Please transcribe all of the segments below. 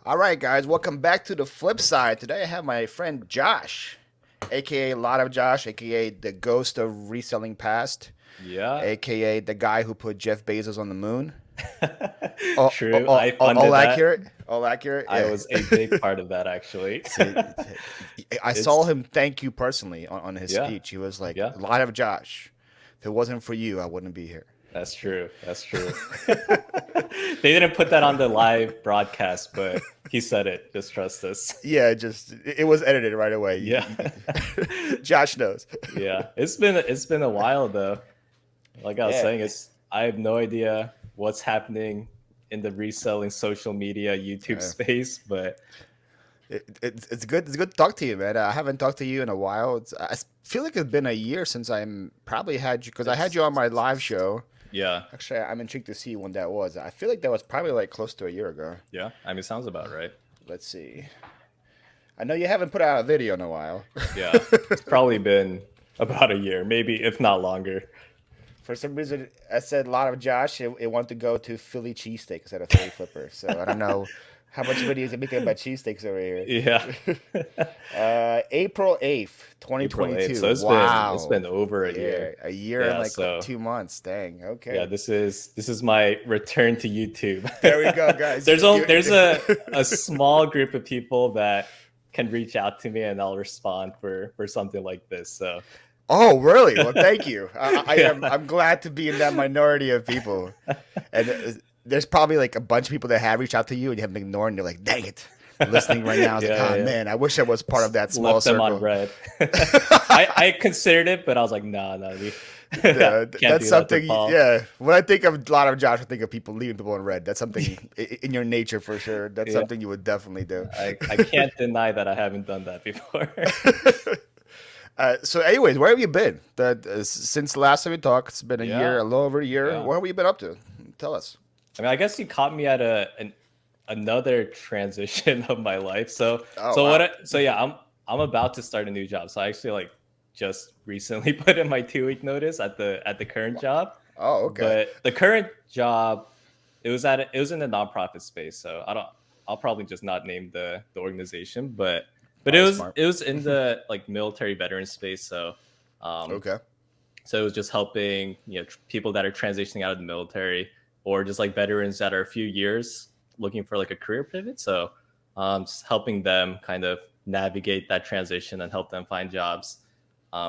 All right, guys, welcome back to the flip side. Today I have my friend Josh, aka a lot of Josh, aka the ghost of reselling past, Yeah, aka the guy who put Jeff Bezos on the moon. All, true. I all funded that. accurate? All accurate? I Yeah. was a big part of that, actually. See, I saw It's hing thank you personally on his yeah, speech. He was like, yeah. a lot of Josh. If it wasn't for you, I wouldn't be here. That's true. That's true. They didn't put that on the live broadcast, but he said it. Just trust us. Yeah, it was edited right away. Yeah, Josh knows. yeah. It's been a while though. Like I was Yeah. saying, it's I have no idea what's happening in the reselling social media YouTube Uh, space, but it's good. It's good to talk to you, man. I haven't talked to you in a while. I feel like it's been a year since I'm probably had you because I had it's you on my live show. yeah, Actually, I'm intrigued to see when that was. I feel like that was probably like close to a year ago. yeah. I mean, sounds about right. Let's see. I know you haven't put out a video in a while. Yeah, it's probably been about a year, maybe if not longer. For some reason, I said a lot of Josh. It wanted to go to Philly cheesesteak instead of Philly flipper. So I don't know how much videos you're making about cheesesteaks over here. Yeah, April 8th, April 8th. 2022. So it's Wow. been over a Yeah, year. a year and Yeah, like so 2 months. Dang. yeah, Okay. this is my return to YouTube. There we go, guys. There's a small group of people that can reach out to me and I'll respond for something like this. So Oh, really? Well, thank you. I yeah, am. I'm glad to be in that minority of people. And there's probably like a bunch of people that have reached out to you and you haven't ignored. And they're like, "Dang it!" Listening right now, I was like, yeah, "Oh yeah. man, I wish I was part of that small Left them on circle." red. I considered it, but I was like, no, no, we can't That's do that to something. Paul. Yeah, when I think of a lot of Josh, I think of people leaving people in red. That's something in your nature for sure. That's Yeah, something you would definitely do. I can't deny that I haven't done that before. So, anyways, where have you been? Since the last time we talked, it's been a year, Yeah, a little over a year. yeah. What have you been up to? Tell us. I mean, I guess you caught me at another transition of my life. So Oh so what? wow. So yeah, I'm about to start a new job. So I actually like just recently put in my 2 week notice at the current job. Oh okay. But the current job, it was in the nonprofit space. So I'll probably just not name the organization, but it Probably was smart. it was in the like military veteran space. So um Okay. so it was just helping people that are transitioning out of the military or just like veterans that are a few years looking for like a career pivot. So just helping them kind of navigate that transition and help them find jobs.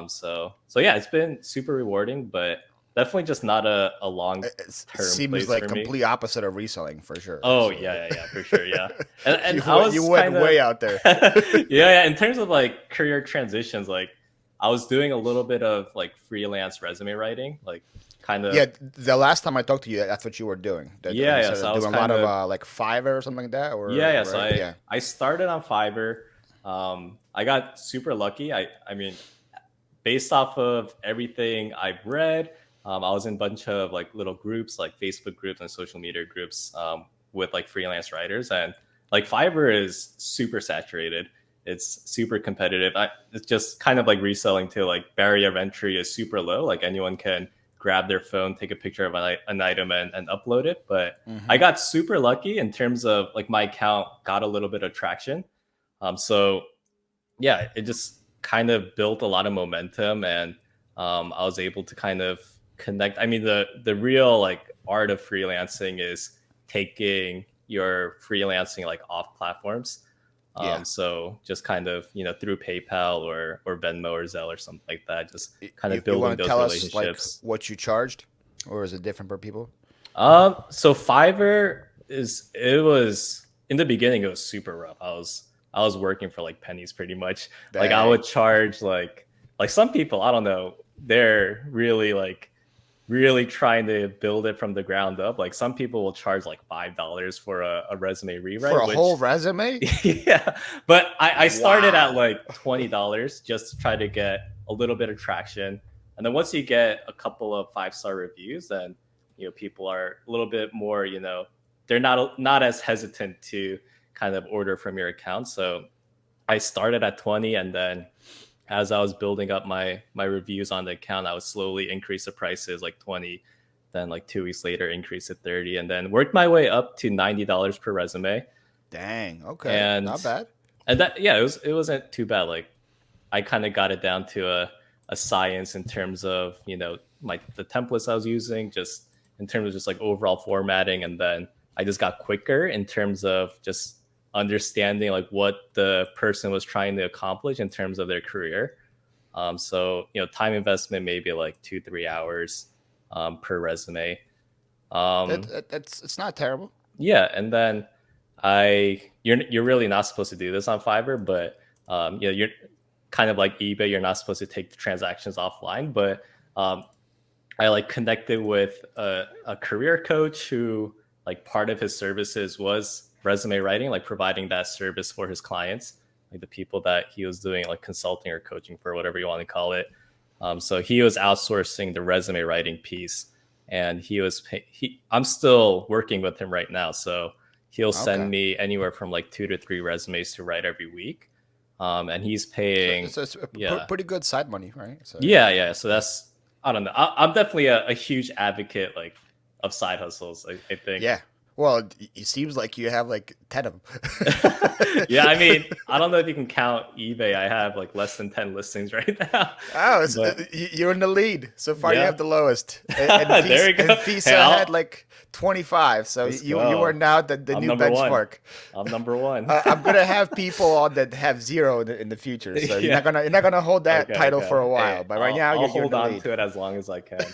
So yeah, it's been super rewarding, but definitely just not a long It term seems place like for me. complete opposite of reselling for sure. Oh So yeah, for sure, yeah. And I you was went kind way of out there. yeah. In terms of like career transitions, like I was doing a little bit of like freelance resume writing, like kind of Yeah, the last time I talked to you, that's what you were doing. You yeah. So started I was doing a lot kind of of like Fiverr or something like that, yeah. So right? I Yeah. I started on Fiverr. I got super lucky. I mean, based off of everything I've read, I was in a bunch of like little groups, like Facebook groups and social media groups with like freelance writers, and like Fiverr is super saturated. It's super competitive. It's just kind of like reselling too. Like barrier of entry is super low. Like anyone can grab their phone, take a picture of an item, and upload it. But I Hmm. got super lucky in terms of like my account got a little bit of traction. So yeah, it just kind of built a lot of momentum, and I was able to kind of connect. I mean, the real like art of freelancing is taking your freelancing like off platforms. Yeah. So just kind of through PayPal or Venmo or Zelle or something like that, just kind of You building want to those tell us like relationships. what you charged, or is it different per people? So Fiverr it was in the beginning it was super rough. I was working for like pennies pretty much. Like I Dang. would charge like some people, I don't know, they're really like really trying to build it from the ground up. Like some people will charge like $5 for a resume For rewrite, a which whole resume? yeah. But I started at Wow. like $20 just to try to get a little bit of traction. And then once you get a couple of 5-star reviews, then people are a little bit more, they're not as hesitant to kind of order from your account. So I started at 20, and then as I was building up my reviews on the account, I would slowly increase the prices like 20, then like 2 weeks later increase to 30, and then worked my way up to $90 per resume. Dang. Okay. and Not bad. that, yeah, it wasn't too bad. Like I kind of got it down to a science in terms of, the templates I was using, just in terms of just like overall formatting, and then I just got quicker in terms of just understanding like what the person was trying to accomplish in terms of their career. So time investment maybe like 2-3 hours per resume. Um, That's it's not terrible. yeah, and then you're really not supposed to do this on Fiverr, but you're kind of like eBay. You're not supposed to take the transactions offline, but um, I like connected with a career coach who, like, part of his services was resume writing, like providing that service for his clients, like the people that he was doing like consulting or coaching for, whatever you want to call it. So he was outsourcing the resume writing piece, and I'm still working with him right now. So he'll Okay. send me anywhere from like 2 to 3 resumes to write every week, and he's paying. So it's a Yeah, pretty good side money, right? So yeah. So that's, I don't know. I'm definitely a huge advocate like of side hustles. I think. yeah. Well, it seems like you have like 10 of them. Yeah, I mean, I don't know if you can count eBay. I have like less than 10 listings right now, Oh, but you're in the lead. So far, you have yeah, the lowest. there you go. And Hey, Visa had like 25. So let's you are go. now the I'm new number one. benchmark. I'm number one. I'm gonna have people on that have zero in the future. So Yeah. you're not gonna hold that Okay. title for Okay. a Hey, while. But right I'll now, I'll you're in hold the on lead. to it as long as I can.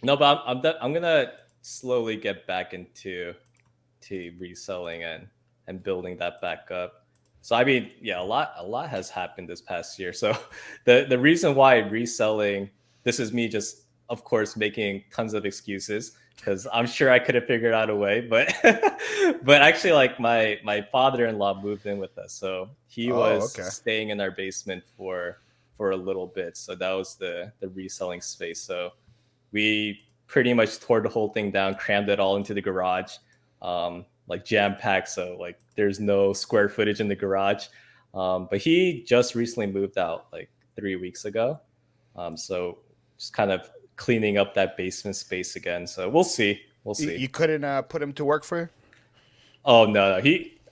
No, but I'm gonna slowly get back into to reselling and building that back up. So I mean, yeah, a lot has happened this past year. So the reason why reselling, this is me just, of course, making tons of excuses, because I'm sure I could have figured out a way, but but actually, like, my father-in-law moved in with us, so he Oh, was okay. staying in our basement for a little bit. So that was the reselling space. So we pretty much tore the whole thing down, crammed it all into the garage, like jam packed. So like there's no square footage in the garage. But he just recently moved out like 3 weeks ago. So just kind of cleaning up that basement space again. So we'll see. We'll see. You couldn't put him to work for you? Oh no.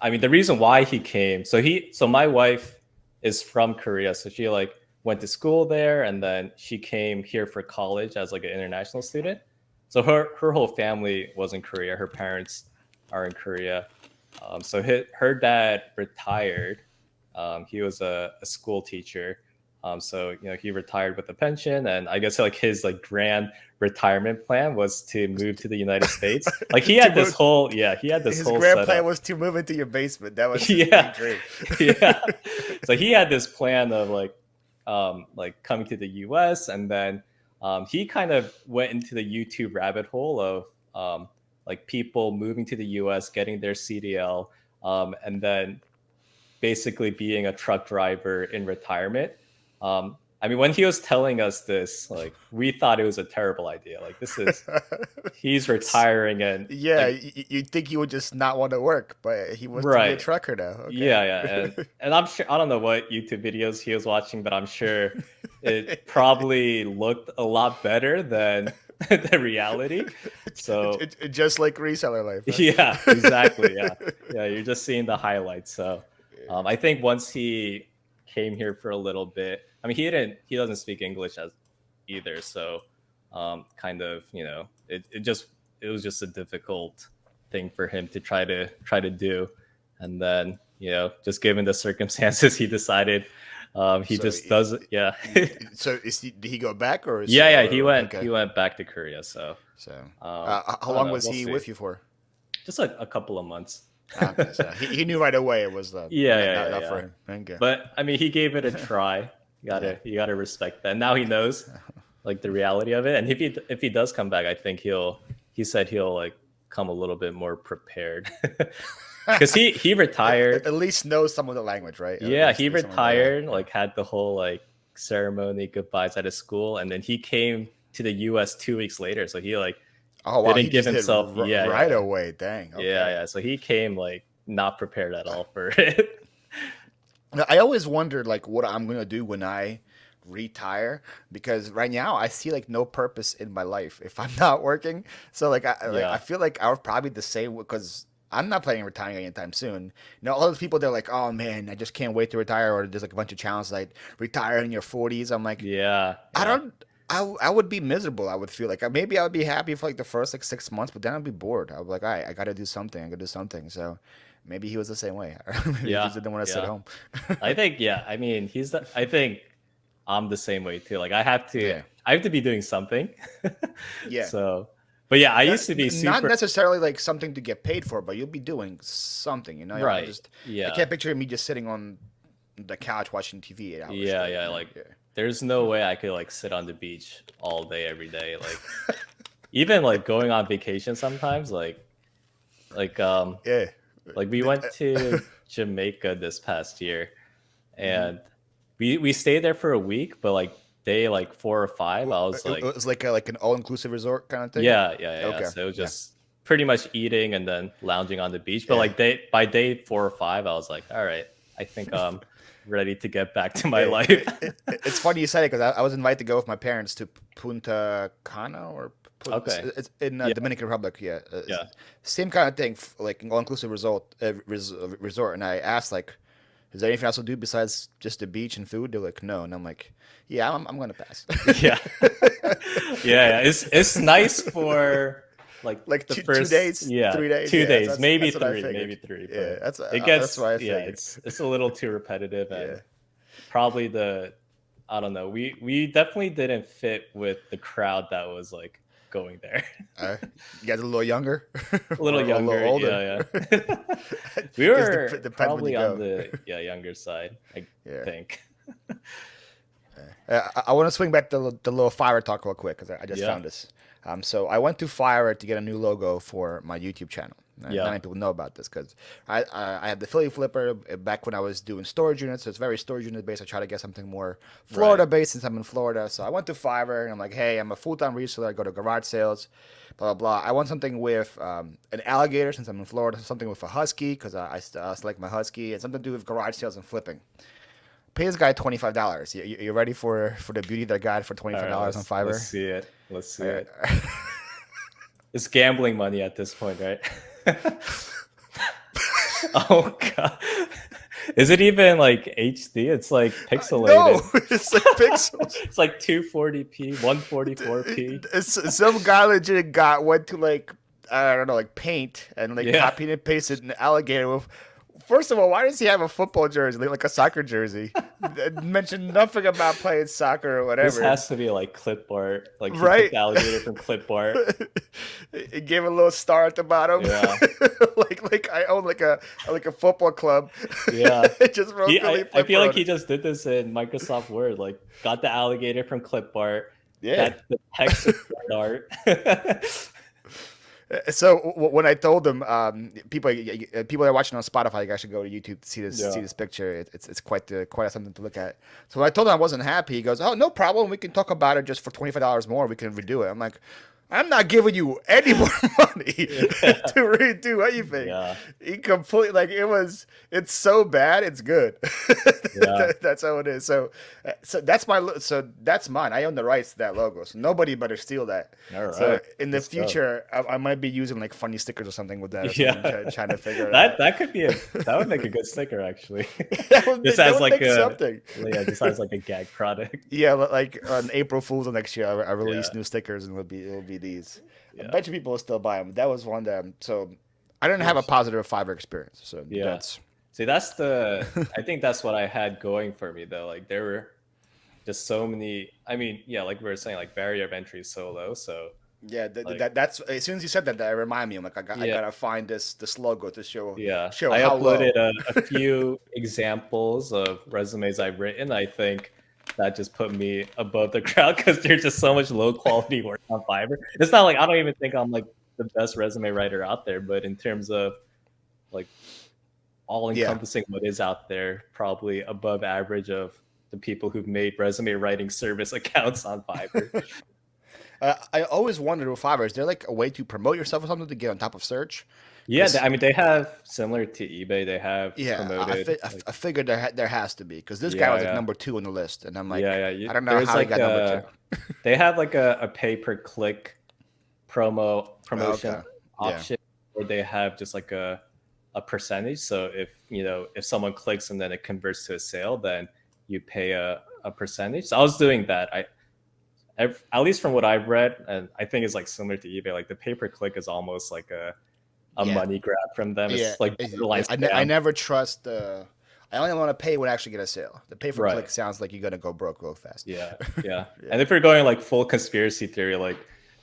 I mean, the reason why he came. So my wife is from Korea, so she like went to school there, and then she came here for college as like an international student. So her whole family was in Korea. Her parents are in Korea. So her dad retired. He was a school teacher. So he retired with a pension, and I guess like his like grand retirement plan was to move to the United States. Like he To had this move, whole yeah he had this his whole grand plan setup. was to move into your basement. That was his big Yeah, dream. yeah. So he had this plan of like coming to the U.S., and then he kind of went into the YouTube rabbit hole of like people moving to the U.S., getting their CDL, and then basically being a truck driver in retirement. I mean, when he was telling us this, like, we thought it was a terrible idea. Like, he's retiring, and Yeah, like, you'd think he would just not want to work, but he wants to be a right. trucker now. Okay. Yeah, and I'm sure, I don't know what YouTube videos he was watching, but I'm sure it probably looked a lot better than the reality. So Just like reseller life, yeah, exactly. Yeah, huh? yeah. You're just seeing the highlights. So I think once he came here for a little bit, I mean, he doesn't speak English as either. So kind of, it was just a difficult thing for him to try to do, and then just given the circumstances, he decided he So, just does it. Yeah. did he go back or is Yeah, he or went okay? he went back to Korea. So So, I how don't long know. was We'll he see. with you for? Just like a couple of months. Okay, so he knew right away it was Yeah, yeah, not yeah. for him. Okay. But I mean, he gave it a try. Yeah. You gotta respect that. Now he knows like the reality of it, and if he does come back, I think he said he'll like come a little bit more prepared, because he retired. At least know some of the language, right? At Yeah, least he some of the, yeah, retired. yeah. Like had the whole like ceremony goodbyes at his school, and then he came to the U.S. 2 weeks later. So he like Oh wow, he didn't give just did himself. Yeah, right yeah, away. Dang. yeah, Okay. yeah. So he came like not prepared at all for it. Now, I always wondered like what I'm gonna do when I retire because right now I see like no purpose in my life if I'm not working. So like I Yeah. feel like I was probably the same because I'm not planning on retiring anytime soon. All those people they're like, oh man, I just can't wait to retire, or there's like a bunch of challenges like retire in your 40s. I'm like, Yeah, I yeah, don't. I would be miserable. I would feel like maybe I would be happy for like the first like 6 months, but then I'd be bored. I'd be like, all right, I got to do something. I got to do something. So maybe he was the same way. Maybe he yeah, just didn't want to sit yeah. home. I think yeah. I mean, I think I'm the same way too. Like Yeah, I have to be doing something. yeah. So, but yeah, I Not, used to be not super necessarily like something to get paid for, but you'll be doing something. right. I Yeah, can't picture me just sitting on the couch watching TV 8 hours yeah, straight. yeah. Like, Yeah, there's no way I could like sit on the beach all day every day. Like, even like going on vacation sometimes. Like um, yeah. like we went to Jamaica this past year, Mhm. and we stayed there for a week, but like day like 4 or 5, I was It like, was like an all inclusive resort kind of thing. yeah, yeah, yeah. Okay. So it was Yeah. just pretty much eating and then lounging on the beach. But Yeah. like by day 4 or 5, I was like, all right, I think I'm ready to get back to my Yeah. life. It's funny you said it because I was invited to go with my parents to Punta Cana or Okay. it's in Yeah, Dominican Republic. Yeah. yeah, Same kind of thing, like all inclusive resort. And I asked like, is there anything else to do besides just the beach and food? They're like, no. And I'm like, yeah, I'm gonna pass. yeah, yeah, yeah. It's nice for like Like the two first, days, yeah, 3 days. 2 days, maybe That's what I three, figured. maybe three, Yeah, but it that's what gets I yeah, figured. it's a little too repetitive and Yeah. probably I don't know. We definitely didn't fit with the crowd that was like going there. Uh, you guys a little younger A little or a little younger, older? yeah, yeah. We Just were depends when you probably on go. the younger side, I Yeah. think. I want to swing back to the little Fiverr talk real quick because I just Yeah, found this. So I went to Fiverr to get a new logo for my YouTube channel. Not yeah, many people know about this because I had the Philly Flipper back when I was doing storage units. So it's very storage unit based. I try to get something more right. Florida based since I'm in Florida. So I went to Fiverr and I'm like, hey, I'm a full time reseller. I go to garage sales, blah blah blah. I want something with an alligator since I'm in Florida. Something with a husky because I like my husky, and something to do with garage sales and flipping. Pay this guy $25. You ready for the beauty that I got for All right, $25 on let's Fiverr? see it. Let's see All it. right. It's gambling money at this point, right? Oh god. Is it even like HD? It's like No, pixelated. it's like pixels. It's like 240p, 144p. Some guy legit went to like I don't know like paint and like Yeah. copied and pasted an alligator with. First of all, why does he have a football jersey like a soccer jersey? Mentioned nothing about playing soccer or This whatever. has to be like clip art. Like he took Right? the alligator from clip art. It gave a little star at the bottom, Yeah. like I own like a football club. Yeah. It just wrote Philly I feel Flipper like on he it. just did this in Microsoft Word. Like got the alligator from clip art. Yeah. That the text is art. So when I told them, people that are watching on Spotify, you guys should go to YouTube to see Yeah. this picture. It's quite something to look at. So when I told him I wasn't happy, he goes, "Oh, no problem. We can talk about it just for $25 more. We can redo it." I'm like, I'm not giving you any more money Yeah. to redo anything. Yeah. He completely like it's so bad, it's good. Yeah. That's how it is. So so that's mine. I own the rights to that logo. So nobody better steal that. All So right. in the Let's go. future, I might be using like funny stickers or something with that or something, Yeah. trying to figure it That out. that could be that would make a good sticker actually. That would make something. Just as like a gag product. Yeah, like on April Fool's of next year, I release Yeah. new stickers and it'll be these. A Yeah. bunch of people will still buy them. That was one of them. So I didn't have a Yes. positive Fiverr experience. So Yeah. that's See, I think that's what I had going for me though. Like there were just so many, I mean, yeah, like we were saying, like barrier of entry is so low. So yeah. like That's as soon as you said that, that reminded me. I'm like, I yeah, gotta find this logo to yeah. show I how low. uploaded a few examples of resumes I've written. I think that just put me above the crowd because there's just so much low quality work on Fiverr. It's not like I don't even think I'm like the best resume writer out there, but in terms of like all Yeah. encompassing what is out there, probably above average of the people who've made resume writing service accounts on Fiverr. I always wondered with Fiverr, is there like a way to promote yourself or something to get on top of search? Yeah, Because I mean they have similar to eBay. They have yeah, promoted like I figured there has to be because this guy yeah, was like yeah, number two on the list, and I'm yeah, like, yeah. I don't know There's how he like got number two. they have like a pay per click Okay. promotion Yeah. option or they have just like a percentage. So if if someone clicks and then it converts to a sale, then you pay a percentage. So I was doing that. At least from what I've read, and I think it's like similar to eBay. Like the pay per click is almost like a Yeah, money grab from them. yeah. It's like borderline I scam. never trust the. I only want to pay when I actually get a sale. The pay for click Right. sounds like you're gonna go broke real fast. Yeah, yeah. Yeah. And if we're going like full conspiracy theory, like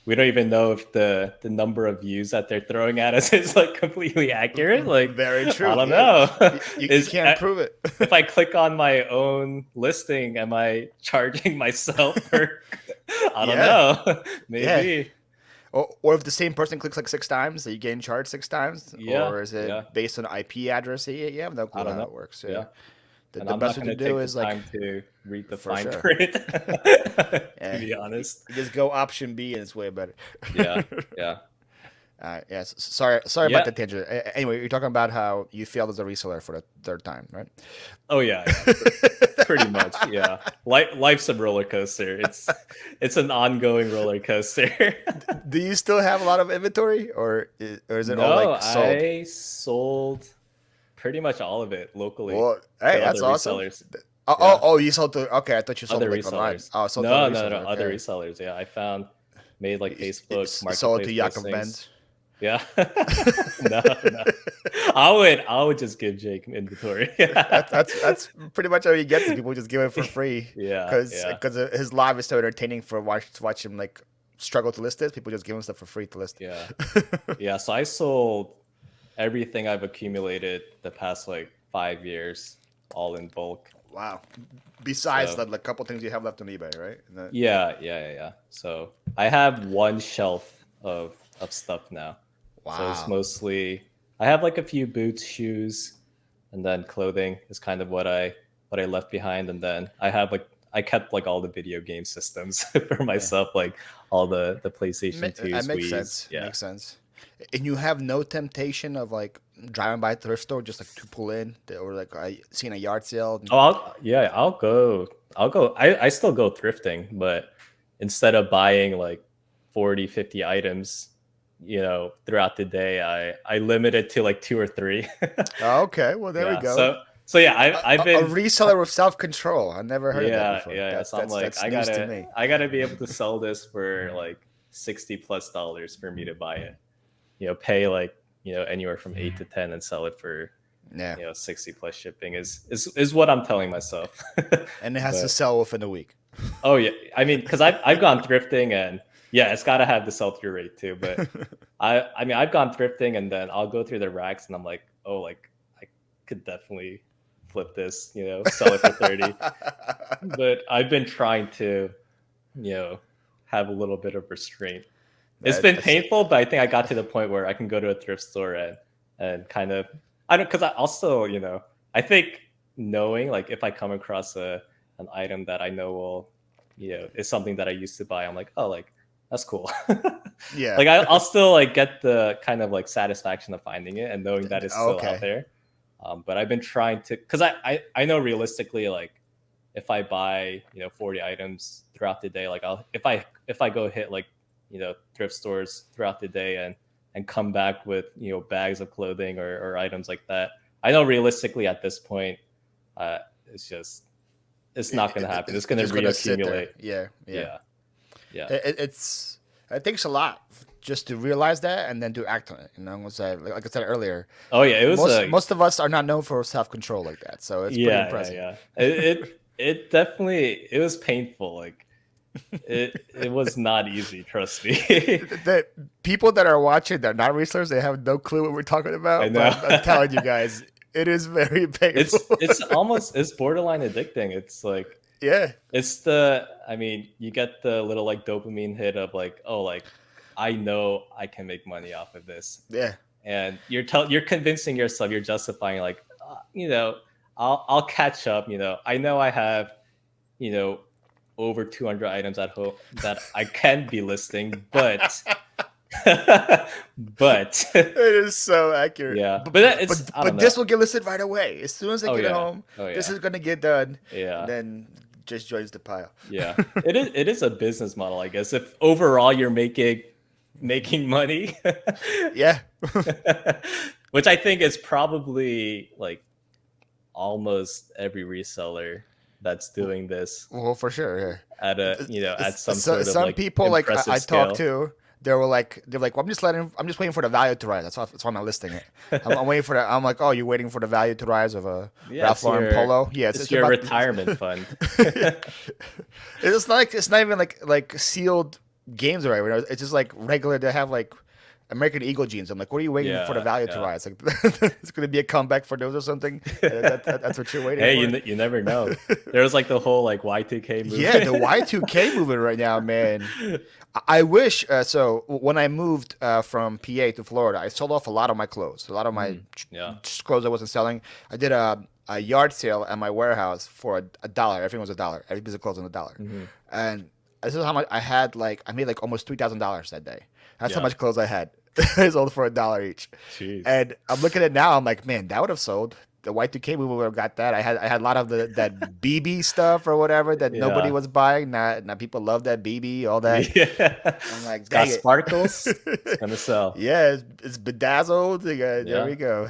we don't even know if the number of views that they're throwing at us is like completely accurate. Like Very I true. don't Yeah, know. you can't prove it. If I click on my own listing, am I charging myself for? I don't Yeah, know. yeah. Maybe. Or if the same person clicks like 6 times, are you getting charged 6 times? Yeah, Or is it yeah. based on IP address? You have no I clue don't how know. it works. Yeah. Yeah, The, and the I'm best not way going to to do take the is like, time to read the for fine sure. print. To Yeah, be honest. you just go option B and it's way better. Yeah, yeah, Yes. Sorry about yeah. the tangent. Anyway, you're talking about how you failed as a reseller for the third time, right? Oh yeah, yeah. Pretty much, yeah. Life's a roller coaster. It's an ongoing roller coaster. Do you still have a lot of inventory, or is it all No, like sold? I sold pretty much all of it locally Well, hey, to that's other awesome. resellers. Oh, oh, Yeah, oh, you sold to. Okay, I thought you sold it other like online. resellers. Oh, sold to other No, no, no, resellers. other Okay. resellers. Yeah, I found made like Facebook Sold to marketplace Yaakov listings. Benz. Yeah, no, no. I would just give Jake inventory. That's pretty much how you get to people. Just give it for free Yeah, because yeah, his live is so entertaining for watch him like struggle to list it. People just give him stuff for free to list. yeah, yeah. So I sold everything I've accumulated the past like 5 years, all in bulk. Wow. Besides So the couple things you have left on eBay, right? And yeah, yeah, yeah, yeah. So I have one shelf of stuff now. So it's wow. mostly I have like a few boots, shoes, and then clothing is kind of what I left behind. And then I kept like all the video game systems for Yeah. myself, like all the PlayStation That 2s, makes Wii's. sense. Yeah. Makes sense. And you have no temptation of like driving by a thrift store just like to pull in, or like I seen a yard sale. Oh, yeah, I'll go. I'll go. I still go thrifting, but instead of buying like 40, 50 items, throughout the day, I limit it to like two or three. Oh, okay, well there we Yeah. go. So yeah, I've A been. reseller with self control. I never heard of that Yeah, before. yeah, yeah. So I'm like, That's news to me. I gotta be able to sell this for like $60+ for me to buy it. Pay like anywhere from 8 to 10 and sell it for Yeah, 60 plus shipping is what I'm telling myself. and it has to But sell within a week. oh yeah, I mean, because I've gone thrifting and yeah, it's got to have the sell through rate too. But I mean, I've gone thrifting and then I'll go through the racks and I'm like, oh, like I could definitely flip this, sell it for 30. But I've been trying to, have a little bit of restraint. It's been That's painful, but I think I got to the point where I can go to a thrift store and kind of I don't because I also I think knowing like if I come across an item that I know will is something that I used to buy, I'm like, oh, like that's cool. yeah. Like I'll still like get the kind of like satisfaction of finding it and knowing that it's still out Okay. there. But I've been trying to because I know realistically like if I buy 40 items throughout the day, like if I go hit like thrift stores throughout the day and come back with bags of clothing or items like that, I know realistically at this point it's just it's not going to happen. It's going to just gonna sit there. reaccumulate. Yeah, yeah. Yeah, yeah, It takes a lot just to realize that and then to act on it. Like I said earlier, oh yeah, it was most of us are not known for self control like that. So it's pretty yeah, yeah, impressive. yeah. It definitely it was painful. Like it was not easy. Trust me. The people that are watching, they're not resellers. They have no clue what we're talking about. I know. But I'm telling you guys, it is very painful. It's borderline addicting. It's like Yeah, I mean, you get the little like dopamine hit of like, oh, like I know I can make money off of this, yeah. and you're convincing yourself, you're justifying like, I'll catch up. I know I have, over 200 items at home that I can be listing, but but It is so accurate. yeah, But but it's I but don't know. this will get listed right away. As soon as I Oh get yeah, home, oh this yeah, is gonna get done. yeah. And then just joins the pile. Yeah, it is a business model, I guess. If overall you're making, making money. Yeah. Which I think is probably like almost every reseller that's doing this Well, for sure. Yeah. at a at some So, sort of some like people like impressive I talked scale. to, they're like, well, I'm just waiting for the value to rise. That's why I'm not listing it. I'm waiting for that. I'm like, oh, you're waiting for the value to rise of a Yeah, Ralph Lauren polo? Yeah, it's it's your about. retirement fund. It's not like, it's not even like sealed games or whatever. It's just like regular. They have like American Eagle jeans. I'm like, what are you waiting for the Yeah, value to yeah. rise? Like, it's gonna be a comeback for those or something. That's what you're waiting Hey, for. you never know. There was like the whole like Y2K Yeah, movement. the Y2K movement right now, man. I wish. So when I moved from PA to Florida, I sold off a lot of my clothes, a lot of my Yeah. clothes I wasn't selling. I did a yard sale at my warehouse for a dollar. Everything was a dollar. Every piece of clothes was a dollar. Hmm. And this is how much I had. Like I made like almost $3,000 that day. That's how Yeah. much clothes I had. I sold for a dollar each. Jeez. And I'm looking at it now. I'm like, man, that would have sold. The Y2K movie would have got that. I had a lot of that BB stuff or whatever that nobody Yeah. was buying. Now people love that BB, all that. Yeah. I'm like, It's got dang sparkles. It's it. gonna sell. Yeah, it's bedazzled. There we Yeah. go.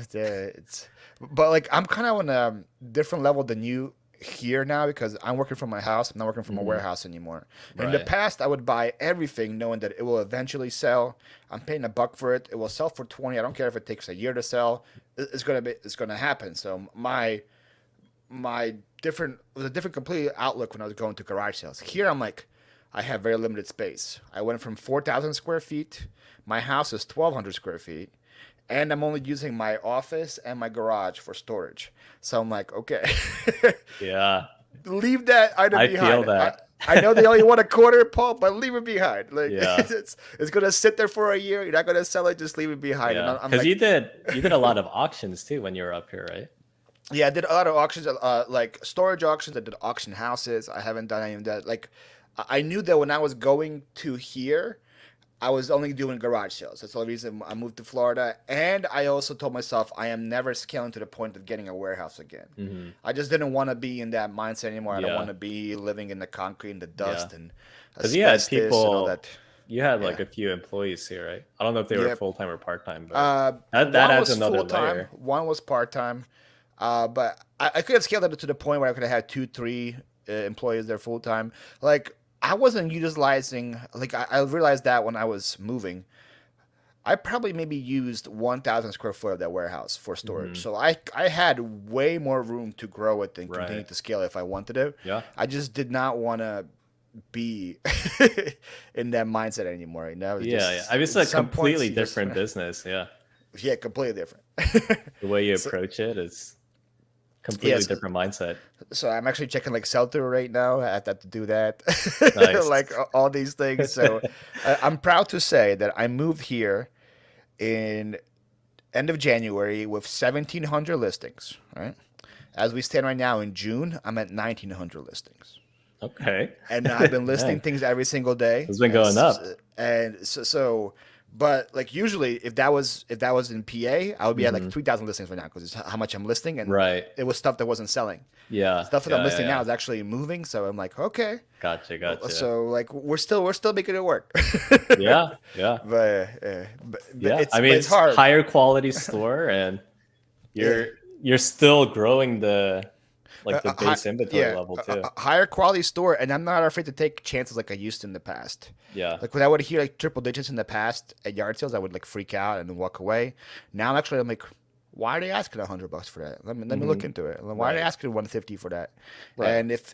But like I'm kind of on a different level than you here now because I'm working from my house. I'm not working from a Hmm. warehouse anymore. In the Right. past, I would buy everything knowing that it will eventually sell. I'm paying $1 for it. It will sell for 20. I don't care if it takes a year to sell. It's gonna happen. So my different it was a different completely outlook when I was going to garage sales. Here I'm like, I have very limited space. I went from 4,000 square feet. My house is 1,200 square feet, and I'm only using my office and my garage for storage. So I'm like, okay, Yeah. leave that item I feel behind. I, that. I know they only want a quarter, Paul, but leave it behind. Like Yeah. it's gonna sit there for a year. You're not gonna sell it. Just leave it behind. And Yeah. I'm Because like, you did a lot of auctions too when you were up here, right? yeah, I did a lot of auctions, like storage auctions. I did auction houses. I haven't done any of that. Like, I knew that when I was going to here, I was only doing garage sales. That's the only reason I moved to Florida. And I also told myself I am never scaling to the point of getting a warehouse again. Hmm. I just didn't want to be in that mindset anymore. I don't want Yeah. to be living in the concrete and the Yeah. dust and Because you had asbestos and all people, that. you had like Yeah. a few employees here, right? I don't know if they were Yeah. full time or part time, but that One adds was another full time, layer. one was part time. But I could have scaled it to the point where I could have had two, three employees there full time. Like I wasn't utilizing. Like I realized that when I was moving, I probably maybe used 1,000 square foot of that warehouse for storage. Hmm. So I had way more room to grow it and continue Right. to scale it if I wanted to. Yeah. I just did not want to be in that mindset anymore. You know, Yeah. Yeah. I just mean, it's at a some points completely you just different business. Yeah. yeah, completely different. The way you so approach it is completely yes, different mindset. so I'm actually checking like sell through right now. I have to do that, Nice. like all these things. So I'm proud to say that I moved here in end of January with 1,700 listings. Right, as we stand right now in June, I'm at 1,900 listings, Okay. and I've been listing Man, things every single day. it's been going up. And so but like usually if that was in PA, I would be at like Hmm. 3,000 listings right now because it's how much I'm listing, and Right. it was stuff that wasn't selling. Yeah. Stuff that I'm Yeah. Yeah. listing now Yeah. is actually moving, so I'm like, okay. Gotcha. Gotcha. So like we're still making it work. Yeah. Yeah. But Yeah. it's I but mean, it's it's hard. higher quality store, and Yeah. you're still growing the like the Hi, base inventory yeah, level too. a higher quality store, and I'm not afraid to take chances like I used to in the past. Yeah. Like when I would hear like triple digits in the past at yard sales, I would like freak out and then walk away. Now I'm like, why are they asking $100 for that? Let me look Hmm. into it. Why are they Right. asking 150 for that? Right. And if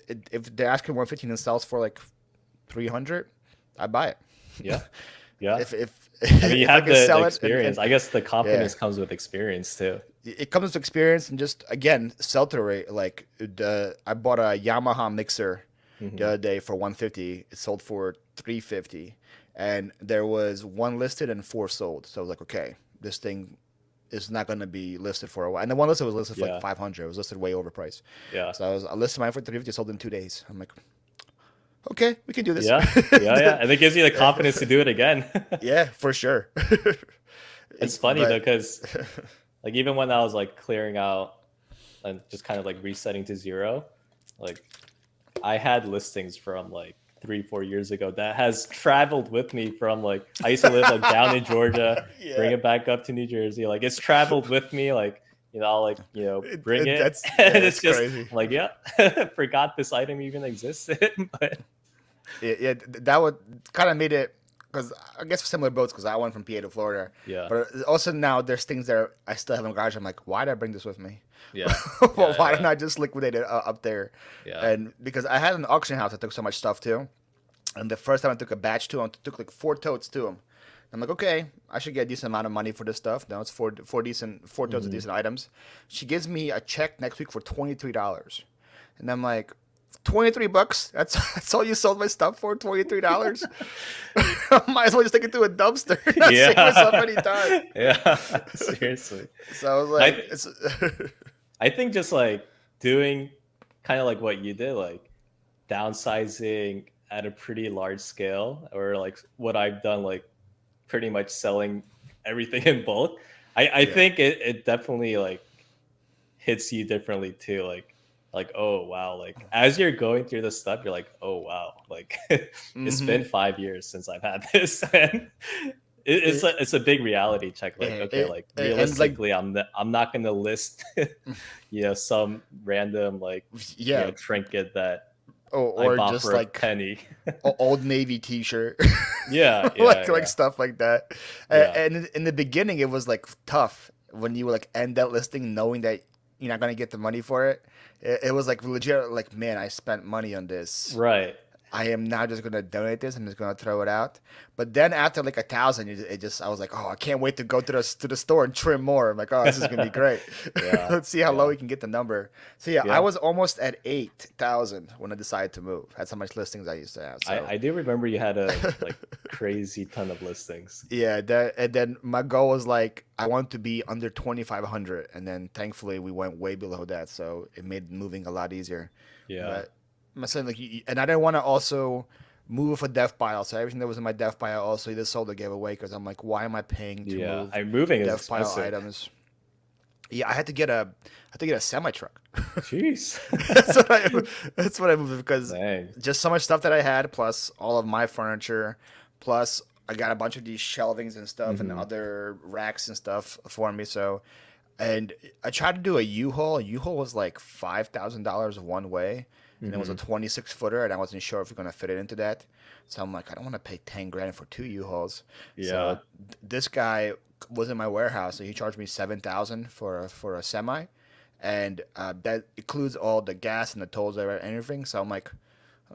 they're asking 150 and it sells for like 300, I buy it. Yeah. Yeah. If I mean, you if I have can the sell it experience. I guess the yeah, confidence comes with experience too. it comes to experience and just again sell through rate. Like I bought a Yamaha mixer the Hmm. other day for 150. It sold for 350, and there was one listed and four sold. So I was like, okay, this thing is not going to be listed for a while. And the one listed was listed for like Yeah. 500. It was listed way overpriced. Yeah. So I listed mine for 350. Sold in 2 days. I'm like, okay, we can do this. Yeah. Yeah. Yeah. And it gives you the confidence to do it again. Yeah, for sure. It's funny though, But because like even when I was like clearing out and just kind of like resetting to zero, like I had listings from like 3 4 years ago that has traveled with me from like I used to live like down in Georgia, bring Yeah. it back up to New Jersey. Like it's traveled with me. Like I'll like bring it, That's and yeah, it's it's just crazy. I'm like, yeah, forgot this item even existed. But That would kind of made it because I guess similar boats because I went from PA to Florida, yeah, but also now there's things that I still have in the garage. I'm like, why did I bring this with me? yeah, Well, yeah, why yeah, didn't I just liquidate it up there? yeah. And because I had an auction house that took so much stuff too, and the first time I took a batch to him, I took like 4 totes to him. I'm like, okay, I should get a decent amount of money for this stuff. Now it's four totes of Hmm. decent items. She gives me a check next week for $23, and I'm like, $23? That's all you sold my stuff for? $23? I might as well just take it to a dumpster. Not save myself Yeah, any time. yeah. Seriously, So I was like, I it's I think just like doing kind of like what you did, like downsizing at a pretty large scale, or like what I've done, like pretty much selling everything in bulk. I yeah. think it definitely like hits you differently too. Like oh wow, like as you're going through the stuff, you're like oh wow, like it's Mm-hmm. been 5 years since I've had this, and it's a big reality check. Like okay, like And like, realistically, I'm not gonna list some random like yeah, trinket that I or bought just for a like penny. Old Navy T-shirt, Yeah, like yeah, like yeah, stuff like that. yeah, And in the beginning, it was like tough when you like end that listing knowing that you're not gonna get the money for it. It was like legit, like man, I spent money on this. right. I am now just gonna donate this. I'm just gonna throw it out. But then after like 1,000, it just I was like, oh, I can't wait to go to the store and trim more. I'm like, oh, this is gonna be great. Yeah, Let's see how low yeah, we can get the number. So yeah, I yeah. was almost at 8,000 when I decided to move. That's how much listings I used to have. So I do remember you had a like crazy ton of listings. yeah, that and then my goal was like I want to be under 2,500, and then thankfully we went way below that, so it made moving a lot easier. Yeah, But I'm saying like, and I didn't want to also move a dev pile, so everything that was in my dev pile also either sold or gave away because I'm like, why am I paying to yeah. move I'm moving is dev pile expensive. items? Yeah, I had to get a semi truck. Jeez. that's what I that's what I moved because Dang. just so much stuff that I had, plus all of my furniture, plus I got a bunch of these shelvings and stuff and Hmm. other racks and stuff for me. So, and I tried to do a U-Haul. A U-Haul was like $5,000 one way, and it was a Hmm. 26 footer, and I wasn't sure if we're gonna fit it into that. So I'm like, I don't want to pay 10 grand for two U-Hauls. So Yeah. this guy was in my warehouse, so he charged me 7,000 for a semi, and that includes all the gas and the tolls and everything. So I'm like,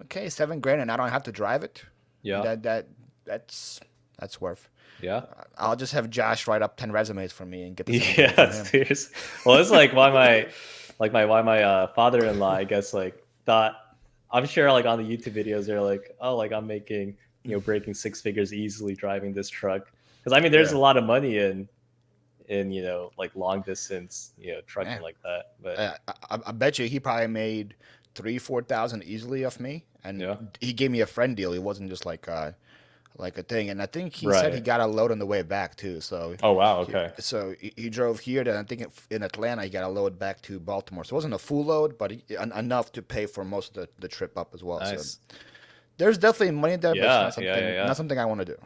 okay, 7 grand, and I don't have to drive it. Yeah. That's that's worth. Yeah. I'll just have Josh write up 10 resumes for me and get the same thing from Yeah. him. Serious. Well, it's like why my father-in-law, I guess, like thought. I'm sure like on the YouTube videos they're like, oh, like I'm making breaking 6 figures easily driving this truck, because I mean there's Yeah, a lot of money in like long distance trucking man. like that. But I bet you he probably made 3-4 thousand easily off me, yeah. and he gave me a friend deal. He wasn't just like a thing. And I think he said he Right. got a load on the way back too. Oh wow. Okay. He drove here. Then I think in Atlanta he got a load back to Baltimore. So it wasn't a full load, but enough to pay for most of the trip up as well. So Nice. there's definitely money there, but it's Yeah. not Yeah. Yeah. something Yeah. not something I want to do.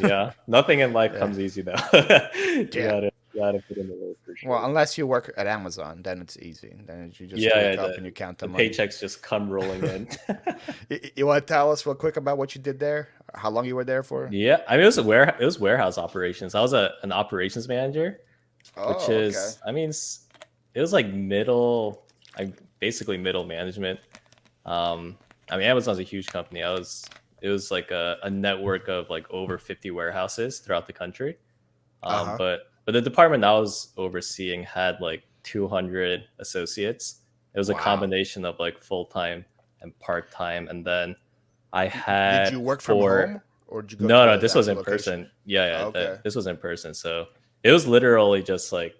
Yeah. Nothing in life Yeah, comes easy though. you yeah. gotta you gotta put in the work for Well, sure. unless you work at Amazon, then it's easy. Then you just Yeah. wake Yeah. up The and you count the the money. paychecks just come rolling in. You want to tell us real quick about what you did there? How long you were there for? Yeah. I mean, it was warehouse operations. I was an operations manager, which Oh, okay. is I mean it was like middle, like basically middle management. I mean, Amazon's a huge company. It was like a network of like over 50 warehouses throughout the country. Uh huh. But the department I was overseeing had like 200 associates. It was a Wow. combination of like full time and part time, and then I Did had you work from four. home or did you go No, to no, the this was actual in location? person. Yeah, yeah, Okay. this was in person. So it was literally just like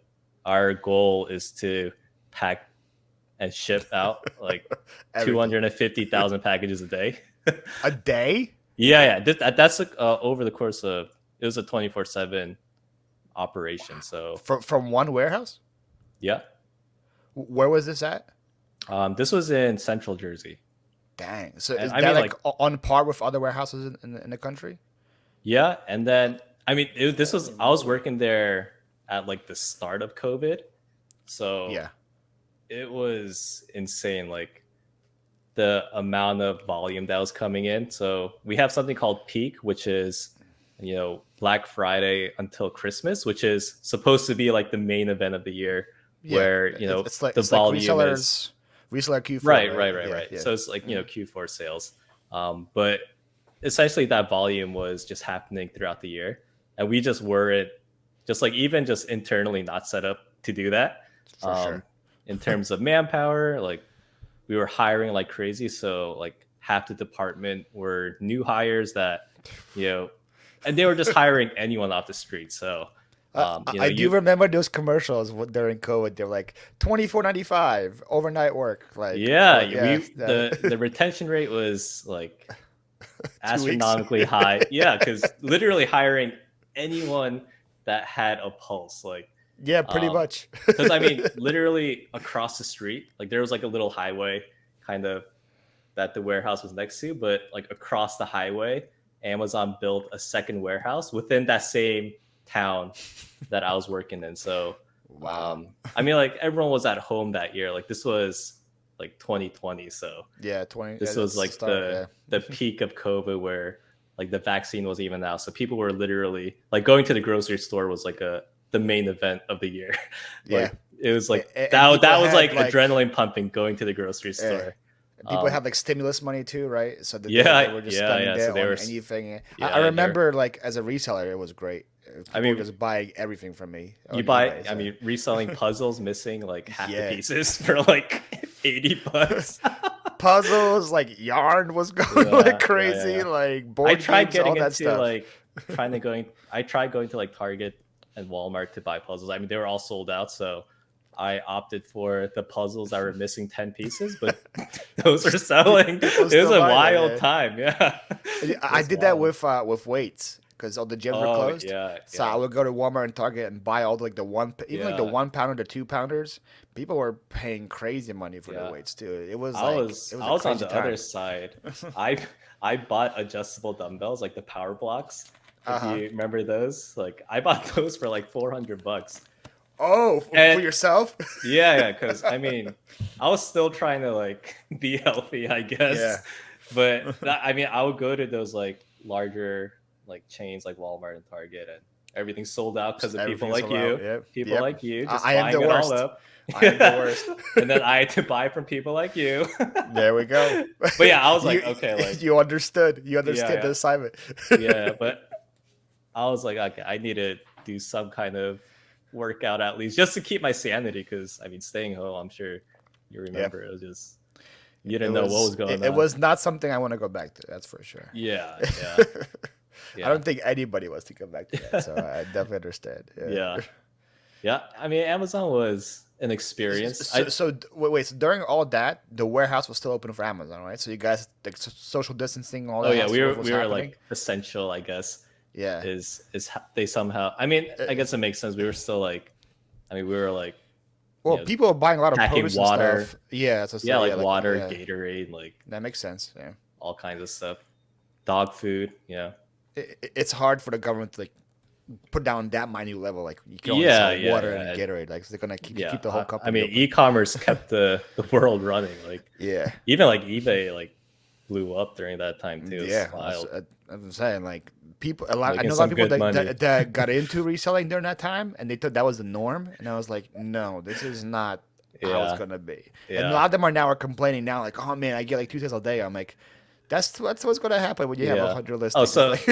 our goal is to pack and ship out like Everything. 250,000 packages a day. A day? Yeah, yeah. That's over the course of it was a 24/7 operation. So From one warehouse? yeah, Where was this at? this was in Central Jersey. Dang. So And is I that mean, like like, on par with other warehouses in the country? yeah. And then, I mean, this was, I was working there at like the start of COVID. So Yeah. it was insane. Like, the amount of volume that was coming in. So we have something called peak, which is, Black Friday until Christmas, which is supposed to be like the main event of the year, Yeah. where the It's like volume is reseller Q4, right, right? right, right, Yeah, right. yeah. So it's like Q4 sales, but essentially that volume was just happening throughout the year, and we just weren't just like even just internally not set up to do that. For Um, sure. in terms of manpower, like we were hiring like crazy. So like half the department were new hires that, you know, and they were just hiring anyone off the street. So, I do remember those commercials during COVID. They're like 24.95 overnight work. Like, yeah, yeah, the retention rate was like 2 weeks. astronomically high. Yeah, because literally hiring anyone that had a pulse, like, Yeah, pretty um, much. because I mean, literally across the street, like there was like a little highway kind of that the warehouse was next to, but like across the highway, Amazon built a second warehouse within that same town that I was working in. So, Wow. I mean, like everyone was at home that year. Like this was like 2020, so Yeah, 20. Yeah, this was that's the like start. Yeah. the peak of COVID where like the vaccine was even out. So people were literally like going to the grocery store was like the main event of the year. Yeah. Like it was like And people that was had like like, adrenaline pumping going to the grocery eh, store. people Um, had like stimulus money too, right? So that they yeah, were just yeah, spending yeah. So that they on were, anything. I yeah, they're. remember like as a reseller, it was great. I People were mean, just buying everything from me you on buy. eBay. I So mean, reselling puzzles missing like half the yeah, pieces for like $80. puzzles like yarn was going like Yeah, yeah, yeah, crazy, yeah. like I board tried games, all getting that into stuff. like trying to going. I tried going to like Target and Walmart to buy puzzles. I mean, they were all sold out, so I opted for the puzzles that were missing 10 pieces, but those were selling. People It was still a buy that. wild Yeah. time. Yeah, it I was did that wild. with weights because all the gyms were Oh closed. yeah, So I yeah, would go to Walmart and Target and buy all the, like the even like the yeah, 1 pounder, the 2 pounders. People were paying crazy money for their yeah. weights too. It was I a was on crazy the other time. side. I I bought adjustable dumbbells like the power blocks. Uh If huh. you remember those, like I bought those for like $400. Oh, for And yourself? yeah, yeah, because I mean, I was still trying to like be healthy, I Yeah. guess. But I mean, I would go to those like larger like chains like Walmart and Target, and everything's sold out because of Everything is allowed. Yep. people Yep. like you, just I am the buying it all worst. up. I am the worst. And then I had to buy from people like you. There we go. But yeah, I was like, you okay, like you understood. You yeah, understood the yeah, assignment. yeah. But I was like, okay, I need to do some kind of workout at least just to keep my sanity. Because I mean, staying home, I'm sure you Yeah. remember it was just you didn't know what was going It on. was not something I want to go back to. That's for sure. Yeah, yeah, I yeah, don't think anybody wants to come back to that. So I definitely understand. yeah, Yeah. yeah. I mean, Amazon was an experience. I Wait. So during all that, the warehouse was still open for Amazon, right? So you guys like social distancing, all oh that yeah, stuff was we were happening. like essential, I guess. Yeah. They somehow? I mean, Uh, I guess it makes sense. We were still like, I mean, we were like, Well, people are buying a lot of packing produce and water. stuff. Yeah. Yeah, like yeah, like water, yeah, Gatorade, like that makes sense. Yeah. all kinds of stuff. Dog food. Yeah. It's hard for the government to like put down that minute level. Like you can only Yeah, sell yeah, water yeah. and Gatorade. Like they're gonna Yeah, keep the whole I company mean, open. e-commerce kept the world running. Like Yeah. even like eBay like blew up during that time too. It's Yeah, wild, I'm saying like I making know a lot of some people good money. that got into reselling during that time, and they thought that was the norm, and I was like, no, this is not how it's Yeah, gonna be. And a yeah, lot of them are complaining now, like, oh man, I get like 2 sales a day. I'm like, that's what's gonna happen when you have yeah. 100 Oh, listings. It's so like,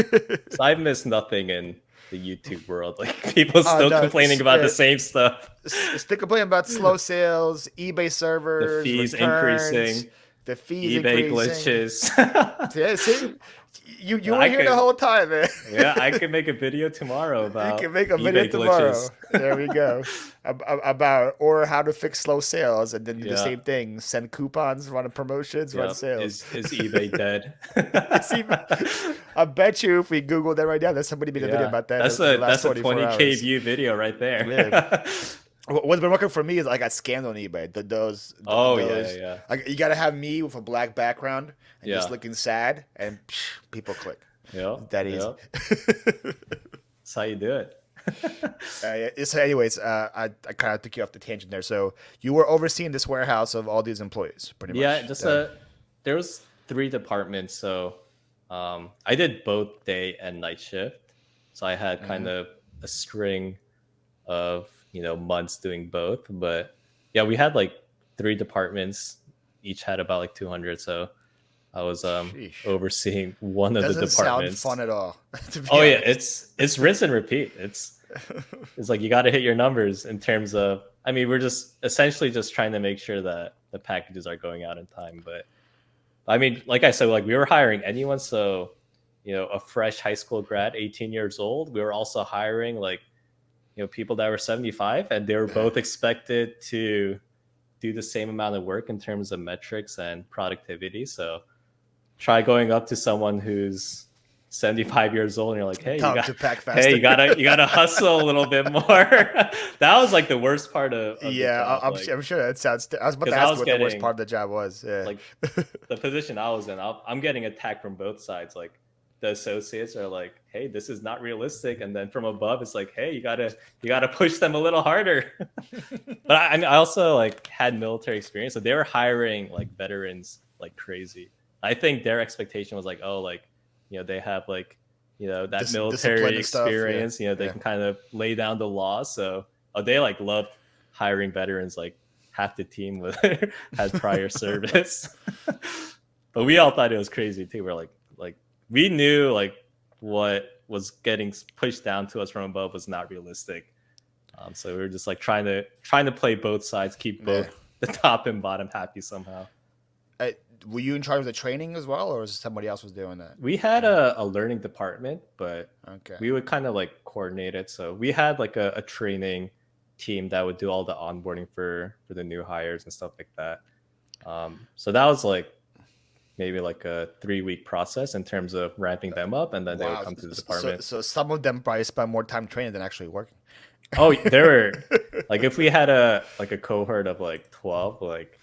I've missed nothing in the YouTube world. Like people oh still no, complaining about the same stuff. still complaining about slow sales, eBay The servers, fees returns, increasing, the fees eBay increasing. glitches. Yeah, see, you were I here the could, whole time, man. yeah, I could make a video tomorrow You can about make a video eBay tomorrow. glitches. There we go. About or how to fix slow sales, and then do the Yeah, same thing. Send coupons, run promotions, run yeah. sales. Is eBay dead? See, I bet you if we Google that right now, there's somebody made a video Yeah, about that in the last that's a 24 20K hours. view video right Yeah. there. What's been working for me is I got scammed on eBay. Oh yeah, yeah, Those yeah, like you gotta have me with a black background and just yeah, looking sad, and people click. yeah, It's that easy. yeah. That's how you do it. Yeah, so anyways, I kind of took you off the tangent there. So you were overseeing this warehouse of all these employees, pretty Yeah, much. just there was three departments, so I did both day and night shift. So I had kind Mhm. of a string of months doing both. But yeah, we had like three departments, each had about like 200. So I was Sheesh. overseeing one of the Doesn't sound fun departments. at all, to be Oh yeah, honest. it's rinse and repeat. It's like you got to hit your numbers in terms of. I mean, we're just essentially just trying to make sure that the packages are going out in time. But I mean, like I said, like we were hiring anyone. So a fresh high school grad, 18 years old. We were also hiring like people that were 75, and they were both expected to do the same amount of work in terms of metrics and productivity. So try going up to someone who's 75 years old and you're like, Tell them to pack hey, faster. you gotta hustle a little bit more. That was like the worst part of the Yeah, job, like I'm sure that sounds. I was about to because I ask you was what the worst part getting of the job was. Yeah. like the position I was in, I'm getting attacked from both sides. Like the associates are like, "Hey, this is not realistic," and then from above, it's like, "Hey, you gotta push them a little harder." But I mean, I also like had military experience, so they were hiring like veterans like crazy. I think their expectation was like, oh, like they have like that Discipline military and stuff. Yeah, experience. They yeah. can kind of lay down the law. So they like loved hiring veterans. Like half the team was had prior service. But we all thought it was crazy too. We're like we knew like what was getting pushed down to us from above was not realistic. So we were just like trying to play both sides, keep Yeah. both the top and bottom happy somehow. Uh, were you in charge of the training as well, or was somebody else was doing that? We had Yeah. a learning department, but Okay. we would kind of like coordinate it. So we had like a training team that would do all the onboarding for the new hires and stuff like that. So that was like maybe like a 3 week process in terms of ramping them up, and then they would Wow. come to the So, department. so some of them probably spend more time training than actually working. Oh, there were like if we had a cohort of like 12, like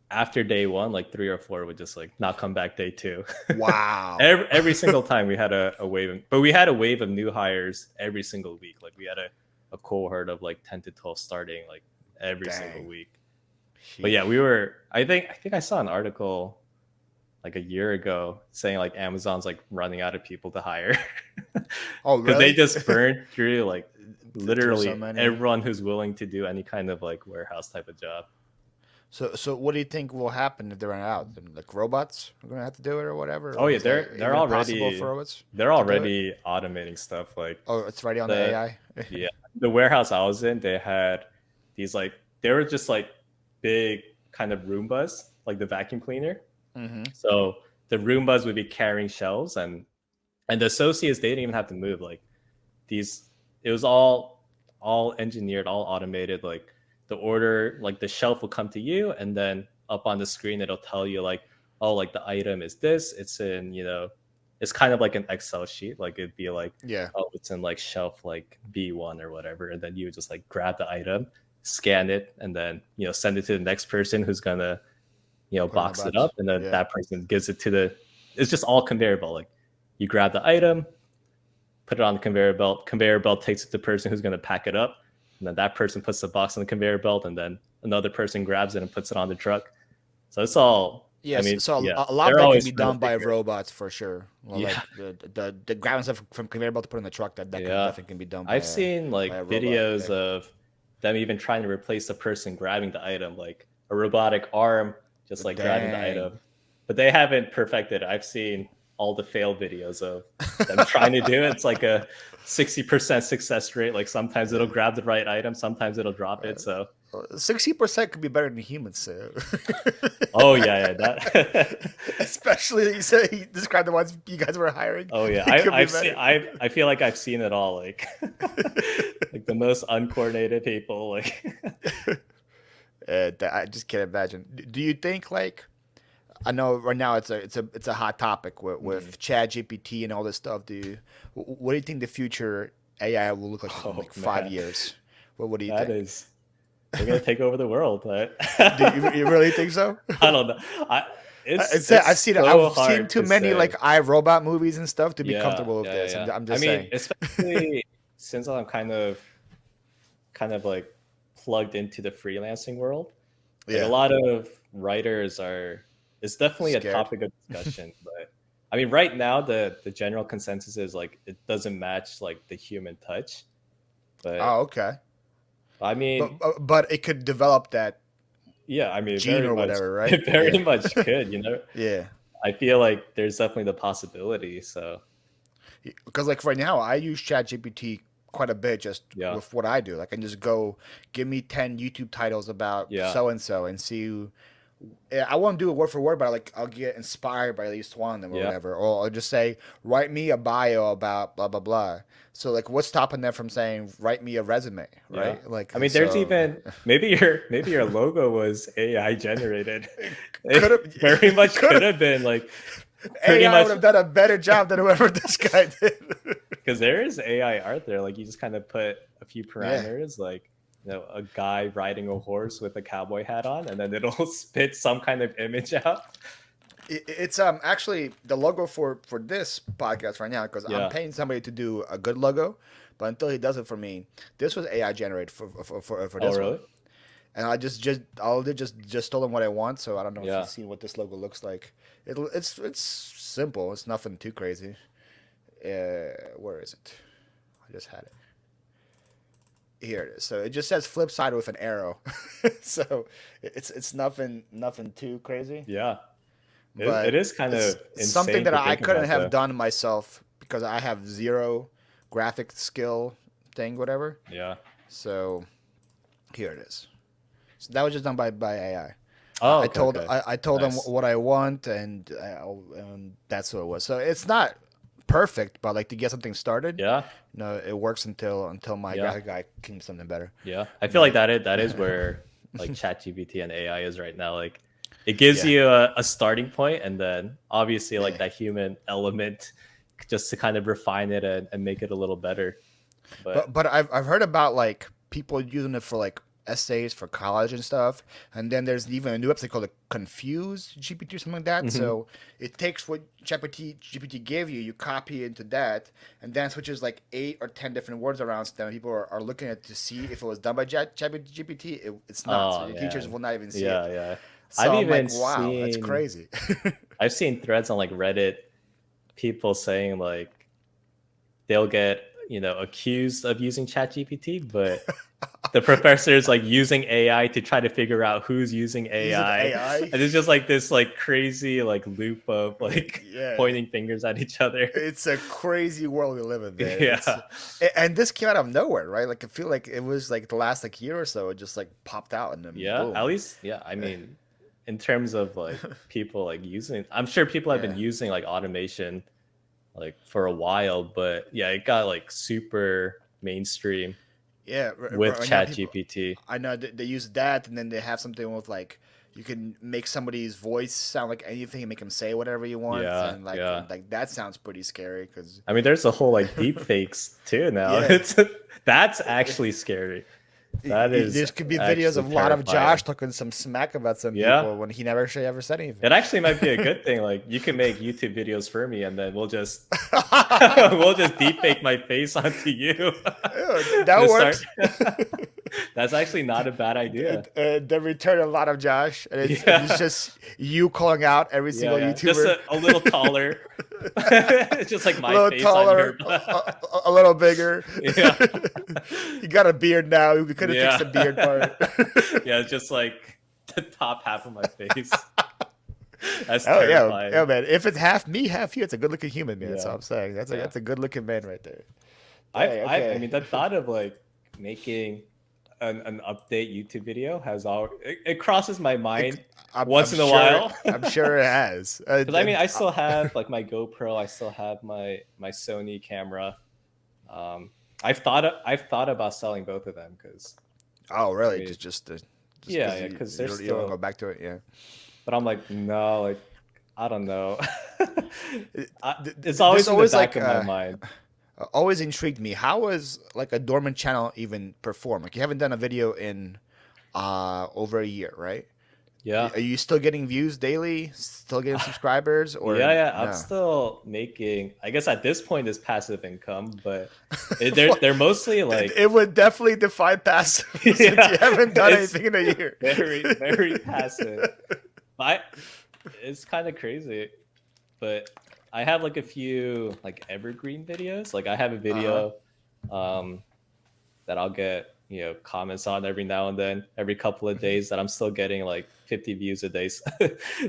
after day one, like three or four would just like not come back day two. Wow. every single time we had a wave, but we had a wave of new hires every single week. Like we had a cohort of like 10 to 12 starting like every single Dang. week. But yeah, Sheesh. we were. I think I saw an article like a year ago saying like Amazon's like running out of people to hire Oh, because they really? just burned through like Through so literally many. everyone who's willing to do any kind of like warehouse type of job. So what do you think will happen if they run out? Like robots are gonna have to do it or whatever, Oh or yeah, is that they're even possible for already robots they're to do it? already automating stuff like Oh, it's already on the the AI. yeah the warehouse I was in. They had these like they were just like big kind of Roombas, like the vacuum cleaner. Mm-hmm. So the Roombas would be carrying shelves, and the associates they didn't even have to move. Like these, it was all engineered, all automated. Like the order, like the shelf will come to you, and then up on the screen it'll tell you like, oh, like the item is this. It's in it's kind of like an Excel sheet. Like it'd be like, Yeah, oh, it's in like shelf like B1 or whatever, and then you would just like grab the item, scan it, and then send it to the next person who's gonna put it in the box it up, box. and then Yeah. that person gives it to the. It's just all conveyor belt. Like you grab the item, put it on the conveyor belt. Conveyor belt takes it to the person who's going to pack it up, and then that person puts the box on the conveyor belt, and then another person grabs it and puts it on the truck. So it's all. I Yes, mean, so yeah, a lot of they're that can always be trying to done by figure it. robots for sure. Well, Yeah, like the grabbing stuff from conveyor belt to put in the truck, that can yeah. definitely can be done I've seen by a like robot. videos Yeah. of them even trying to replace the person grabbing the item, like a robotic arm just like grabbing the Dang. item. But they haven't perfected it. I've seen all the fail videos of them trying to do it. It's like a 60% success rate. Like sometimes it'll Yeah. grab the right item, sometimes it'll drop it. So 60% could be better than humans. So. oh yeah, that Especially you said you described the ones you guys were hiring. oh yeah. It could be I've seen better. I feel like I've seen it all. Like like the most uncoordinated people. Like I just can't imagine. Do you think like I know right now it's a hot topic mm, with Chat GPT and all this stuff. What do you think the future AI will look like in oh like five man. years? What do you That think? is, they're gonna take over the world. But Do you really think so? I don't know. I I've it's seen so I've seen hard too to many like say. iRobot movies and stuff to be Yeah, comfortable with yeah, yeah, this. yeah. I'm I just mean, saying. especially since I'm kind of like plugged into the freelancing world. Like a Yeah, lot of writers are. It's definitely a scared. topic of discussion, but I mean, right now the general consensus is like it doesn't match like the human touch. But Oh, okay. I mean, But it could develop that yeah, I mean, gene very or much, whatever, right? it very Yeah, much could. You know, yeah. I feel like there's definitely the possibility. So Because like right now, I use ChatGPT quite a bit just yeah, with what I do. Like I can just go give me 10 YouTube titles about yeah, so and see. Yeah, I won't do it word for word, but like I'll get inspired by at least one of them or yeah, whatever. Or I'll just say, write me a bio about blah blah blah. So like, what's stopping them from saying, write me a resume, yeah. right? Like I mean, there's so, even maybe your logo was AI generated. could It have very much could could have have been like pretty AI much would have done a better job than whoever this guy did. because there is AI art there. Like you just kind of put a few Yeah. parameters, like a guy riding a horse with a cowboy hat on, and then it'll spit some kind of image out. It's actually the logo for this podcast right now because I'm Yeah. paying somebody to do a good logo, but until he does it for me, this was AI generated for Oh, this one, really? and I all did just told him what I want. So I don't know if you've Yeah. seen what this logo looks like. It's simple. It's nothing too crazy. Where is it? I just had it. Here it is. So it just says flip side with an arrow. So it's nothing too crazy. Yeah. It But is kind it's of something insane that to I think couldn't about, have though. done myself because I have zero graphic skill thing, whatever. Yeah. So here it is. So that was just done by AI. Oh, okay, okay. I told them Nice. what I want, and that's what it was. So it's not perfect, but like to get something started, Yeah. it works until my Yeah. graphic guy can do something better. Yeah. I feel like But that is where like ChatGPT and AI is right now. Like it gives yeah, you a starting point, and then obviously like yeah. that human element just to kind of refine it and make it a little better. But But I've heard about like people using it for like essays for college and stuff, and then there's even a new website called like Confuse GPT or something like that. mhm. So it takes what GPT gave you, you copy into that, and then switches like 8 or 10 different words around. So then people are looking at it to see if it was done by GPT. It's not. So Oh your teachers man. will not even see it. Yeah, yeah. I've So I'm even like, wow, that's seen crazy. I've seen threads on like Reddit, people saying like they'll get, accused of using ChatGPT, but the professor is like using AI to try to figure out who's using Using AI. AI, And it's just like this like crazy like loop of like yeah, pointing fingers at each other. it's a crazy world we live in, man. Yeah. And this came out of nowhere, right? Like I feel like it was like the last like year or so, it just like popped out and then Yeah. At boom. least, yeah. I mean, in terms of like people like using, I'm sure people have been Yeah, using like automation like for a while, but yeah, it got like super mainstream yeah. with Right now, Chat people, GPT. I know they use that, and then they have something with like you can make somebody's voice sound like anything and make them say whatever you want, Yeah, and yeah. like that sounds pretty scary because I mean, there's a whole like deep fakes too now. yeah. It's that's actually scary. That is There could be videos actually of a lot of Josh terrifying. talking some smack about some Yeah. people when he never actually ever said anything. It actually might be a good thing. Like you can make YouTube videos for me, and then we'll just we'll just deep fake my face onto you. Ew, that Just start. works. That's actually not a bad idea. The return of a lot of Josh, and it's Yeah, just you calling out every yeah, single yeah. Just YouTuber. a little taller. Just like A my little face on taller, your. a little bigger. Yeah, You got a beard now. We couldn't fix yeah, the beard part. yeah. It's just like the top half of my face. That's Oh yeah, yeah, terrifying. man. If it's half me, half you, it's a good looking human, man. That's all Yeah, I'm saying. yeah. That's a good looking man right there. Dang, I okay. mean, the thought of like making an update YouTube video has all it crosses my It, mind I'm once in a sure. while. I'm sure it has. Because I mean, I still have like my GoPro, I still have my Sony camera. Um, I've thought about selling both of them because oh, I really? mean, Just yeah, because yeah, because you they're you don't want to still. go back to it, yeah. But I'm like, no, like I don't know. It, It's always there's in the always back like of my mind. always intrigued me. How is like a dormant channel even perform? Like you haven't done a video in over a year, right? Yeah. Are you still getting views daily? Still getting subscribers, or Yeah, I'm no? still making. I guess at this point, it's passive income, but they're mostly like, It would definitely defy passive since you yeah, haven't done it's anything in a year. very passive. But it's kind of crazy. But I have like a few like evergreen videos. Like I have a Uh-huh. video um, that I'll get comments on every now and then, every couple of days, that I'm still getting like 50 views a day.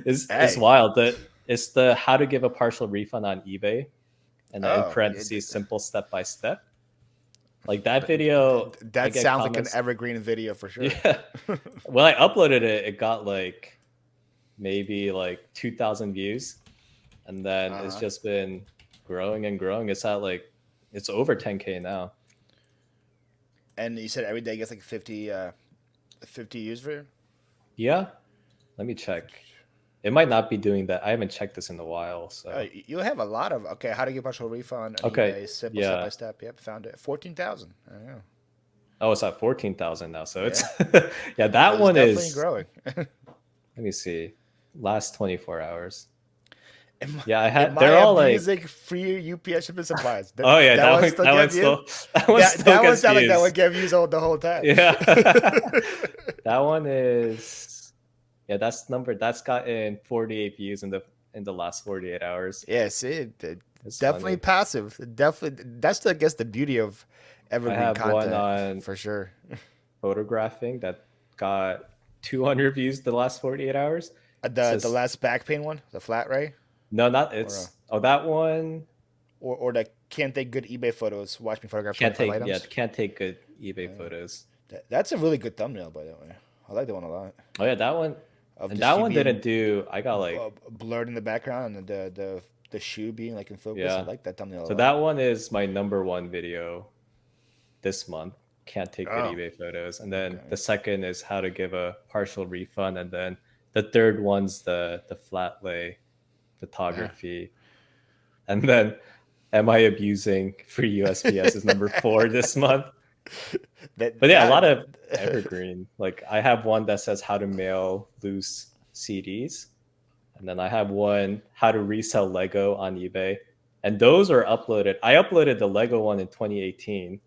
It's Hey. wild. That it's the how to give a partial refund on eBay, and then in Oh, parentheses simple step by step. Like that video, I that get sounds like an comments. evergreen video for sure. Yeah, when I uploaded it, it got like maybe like 2,000 views, and then it's Uh-huh. just been growing and growing. It's at like it's over 10K now. And you said every day gets like 50 views for you? Yeah, let me check. It might not be doing that. I haven't checked this in a while. So You have a lot of okay. How to get partial refund on okay, eBay? Simple step by yeah. step. Yep, found it. 14,000. I don't know. Oh, it's at 14,000 now. So it's Yeah, yeah. so That it's one definitely is. growing. Let me see. Last 24 hours. Am, Yeah, I am had. I They're all abusing like. free UPS shipping supplies? Oh yeah, That one still that one get views. still that one still That one gets sound like that views. would get views all the whole time. Yeah. That one is. Yeah, that's gotten 48 views in the last 48 hours. Yeah, see, It's definitely funny. passive. Definitely, that's I guess the beauty of I evergreen have one content on for sure. photographing that got 200 views the last 48 hours. It The says last back pain one, the flat ray, no, not or it's. Oh, that one the can't take good eBay photos. Watch me photograph can't 25 take. Yeah, items. can't take good eBay photos. That's a really good thumbnail, by the way. I like that one a lot. Oh yeah, that one. Of And just that you one being didn't do. I got like blurred in the background and the shoe being like in focus. I yeah. like that thumbnail a So lot. that one is my number one video this month. Can't take good Oh, eBay photos. And then okay. the second is how to give a partial refund. And then the third one's the flat lay Yeah. photography. And then am I abusing free USPS is number 4 this month. But yeah, a lot of That evergreen. Like I have one that says how to mail loose CDs. And then I have one how to resell Lego on eBay. And those are uploaded. I uploaded the Lego one in 2018.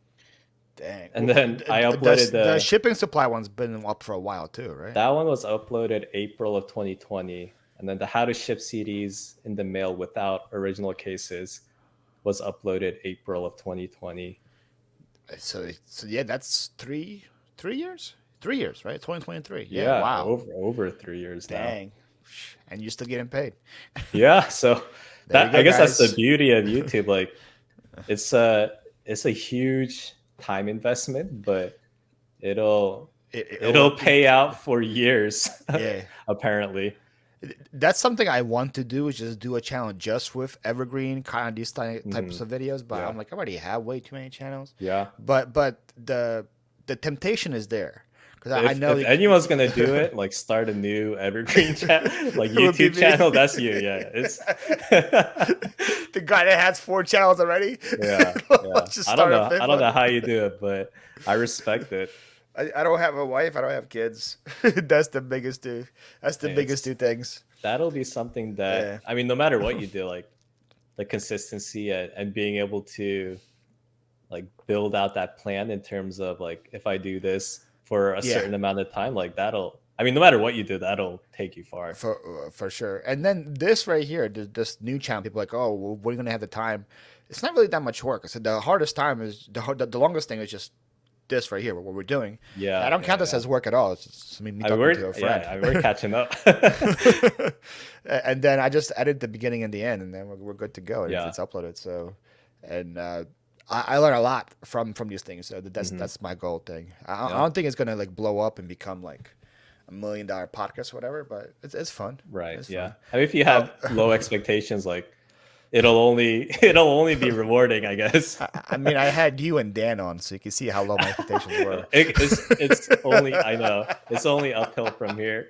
dang. And then I uploaded The shipping supply one's been up for a while too, right? that one was uploaded April of 2020. And then the how to ship CDs in the mail without original cases was uploaded April of 2020. So yeah, that's 3 years, 3 years, right? 2023. Yeah, Yeah, wow, over 3 years now. dang, and you're still getting paid. Yeah, so There you that I go, guess that's the guys. beauty of YouTube. Like it's a it's a huge time investment, but it'll It'll, it'll pay out for years yeah. apparently. That's something I want to do is just do a channel just with evergreen kind of these types Hmm. of videos. But Yeah, I'm like, I already have way too many channels. yeah. But the temptation is there because I know If anyone's gonna do it, like start a new evergreen channel, like it would be YouTube me. channel, that's you. Yeah, it's The guy that has 4 channels already. yeah, yeah. Let's just start a I fifth don't one. know how you do it, but I respect it. I don't have a wife. I don't have kids. That's the biggest two. That's the biggest It's two things. that'll be something that Yeah. I mean, no matter what you do, like the consistency and being able to like build out that plan in terms of like if I do this for a Yeah. certain amount of time, like that'll. I mean, no matter what you do, that'll take you far. For sure. And then this right here, this new channel, people are like, oh, well, we're gonna have the time. It's not really that much work. I said the hardest time is the longest thing is just this right here, what we're doing. I Yeah, don't yeah, count this yeah. as work at all. It's just me I mean, talking to a friend. we're catching up. And then I just edit the beginning and the end, and then we're good to go. And Yeah. it's uploaded. So, and I learn a lot from these things. So Hmm. that's my goal thing. I Yeah. don't think it's gonna like blow up and become like $1 million podcast or whatever, but it's fun. Right. It's Yeah. fun. I mean, if you Oh, have low expectations, like it'll only be rewarding, I guess. I mean, I had you and Dan on, so you can see how low my expectations were. It's only I know it's only uphill from here.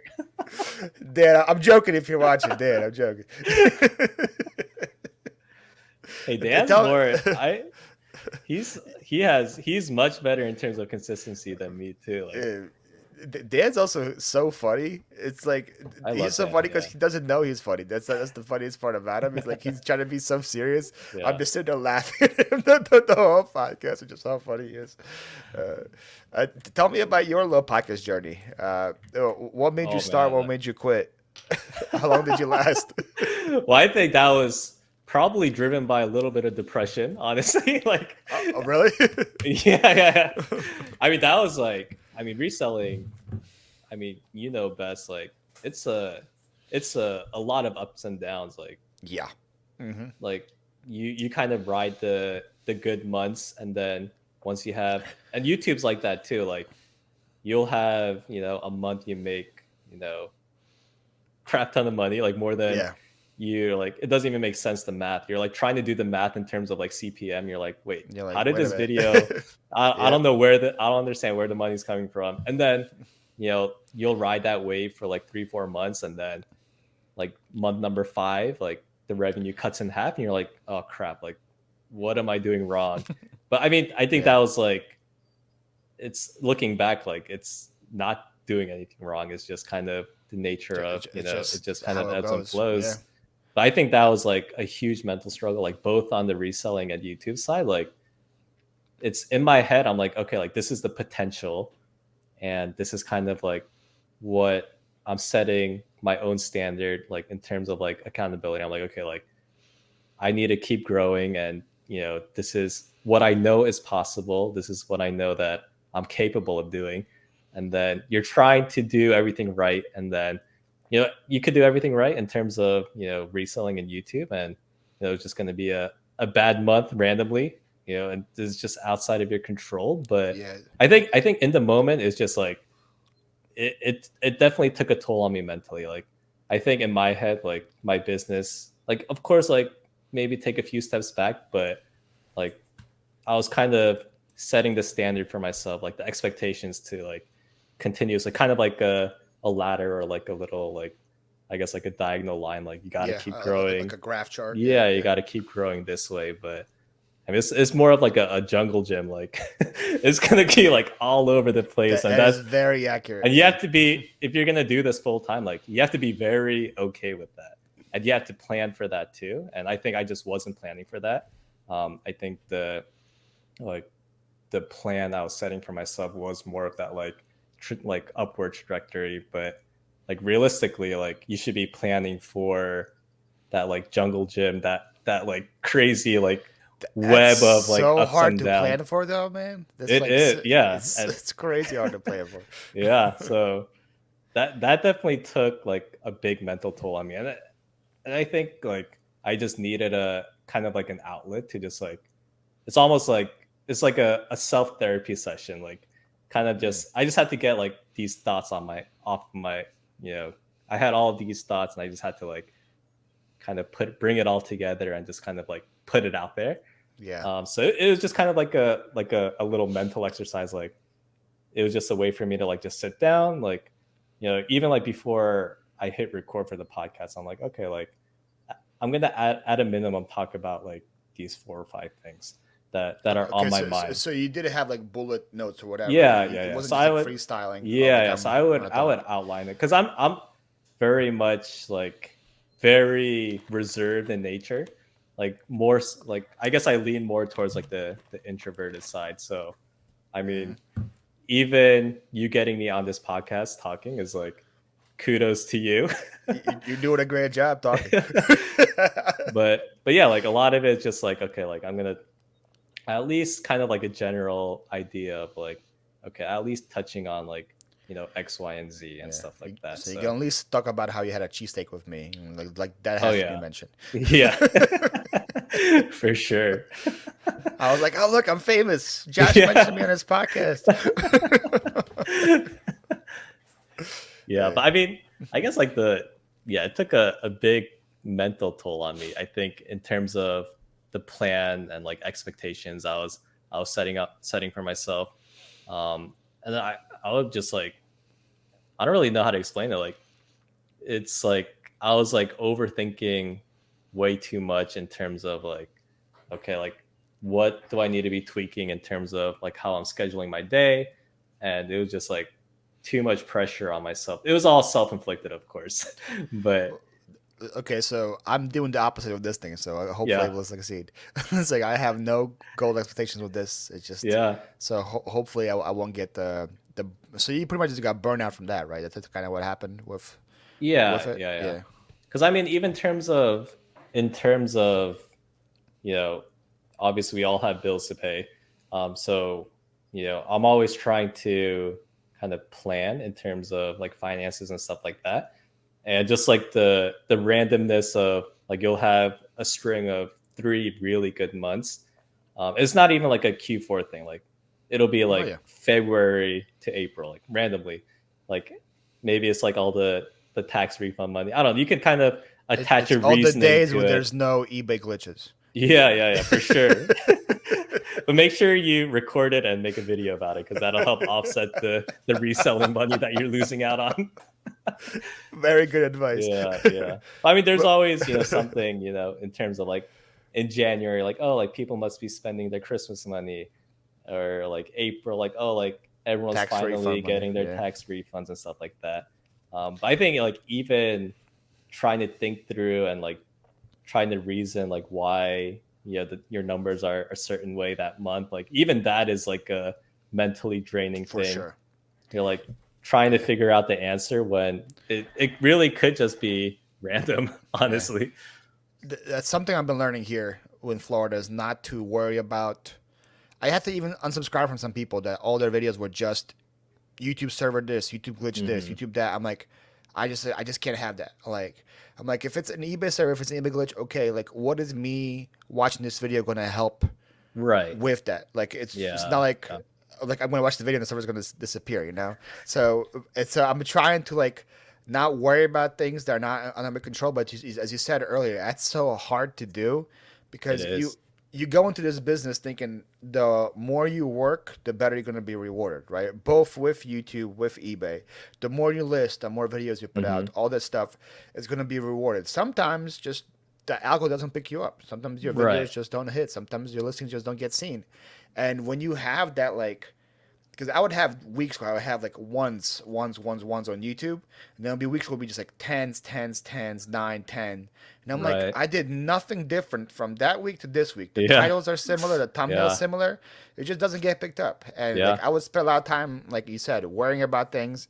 Dan, I'm joking if you're watching. Dan, I'm joking. Hey, Dan's Tell more. I he's much better in terms of consistency than me too. Like Uh, Dan's also so funny. It's like I he's love so Dan. funny because Yeah, he doesn't know he's funny. That's the funniest part about him. He's like he's trying to be so serious. I'm yeah. just sitting there laughing at him the whole podcast, which is how funny he is. Uh, Tell me about your little podcast journey. What made you Oh start? What man. made you quit? How long did you last? Well, I think that was probably driven by a little bit of depression, honestly. Like, Oh, really? yeah. I mean, that was like, I mean, reselling. I mean, you know best. Like, it's a, it's a lot of ups and downs. Yeah. Hmm. Like you kind of ride the good months, and then once you have, and YouTube's like that too. Like, you'll have a month you make crap ton of money, like more than Yeah. you like. It doesn't even make sense, the math. You're like trying to do the math in terms of like CPM. You're like, wait, You're like, how did wait a this video? minute. I Yeah. don't know where I don't understand where the money's coming from. And then you'll ride that wave for like 3-4 months, and then like month number 5, like the revenue cuts in half, and you're like, oh crap, like what am I doing wrong? But I mean, I think Yeah. that was like, it's looking back, like it's not doing anything wrong. It's just kind of the nature of, It's it just just kind how of it ebbs and goes. Yeah. flows. But I think that was like a huge mental struggle, like both on the reselling and YouTube side. Like, it's in my head, I'm like, okay, like this is the potential, and this is kind of like what I'm setting my own standard, like in terms of like accountability. I'm like, okay, like I need to keep growing, and this is what I know is possible. This is what I know that I'm capable of doing. And then you're trying to do everything right, and then you could do everything right in terms of reselling in YouTube, and it's just going to be a bad month randomly, and it's just outside of your control. But Yeah. I think in the moment it's just like it definitely took a toll on me mentally. Like, I think in my head, like my business, like of course, like maybe take a few steps back, but like I was kind of setting the standard for myself, like the expectations to like continuously, kind of like a ladder, or like a little, like I guess like a diagonal line, like you got to Yeah. keep Like growing. a graph chart. Yeah. Yeah, you Yeah. got to keep growing this way. But I mean, it's more of like a jungle gym. Like it's gonna be like all over the place, and That is that's, very accurate. and you Yeah. have to be, if you're gonna do this full time, like you have to be very okay with that, and you have to plan for that too. And I think I just wasn't planning for that. I think like the plan I was setting for myself was more of that like like upward trajectory, but like realistically, like you should be planning for that like jungle gym, that like crazy like That's web of like so ups hard and to downs. plan for, though, man. That's It like is, yeah, it's and it's crazy hard to plan for. yeah, so that definitely took like a big mental toll on me, and I think like I just needed a kind of like an outlet to just like, it's almost like it's like a self therapy session, like kind of Mm. just, I just had to get like these thoughts on my off my you know I had all these thoughts, and I just had to like kind of bring it all together and just kind of like put it out there. Yeah. So it was just kind of like a little mental exercise. Like, it was just a way for me to like just sit down, like even like before I hit record for the podcast, I'm like, okay, like I'm gonna at a minimum talk about like these 4 or 5 things that are on Okay. my So mind. so you did have like bullet notes or whatever. Yeah. It Yeah. wasn't So just I like would, freestyling. Oh, like yeah. So I I'm would gonna I would talk. outline it, because I'm very much like very reserved in nature. Like more like, I guess I lean more towards like the introverted side. So I mean, Hmm. even you getting me on this podcast talking is like kudos to you. You're doing a great job talking. But yeah, like a lot of it's just like, okay, like I'm gonna at least kind of like a general idea of like, okay, at least touching on like X, Y, and Z and Yeah. stuff like that. So you can So at least talk about how you had a cheesesteak with me. Like that oh has to be yeah, mentioned. yeah, for sure. I was like, oh look, I'm famous. Josh mentioned me Yeah. on his podcast. Yeah, but I mean, I guess like it took a big mental toll on me. I think in terms of the plan and like expectations I was setting for myself. And then I would just like, I don't really know how to explain it. Like, it's like I was like overthinking way too much in terms of like, okay, like what do I need to be tweaking in terms of like how I'm scheduling my day. And it was just like too much pressure on myself. It was all self-inflicted, of course. But Okay, so I'm doing the opposite of this thing, so hopefully yeah, it will succeed. It's like I have no goal expectations with this. It's just yeah, so hopefully I won't get the. So you pretty much just got burnout from that, right? That's kind of what happened with yeah, it. yeah, yeah. Yeah, Because I mean, even in terms of you know, obviously we all have bills to pay. So, I'm always trying to kind of plan in terms of like finances and stuff like that. And just like the randomness of like you'll have a string of 3 really good months. It's not even like a Q4 thing. Like it'll be oh like yeah. February to April, like randomly. Like maybe it's like all the tax refund money. I don't know. You can kind of attach It's a all the reasoning days to where it. there's no eBay glitches. Yeah, yeah, yeah, for sure. But make sure you record it and make a video about it because that'll help offset the reselling money that you're losing out on. Very good advice. Yeah, yeah. I mean, there's But always something in terms of like in January, like oh, like people must be spending their Christmas money, or like April, like oh, like everyone's tax finally refund money. getting their Yeah, tax refunds and stuff like that. But I think like even trying to think through and like trying to reason like why your numbers are a certain way that month, like even that is like a mentally draining for thing. sure. You're like trying to Yeah, figure out the answer when it really could just be random, yeah. honestly. That's something I've been learning here in Florida is not to worry about. I had to even unsubscribe from some people that all their videos were just YouTube server this, YouTube glitch this, Hmm. YouTube that. I'm like, I just can't have that. Like, I'm like, if it's an eBay server, if it's an eBay glitch, okay. Like, what is me watching this video going to help Right. with that? Like, it's not Yeah. Yeah. like I'm going to watch the video and the server's going to disappear, you know. So it's I'm trying to like not worry about things that are not under my control. But as you said earlier, that's so hard to do It because is. you go into this business thinking the more you work, the better you're going to be rewarded, right? Both with YouTube, with eBay. The more you list, the more videos you put Hmm. out, all that stuff is going to be rewarded. Sometimes just the algorithm doesn't pick you up. Sometimes your Right. videos just don't hit. Sometimes your listings just don't get seen. And when you have that, like, because I would have weeks where I would have like ones on YouTube, and there'll be weeks where it'll be just like tens, 9, 10. And I'm like, Right. I did nothing different from that week to this week. The Yeah. titles are similar, the thumbnails Yeah. similar. It just doesn't get picked up. And like Yeah. I would spend a lot of time, like you said, worrying about things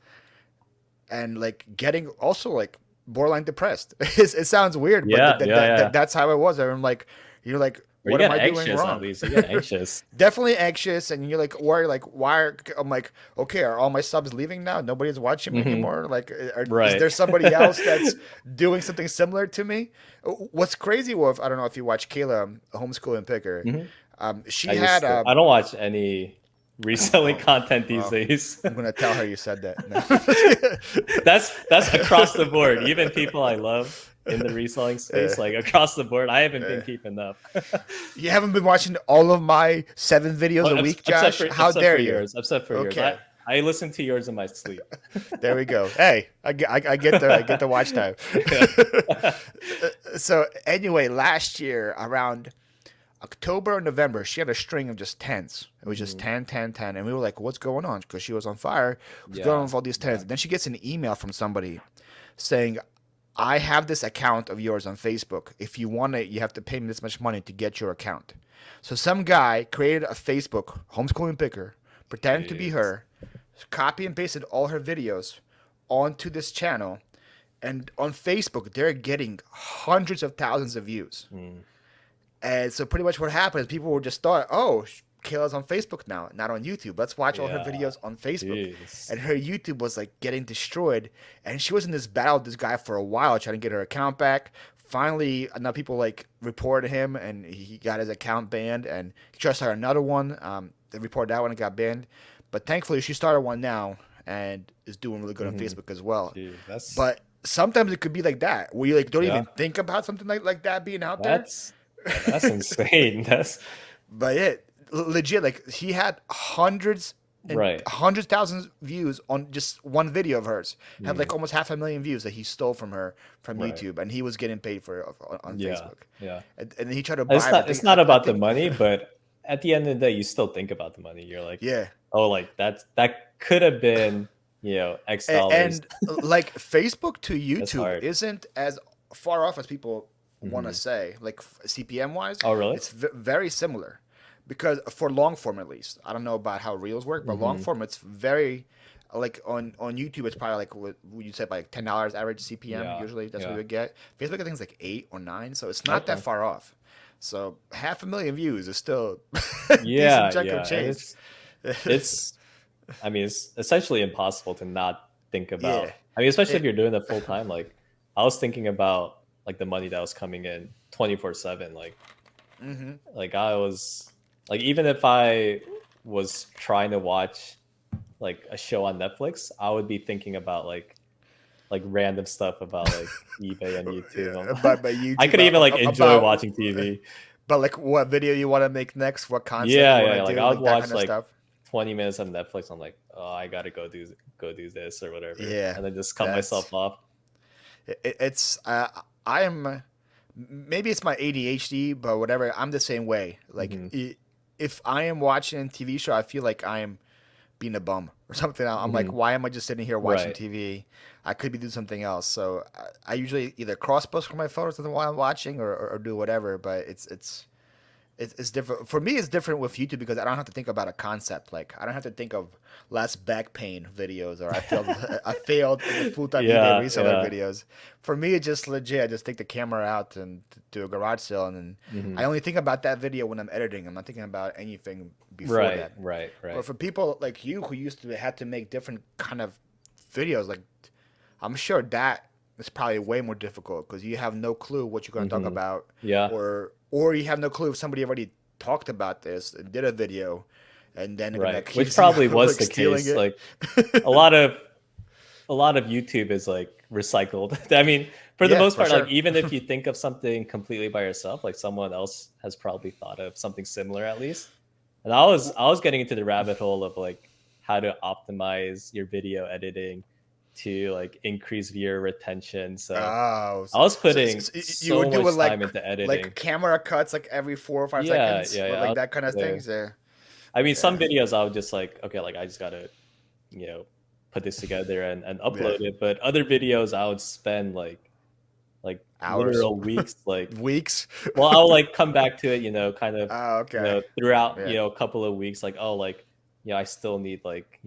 and like getting also like borderline depressed. It sounds weird, but Yeah. Yeah. Yeah. that's how it was. I'm like, you're like, Or you what am get I doing anxious at wrong? least. You get anxious. Definitely anxious, and you're like worried, like why I'm like, okay, are all my subs leaving now? Nobody's watching me Hmm. anymore. Like is Right. there somebody else that's doing something similar to me? What's crazy was, I don't know if you watch Kayla, Homeschooling Picker. Hmm. She I had used to. I don't watch any reselling oh, content these well, days. I'm gonna tell her you said that. No. That's across the board. Even people I love in the reselling uh, space, like across the board, I haven't uh, been keeping up. you haven't been watching all of my 7 videos Well, a week, except Josh? for How dare you? yours. I Okay. I listen to yours in my sleep. There we go. Hey, I get the watch time. Yeah. So anyway, last year around October or November, she had a string of just tens. It was just Mhm. 10, 10, 10. And we were like, what's going on? Because she was on fire. What's going on Yeah. with all these tens? Yeah. And then she gets an email from somebody saying, I have this account of yours on Facebook. If you want it, you have to pay me this much money to get your account. So some guy created a Facebook, Homeschooling Picker, pretending to be Jeez. her, copy and pasted all her videos onto this channel. And on Facebook, they're getting hundreds of thousands of views. Mm. And so pretty much what happened is people would just thought, oh, Kayla's on Facebook now, not on YouTube. Let's watch all her Yeah. videos on Facebook. Jeez. And her YouTube was like getting destroyed. And she was in this battle with this guy for a while, trying to get her account back. Finally, enough people like reported him, and he got his account banned. And he tried to start another one. They reported that one and got banned. But thankfully, she started one now and is doing really good on Hmm. Facebook as well. Jeez. That's But sometimes it could be like that, where you like don't yeah. even think about something like that being out there. That's that's insane. That's But legit, like he had hundreds and right. hundreds thousands views on just one video of hers. Had Mm. like almost 500,000 views that he stole from her from Right. YouTube, and he was getting paid for it on Yeah. Facebook. Yeah. And then he tried to It's buy him. not it's not I about the think money, but at the end of the day, you still think about the money. You're like, Yeah. oh, like that could have been, X dollars. And like Facebook to That's YouTube hard. isn't as far off as people want to Hmm. say. Like CPM wise, Oh, really? it's very similar because for long form at least. I don't know about how reels work, but long Hmm. form it's very like on YouTube it's probably like what you said like $10 average CPM Yeah. usually that's what you Yeah. would get. Facebook I think it's like 8 or 9, so it's not that Okay. far off. So 500,000 views is still a decent Yeah. chunk of Yeah. And change. it's, I mean, it's essentially impossible to not think Yeah. about. I mean, especially if It, you're doing it full time. Like, I was thinking about like the money that was coming in 24/7. mhm. Like I was like, even if I was trying to watch like a show on Netflix, I would be thinking about like random stuff about like eBay and YouTube. Yeah, but I YouTube could even like enjoy about watching TV. but like what video you want to make next, what concept Yeah, you want yeah. to Like do, I would like that kind watch of like stuff. 20 minutes of Netflix. I'm like, oh, I gotta go do this or whatever, Yeah, and then just cut that's myself off. it's I am maybe it's my ADHD, but whatever. I'm the same way. Like Hmm. if I am watching a TV show, I feel like I am being a bum or something. I'm like, Hmm. why am I just sitting here watching Right. TV? I could be doing something else. So I usually either cross post from my phone or something while I'm watching, or do whatever. But it's different for me. It's different with YouTube because I don't have to think about a concept. Like I don't have to think of less back pain videos or I failed in the full time eBay Yeah, reseller yeah. videos. For me, it's just legit. I just take the camera out and do a garage sale, and then Hmm. I only think about that video when I'm editing. I'm not thinking about anything before Right, that. right, But right. for people like you who used to had to make different kind of videos, like I'm sure that is probably way more difficult because you have no clue what you're going to talk Hmm. about, Yeah. or you have no clue if somebody already talked about this and did a video, and then they're going to Right. Which accuse you probably of was like the stealing case. it. Like a lot of a lot of YouTube is like recycled. I mean, for the Yeah, most for part, like sure. even if you think of something completely by yourself, like someone else has probably thought of something similar at least. And I was getting into the rabbit hole of like how to optimize your video editing to like increase viewer retention. So Oh, I was putting so you were so doing much time into like editing. camera cuts like every 4 or 5 Yeah, seconds, yeah, or yeah. like that kind of Yeah. things. Yeah, I mean, some yeah, videos I would just like, okay, like I just gotta, you know, put this together and yeah. upload it. But other videos I would spend like Hours, literal weeks. Like, weeks. well, I'll like come back to it, kind of, Oh, okay. throughout, Yeah. a couple of weeks. Like, oh, like, I still need like,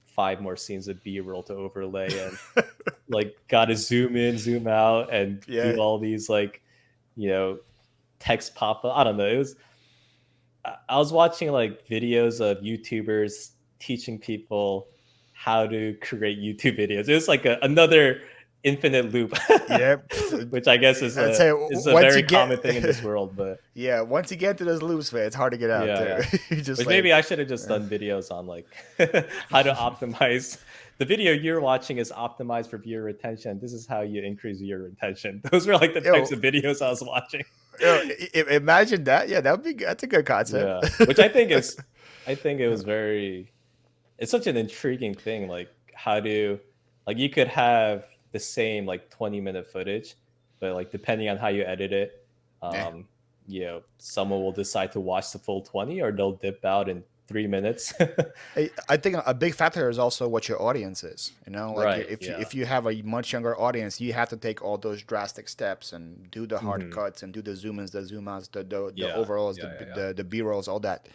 five more scenes of B-roll to overlay, and like gotta zoom in, zoom out, and do Yeah. all these like, you know, text pop up. I don't know. I was watching like videos of YouTubers teaching people how to create YouTube videos. It was like another infinite loop, Yeah. which I guess is I'd a say is a once you very get, common thing in this world. But yeah, once you get into those loops, man, it's hard to get out yeah, too. yeah. You just Which maybe like, I should have just done videos on like how to optimize. The video you're watching is optimized for viewer retention. This is how you increase viewer retention. Those were like the types yo, of videos I was watching. imagine that. Yeah, that would be. That's a good concept. Yeah, which I think it was very. It's such an intriguing thing. Like how do, like you could have the same like 20-minute footage, but like depending on how you edit it, Yeah. um, someone will decide to watch the full 20, or they'll dip out in 3 minutes. I think a big factor is also what your audience is. You know, like Right. if Yeah. you have a much younger audience, you have to take all those drastic steps and do the hard Hmm. cuts and do the zoom ins, the zoom outs, the Yeah. overalls, Yeah. Yeah. Yeah. the B rolls, all that.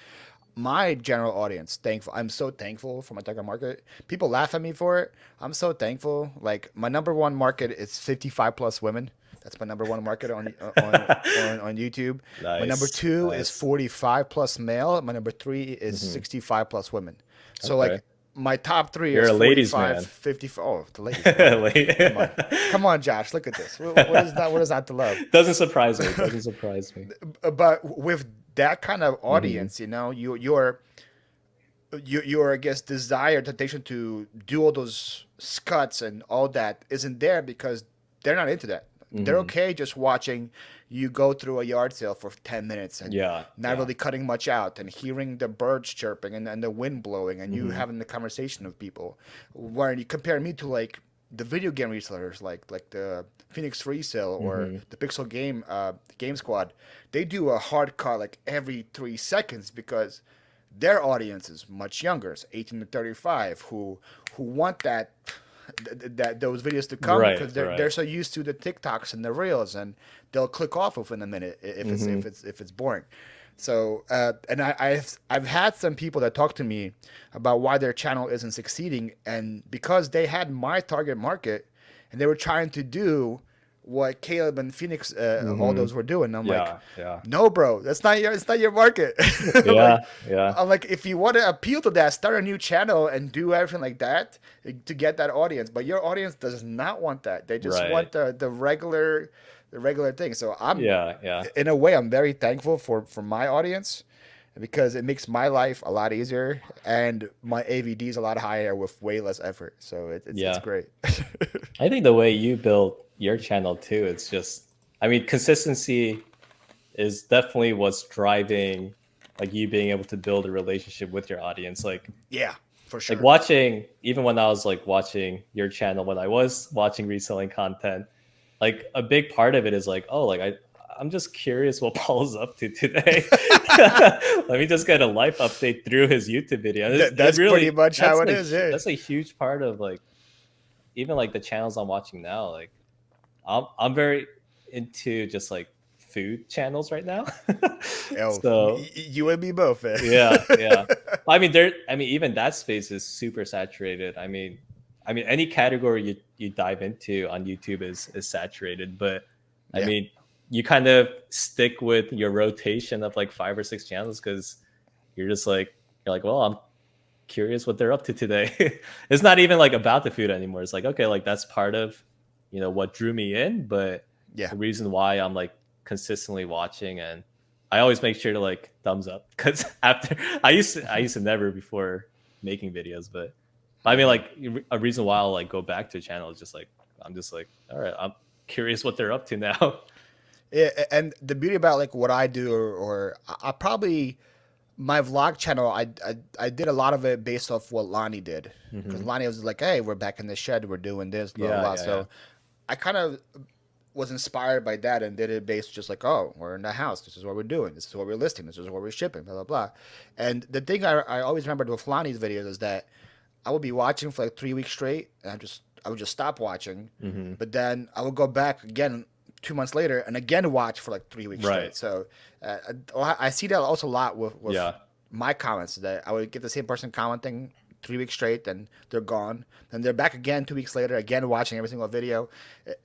My general audience, thankful. I'm so thankful for my target market. People laugh at me for it. I'm so thankful. Like my number one market is 55 plus women. That's my number one market on YouTube. My number Nice. two is Nice. 45 plus male. My number three is Hmm. 65 plus women. So Okay. like my top three You're is a ladies' 45, man. 50. Oh, the ladies, man. Come on. Come on, Josh. Look at this. What is that? What is that to love? Doesn't surprise me. Doesn't surprise me. But with that kind of Hmm. audience, your I guess desire, temptation to do all those scuts and all that isn't there because they're not into that. They're Hmm. okay just watching you go through a yard sale for 10 minutes and Yeah. not Yeah. really cutting much out and hearing the birds chirping and the wind blowing and you Hmm. having the conversation with people. Where you compare me to like the video game resellers like the Phoenix Resale or Hmm. the Pixel Game Squad, they do a hard cut like every 3 seconds because their audience is much younger, it's 18 to 35, who want that those videos to come Right, because they're right. so used to the TikToks and the reels, and they'll click off within a minute Hmm. if it's boring. So and I've had some people that talk to me about why their channel isn't succeeding, and because they had my target market, and they were trying to do what Caleb and Phoenix all Hmm. those were doing. I'm like, Yeah, yeah, no, bro, it's not your market. yeah, yeah. I'm like, if you want to appeal to that, start a new channel and do everything like that to get that audience. But your audience does not want that. They just Right. want the regular thing. So I'm, Yeah, yeah. in a way, I'm very thankful for my audience because it makes my life a lot easier and my AVD is a lot higher with way less effort. So it's Yeah. great. I think the way you build your channel too, it's just, I mean, consistency is definitely what's driving like you being able to build a relationship with your audience. Yeah, for Like sure. watching, even when I was like watching your channel, when I was watching reselling content, like a big part of it is like, oh, like I'm just curious what Paul's up to today. Let me just get a life update through his YouTube video. And it That's pretty really, much how it is. Yeah. that's a huge part of like even like the channels I'm watching now. Like I'm very into just like food channels right now. Oh, So you and me both, man. yeah, yeah. I mean, even that space is super saturated. I mean, any category you dive into on YouTube is saturated. But I Yeah. mean, you kind of stick with your rotation of like 5 or 6 channels because you're just like well, I'm curious what they're up to today. It's not even like about the food anymore. It's like okay, like that's part of what drew me in, but Yeah. the reason why I'm like consistently watching, and I always make sure to like thumbs up because after I used to never before making videos, but I mean like a reason why I'll like go back to a channel is just like I'm just like all right, I'm curious what they're up to now. Yeah, and the beauty about like what I do, or I probably my vlog channel, I did a lot of it based off what Lonnie did, because Hmm. Lonnie was like, "Hey, we're back in the shed, we're doing this, blah blah Yeah, blah." yeah, yeah. So I kind of was inspired by that and did it based just like, "Oh, we're in the house. This is what we're doing. This is what we're listing. This is what we're shipping, blah blah blah." And the thing I always remembered with Lonnie's videos is that I would be watching for like 3 weeks straight, and I would just stop watching, Hmm. but then I would go back again 2 months later and again watch for like 3 weeks straight. Right. So uh, I see that also a lot with Yeah. my comments, that I would get the same person commenting 3 weeks straight, then they're gone, then they're back again 2 weeks later, again watching every single video.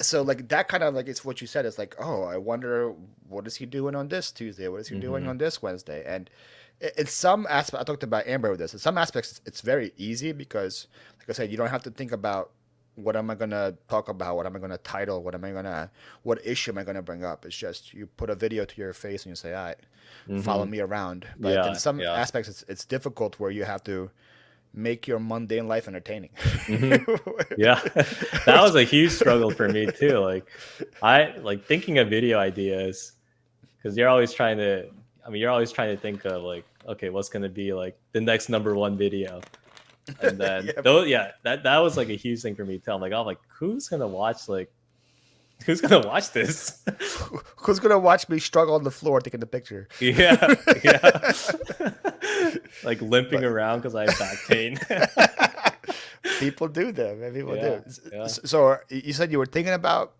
So like that kind of like it's what you said. It's like, oh, I wonder what is he doing on this Tuesday? What is he doing Hmm. on this Wednesday? And in some aspects, I talked about Amber with this. In some aspects, it's very easy because, like I said, you don't have to think about what am I gonna talk about, what am I gonna title, what issue am I gonna bring up. It's just you put a video to your face and you say, "All right, follow Hmm. me around." But in Yeah, some yeah. aspects, it's difficult where you have to make your mundane life entertaining. Hmm. Yeah. That was a huge struggle for me too. Like I like thinking of video ideas because you're always trying to you're always trying to think of like okay, what's going to be like the next number one video. And then Yeah. though yeah, that was like a huge thing for me too. I'm like who's going to watch like who's going to watch this? Who's gonna watch me struggle on the floor taking the picture? Yeah, yeah. Like limping But around cuz I have back pain. people do that, man. People Yeah, do. yeah. So you said you were thinking about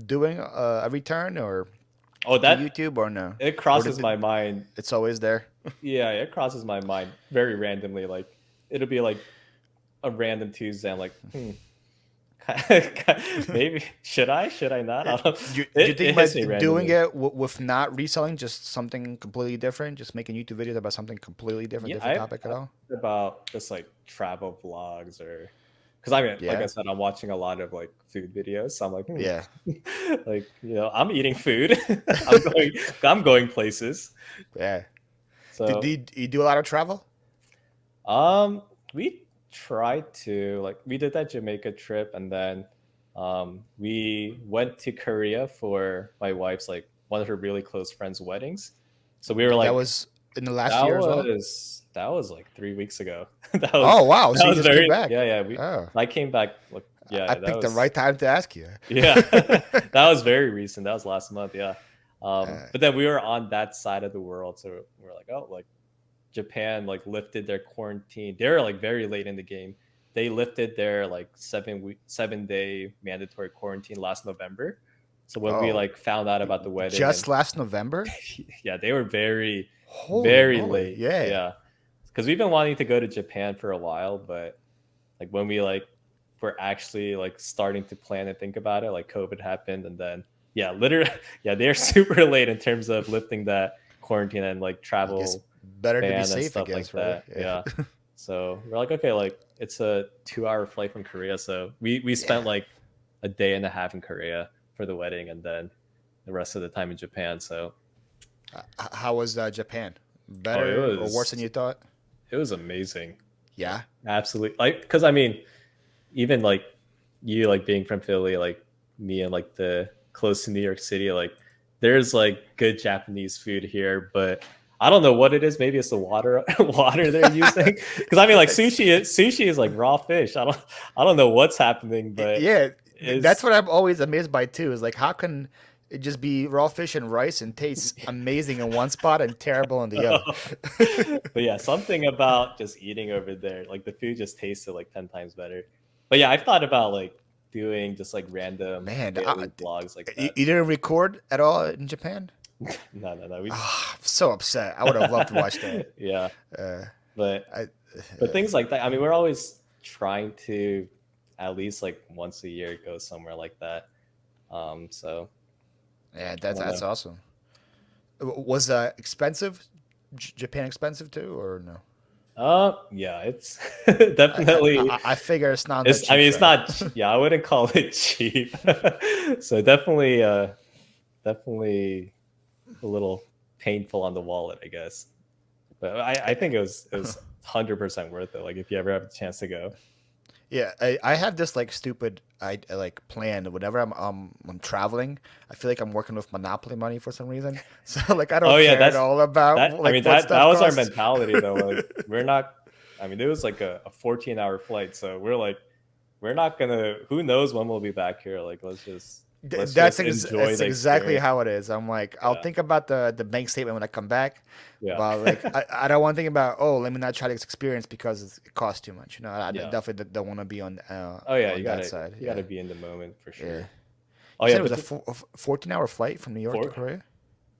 doing a return or Oh, to that YouTube or no? it Or crosses my mind. it's always there? Yeah, it crosses my mind very randomly. Like it'll be like a random Tuesday. I'm like, maybe should I not? I don't, Do you think it by hits me doing randomly. it with not reselling, just something completely different, just making YouTube videos about something completely different, Yeah, different topic at I've all? thought about just like travel vlogs or because I mean, like I Yeah, said, I'm watching a lot of like food videos. So I'm like, yeah, like I'm eating food. I'm going places. yeah. So You do a lot of travel? we tried to like we did that Jamaica trip, and then we went to Korea for my wife's like one of her really close friends' weddings. So we were That like, was in the last year as well? that was like 3 weeks ago. Oh, wow. That So you was just came very back. yeah, yeah. We Oh, I came back like Yeah, I that picked the was right time to ask you. yeah. That was very recent. That was last month. Yeah. Uh, But then we were on that side of the world, so we're like, oh, like Japan like lifted their quarantine. They were like very late in the game. They lifted their like 7-day mandatory quarantine last November. So when we oh, like found out about the wedding, and just last November? yeah, they were very, Holy very moly! late. Yeah. Yeah, because we've been wanting to go to Japan for a while, but like when we like were actually like starting to plan and think about it, like COVID happened, and then yeah, literally, yeah, they're super late in terms of lifting that quarantine and like I guess travel better to be ban and safe, I stuff guess, like right? that. Yeah. Yeah. So we're like, okay, like it's a 2-hour flight from Korea. So we spent Yeah. like a day and a half in Korea for the wedding and then the rest of the time in Japan. So How was Japan? oh, Better or worse than you thought? it was amazing. Yeah. Absolutely. Like, cause I mean, even like you like being from Philly, like me and like the close to New York City, like there's like good Japanese food here, but I don't know what it is. Maybe it's the water water they're using. Because I mean, like sushi is like raw fish. I don't know what's happening, but Yeah, that's is what I'm always amazed by too. Is like how can it just be raw fish and rice and taste amazing in one spot and terrible in the other? but yeah, something about just eating over there, like the food just tasted like 10 times better. But yeah, I've thought about like doing just like random Man, daily vlogs like you that. didn't record at all in Japan? No. We Ah, I'm so upset. I would have loved to watch that. yeah, Uh, but I, things like that. I mean, we're always trying to at least like once a year go somewhere like that. So yeah, I that's don't know. awesome. Was expensive? Japan expensive too, or no? Yeah, it's definitely. I figure it's not that It's. I cheap, mean, it's right? not. Yeah, I wouldn't call it cheap. So definitely, definitely a little painful on the wallet, I guess. But I think it was 100% worth it. Like if you ever have a chance to go. Yeah, I have this like stupid like plan. Whenever I'm traveling, I feel like I'm working with Monopoly money for some reason. So like I Oh don't yeah, care at all about I like mean what that stuff was our costs. mentality though. Like we're not. I mean, it was like a 14-hour flight, so we're like, we're not gonna. Who knows when we'll be back here? Like let's just enjoy That's the exactly experience. how it is. I'm like, I'll Yeah, think about the bank statement when I come back, yeah, but like I don't want to think about, oh, let me not try this experience because it costs too much. You know, I yeah. definitely don't want to be Oh yeah, on that side. you Yeah, gotta be in the moment for yeah. sure. Oh You yeah, said it was but a 14-hour flight from New York to four Korea.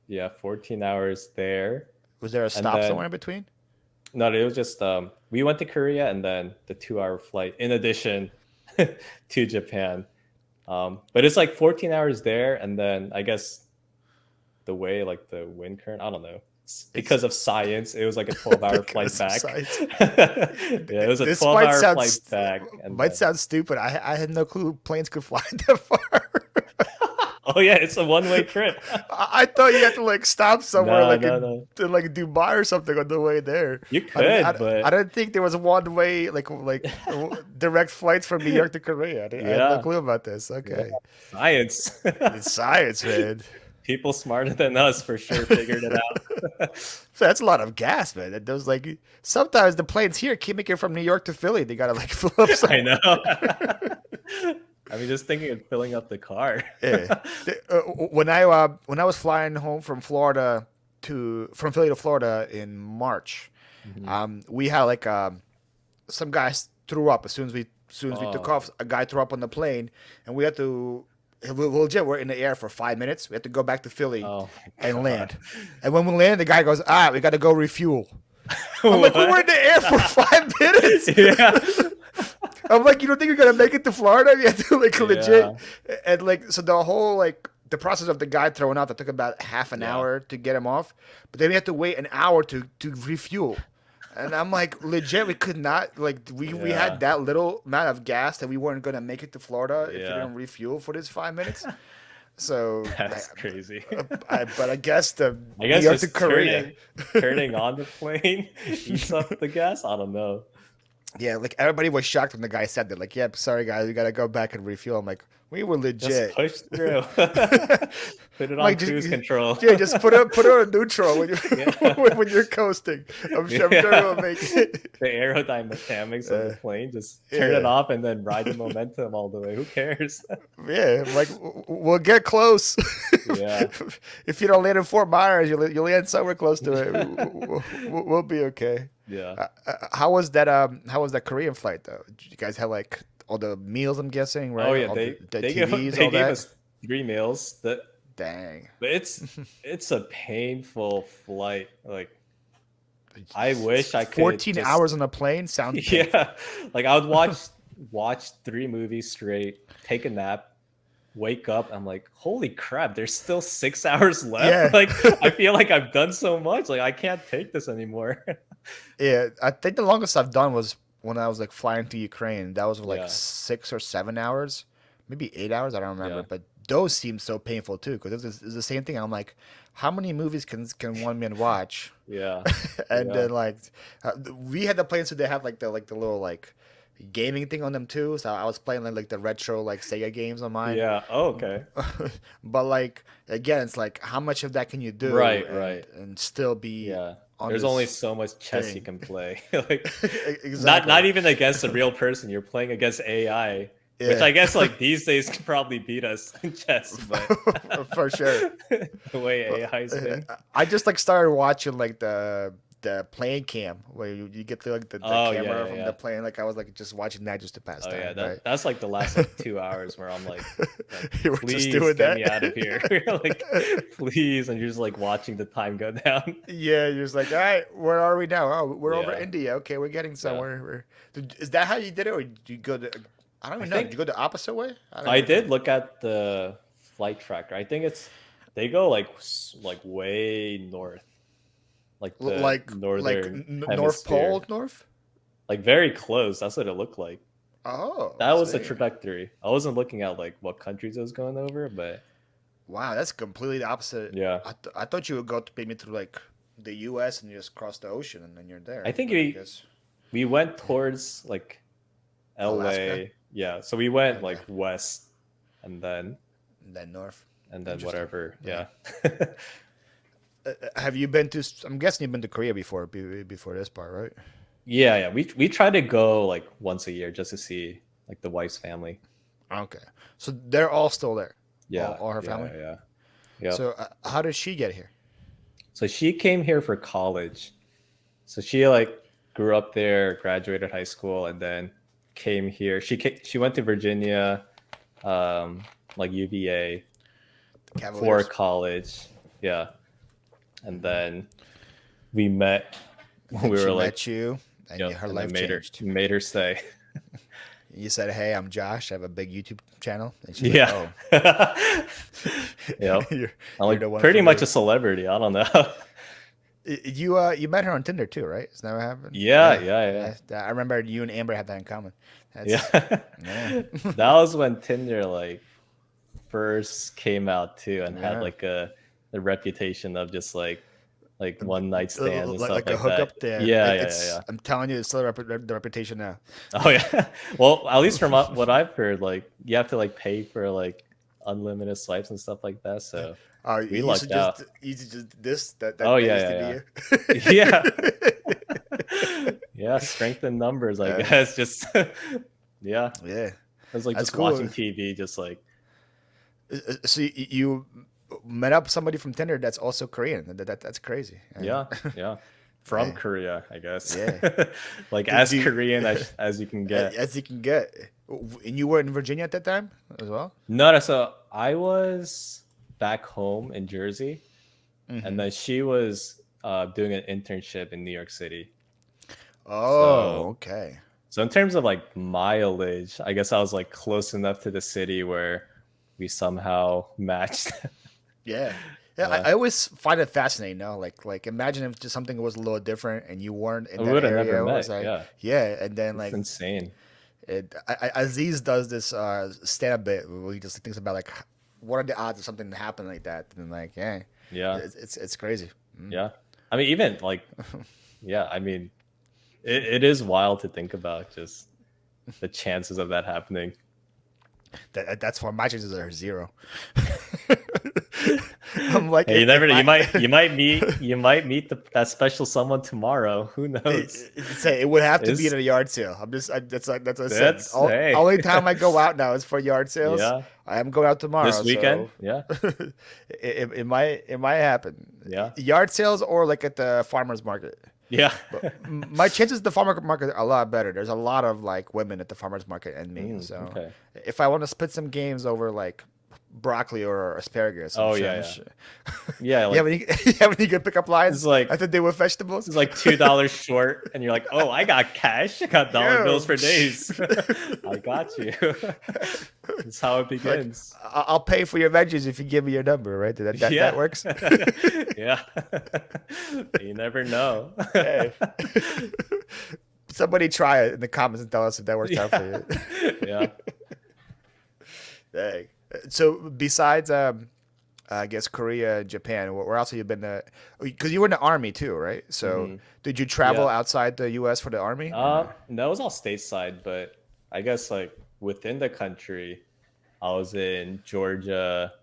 yeah, 14 hours there, Was there a and stop then somewhere in between? no, it was just we went to Korea and then the 2-hour flight in addition to Japan. But it's like 14 hours there, and then I guess the way like the wind current, I don't know. It's Because of science, it was like a 12-hour flight because of back. size. Yeah, it was a This 12-hour flight back, and might then sound stupid. I had no clue planes could fly that far. oh yeah, it's a one-way trip. I thought you had to like stop somewhere, No, like no, in no. like Dubai or something on the way there. You could, I but didn't think there was one way direct flights from New York to Korea. I had no yeah, clue about this. yeah, Okay, science. it's science, man. People smarter than us for sure figured it out. So that's a lot of gas, man. That those like sometimes the planes here keep making from New York to Philly. They gotta like fill up I some. know. I mean, just thinking of filling up the car. Yeah. When I was flying home from Florida to from Philly to Florida in March, Mhm. we had like some guys threw up as soon as we took Oh, off. A guy threw up on the plane, and we had to. Legit, we're in the air for 5 minutes. We had to go back to Philly oh my and god. land. And when we land, the guy goes, we got to go refuel. I'm like, we were in What? the air for 5 minutes. Yeah. I'm like, you don't think you're gonna make it to Florida? You have to like legit, Yeah. and like so the whole like the process of the guy throwing out that took about half an Yeah. hour to get him off, but then we had to wait an hour to refuel, and I'm like, legit, we could not like we had Yeah. that little amount of gas that we weren't gonna make it to Florida if we Yeah. didn't refuel for this 5 minutes. So, That's crazy. but I guess the I New guess York to just Korea. turning on the plane eats up the gas. I don't know. Yeah, like everybody was shocked when the guy said that. Like, yeah, sorry guys, we gotta go back and refuel. I'm like, We were Just legit. push through. Put it on Like cruise just control. yeah, just put it on neutral when you Yeah. when you're coasting. I'm sure Yeah. we'll make it. The aerodynamics of the Uh, plane, just turn it yeah, off and then ride the momentum all the way. Who cares? yeah. Like we'll get close. Yeah. If you don't land in Fort Myers, you'll land somewhere close to it. We'll be okay. Yeah. How was that? How was that Korean flight though? Did you guys have like all the meals? I'm guessing, Oh right? yeah, All the they gave TVs, they all gave that. us 3 meals. That Dang. but it's a painful flight. Like I wish I could 14 just hours on a plane sounds painful. yeah. Like I would watch 3 movies straight, take a nap, wake up. I'm like, holy crap, there's still 6 hours left. Yeah. Like I feel like I've done so much. Like I can't take this anymore. Yeah, I think the longest I've done was when I was like flying to Ukraine. That was like Yeah. 6 or 7 hours, maybe 8 hours. I don't remember. Yeah. But those seem so painful too, because it's the same thing. I'm like, how many movies can one man watch? Yeah. And Yeah. then like, we had the planes, so they have like the little like gaming thing on them too. So I was playing like the retro like Sega games on mine. Yeah. Oh, okay. But like again, it's like how much of that can you do Right, right. and still be Yeah. on There's only this so much chess you thing? can play. Like not Exactly. even against a real person. You're playing against AI, which Yeah. I guess like these days can probably beat us in chess, but For sure. the way AI's been. I just like started watching like the plane cam where you get the like the Oh yeah, camera yeah, from yeah. the plane. Like I was like just watching that just to pass Oh yeah, time, right? that's like the last like 2 hours where I'm like You were just please doing get that. me out of here. Like please, and you're just like watching the time go down. Yeah, you're just like, all right, where are we now? Oh, we're over Yeah, India. Okay, we're getting yeah. somewhere. Is that how you did it, or did you go the? I don't I even know. Did you think go the opposite way? I don't I even know. did look at the flight tracker. I think it's they go like like way north, like the Like northern North Pole hemisphere, North. like very close. That's what it looked like. Oh, That was the see. trajectory. I wasn't looking at like what countries it was going over, but Wow, that's completely the opposite. yeah, I thought you would go to maybe through like the U.S. and you just cross the ocean and then you're I there. think But I guess we went towards like Alaska. LA. Yeah, so we went Okay, like west, and and then north. then Interesting. whatever. Yeah. Yeah, Have you been to? I'm guessing you've been to Korea before before this part, right? yeah, yeah. We try to go like once a year just to see like the wife's family. Okay, so they're all still there, Yeah, all her yeah, family. yeah. Yep. So how did she get here? So she came here for college. So she like grew up there, graduated high school, and then came here. She went to Virginia, like UVA The for Cavaliers. college. Yeah, and then we met when And we she were like, met you, and yep, her and I life changed. made her stay. You said, "Hey, I'm Josh. I have a big YouTube channel," and she's like, Yeah. "Oh, Yep. you're I'm you're the like one pretty for much me." a celebrity. I don't know. You met her on Tinder too, right? Is that what happened? Yeah, yeah, yeah. I remember you and Amber had that in common. Yeah. That's yeah, That was when Tinder like first came out too and had yeah. like a reputation of just like one night stands and stuff Like a like that. hookup there. Yeah, yeah, yeah, It's yeah. I'm telling you, it's still the reputation now. Oh yeah. Well, at least from what I've heard, like you have to like pay for like unlimited swipes and stuff like that. So we lucked out. You used to just this Oh that used yeah, to yeah, be yeah. Yeah. you. Yeah, strength in numbers, I Yeah, guess. Just yeah. It yeah, was like that's just cool. watching TV, just like So you met up somebody from Tinder that's also Korean. That's crazy. yeah, yeah. From Yeah, Korea, I guess. yeah. Like Do, as do you, Korean as you can get. as you can get. And you were in Virginia at that time as well? No, no, so I was back home in Jersey, and Hmm. then she was doing an internship in New York City. Oh, So, okay. so in terms of like mileage, I guess I was like close enough to the city where we somehow matched. Yeah. Yeah, Yeah, I always find it fascinating, though. Like imagine if just something was a little different and you weren't in we that would have never area. It was met. like, Yeah, yeah, and then it's like insane. Aziz does this stand-up bit where he just thinks about like what are the odds of something to happen like that, and like yeah, Yeah, it's crazy. Mm. yeah. I mean, even like, yeah. I mean, it is wild to think about just the chances of that happening. That's why my chances are zero. I'm like, Hey, you if never know. I You might meet that special someone tomorrow. Who knows? say it would have to be at It's a yard sale. That's what I said. that's hey, Only time I go out now is for yard sales. yeah. I am going out This tomorrow, weekend, so yeah, it might happen. yeah, Yard sales or like at the farmers market. yeah. But my chances at the farmer market are a lot better. There's a lot of like women at the farmers market and me. So Okay. if I want to split some games over like broccoli or asparagus, Oh yeah, yeah, sure. yeah. You have Like any you have any good pickup lines? it's like I think they were vegetables. it's like $2 short, and you're like, oh, I got cash. I got dollar Yeah. bills for days. I got you. That's how it Like begins. I'll pay for your veggies if you give me your number, right? That Yeah, works. yeah. You never know. Hey, somebody try it in the comments and tell us if that worked out for you. Yeah. Dang. So besides, I guess Korea, Japan, where else have you been? Because you were in the army too, right? So hmm did you travel Yeah. outside the U.S. for the army? Or no? That was all stateside, but I guess like within the country, I was in Georgia,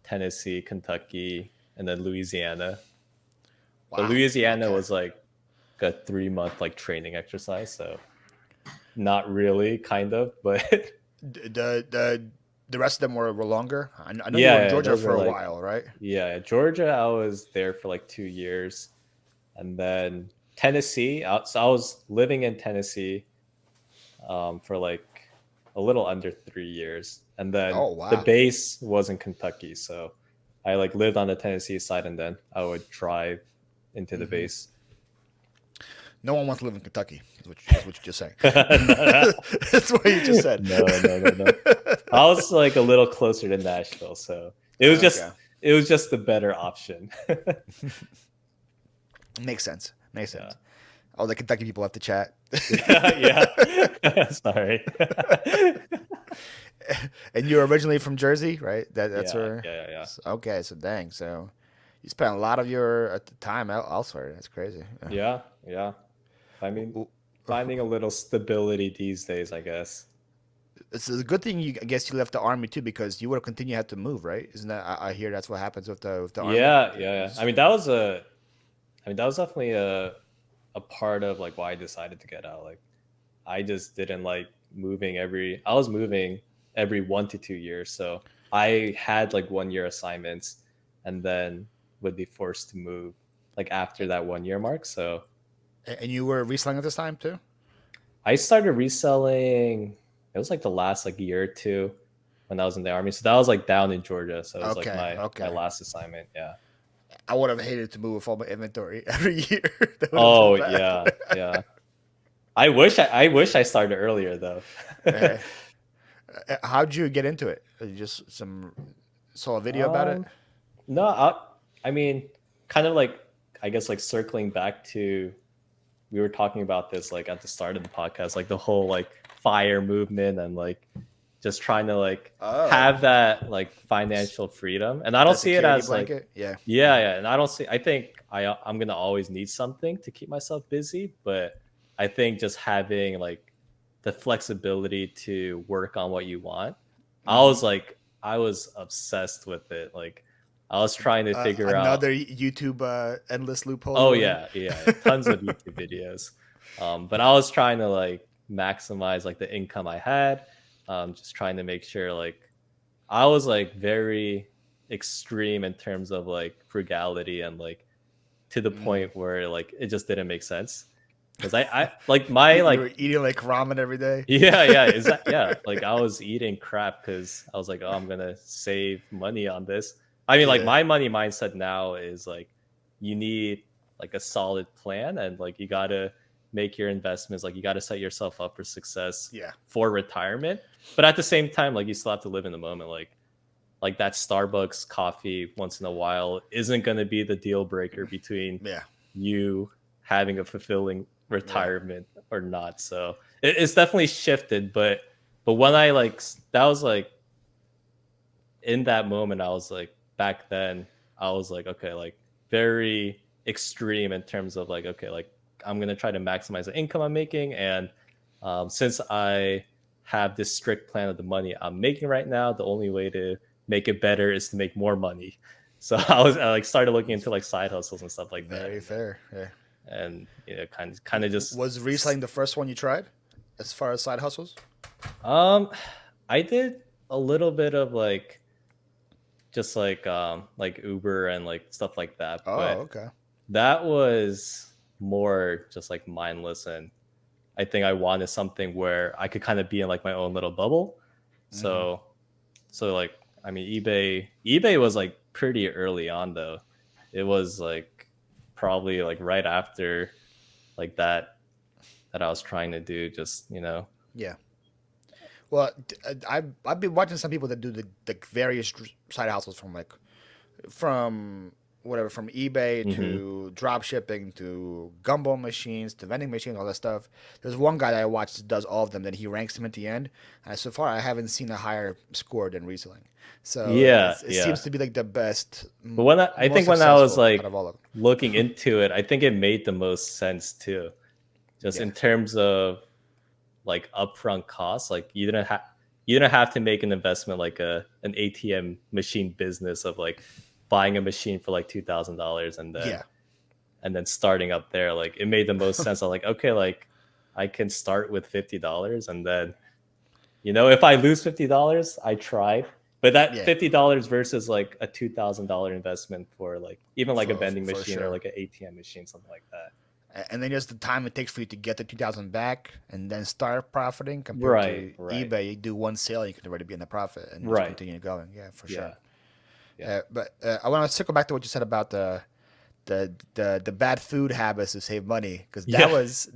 Tennessee, Kentucky, and then Louisiana. But Wow. Louisiana Okay. was like a 3 month like training exercise, so not really, kind of, but The rest of them were longer. I know you were in yeah, Georgia those for were a like while, right? yeah, Georgia. I was there for like 2 years, and then Tennessee. So I was living in Tennessee for like a little under 3 years, and then Oh the wow. base was in Kentucky. So I like lived on the Tennessee side, and then I would drive into the Hmm. base. No one wants to live in Kentucky. Is what you just saying. no, That's what you just said. no, no, no, no. I was like a little closer to Nashville, so it was Okay. just it was just the better option. Makes sense. Makes Yeah, sense. Oh, the Kentucky people have to chat. yeah, yeah. Sorry. And you're originally from Jersey, right? That's Yeah, where. yeah, yeah, Okay, so dang, so you spent a lot of your time elsewhere. That's crazy. yeah, yeah. I mean, W- finding a little stability these days, I guess. It's a good thing I guess you left the army too because you would have continued to have to move, right? Isn't that? I hear that's what happens with the army. Yeah, yeah, yeah. I mean, that was definitely a part of like why I decided to get out. Like, I just didn't like moving I was moving every 1 to 2 years. So I had like 1 year assignments, and then would be forced to move like after that 1 year mark. So And you were reselling at this time too. I started reselling. It was like the last like year or two when I was in the army. So that was like down in Georgia. So it was like Okay, my okay. last assignment. Yeah. I would have hated to move with all my inventory every year. That would have been Oh bad. yeah, yeah. I wish I started earlier though. Eh, how'd you get into it? You just some saw a video about it. um no, I mean kind of like I guess like circling back to we were talking about this like at the start of the podcast, like the whole like fire movement and like just trying to like Oh, have that like financial freedom. And I don't that see it security as like blanket. Yeah. yeah, yeah. And I think I'm gonna always need something to keep myself busy, but I think just having like the flexibility to work on what you want. Hmm. I was obsessed with it. Like I was trying to figure out. Another YouTube endless loophole you Oh were in. yeah, yeah, tons of YouTube videos. But I was trying to like maximize like the income I had. Just trying to make sure like I was like very extreme in terms of like frugality and like to the Mm. point where like it just didn't make sense because I like my You like were eating like ramen every day. yeah, yeah, is that yeah, like I was eating crap because I was like, oh, I'm gonna save money on this. I mean, like Yeah. my money mindset now is like you need like a solid plan and like you gotta make your investments, like you gotta set yourself up for success Yeah. for retirement. But at the same time, like you still have to live in the moment. Like that Starbucks coffee once in a while isn't gonna be the deal breaker between Yeah. you having a fulfilling Yeah. retirement or not. So it's definitely shifted, but when I like that was like in that moment, I was like back then, I was like okay, like very extreme in terms of like okay, like I'm gonna try to maximize the income I'm making, and since I have this strict plan of the money I'm making right now. The only way to make it better is to make more money. So I like started looking into like side hustles and stuff like that, Very fair. Yeah. and kind of just Was reselling the first one you tried, as far as side hustles? um I did a little bit of like Uber and like stuff like that, Oh, but okay. that was more just like mindless, and I think I wanted something where I could kind of be in like my own little bubble. Hmm. So like I mean eBay was like pretty early on though. It was like probably like right after like that I was trying to do just, Yeah. Well, I've been watching some people that do the various side hustles from from whatever, from eBay hmm to drop shipping to gumball machines to vending machines, all that stuff. There's one guy that I watched that does all of them, then he ranks them at the end. And so far, I haven't seen a higher score than reselling. So Yeah, it yeah. seems to be like the best, But I most think when I was successful out like of all of them. looking into it, I think it made the most sense too. Just Yeah, in terms of like upfront costs, like you didn't have to make an investment like an ATM machine business of like buying a machine for like $2,000 yeah, and then starting up there. Like it made the most sense. I'm like, okay, like I can start with $50 and then if I lose $50, I tried. But that yeah, $50 versus like a $2,000 investment for like even like a vending for machine or sure. like an ATM machine, something like that. And then just the time it takes for you to get the 2,000 back and then start profiting compared Right, to right, eBay. You do one sale, you can already be in the profit and just right. continue going. Yeah, for sure. Yeah, yeah, But I want to circle back to what you said about the bad food habits to save money, because yeah. that was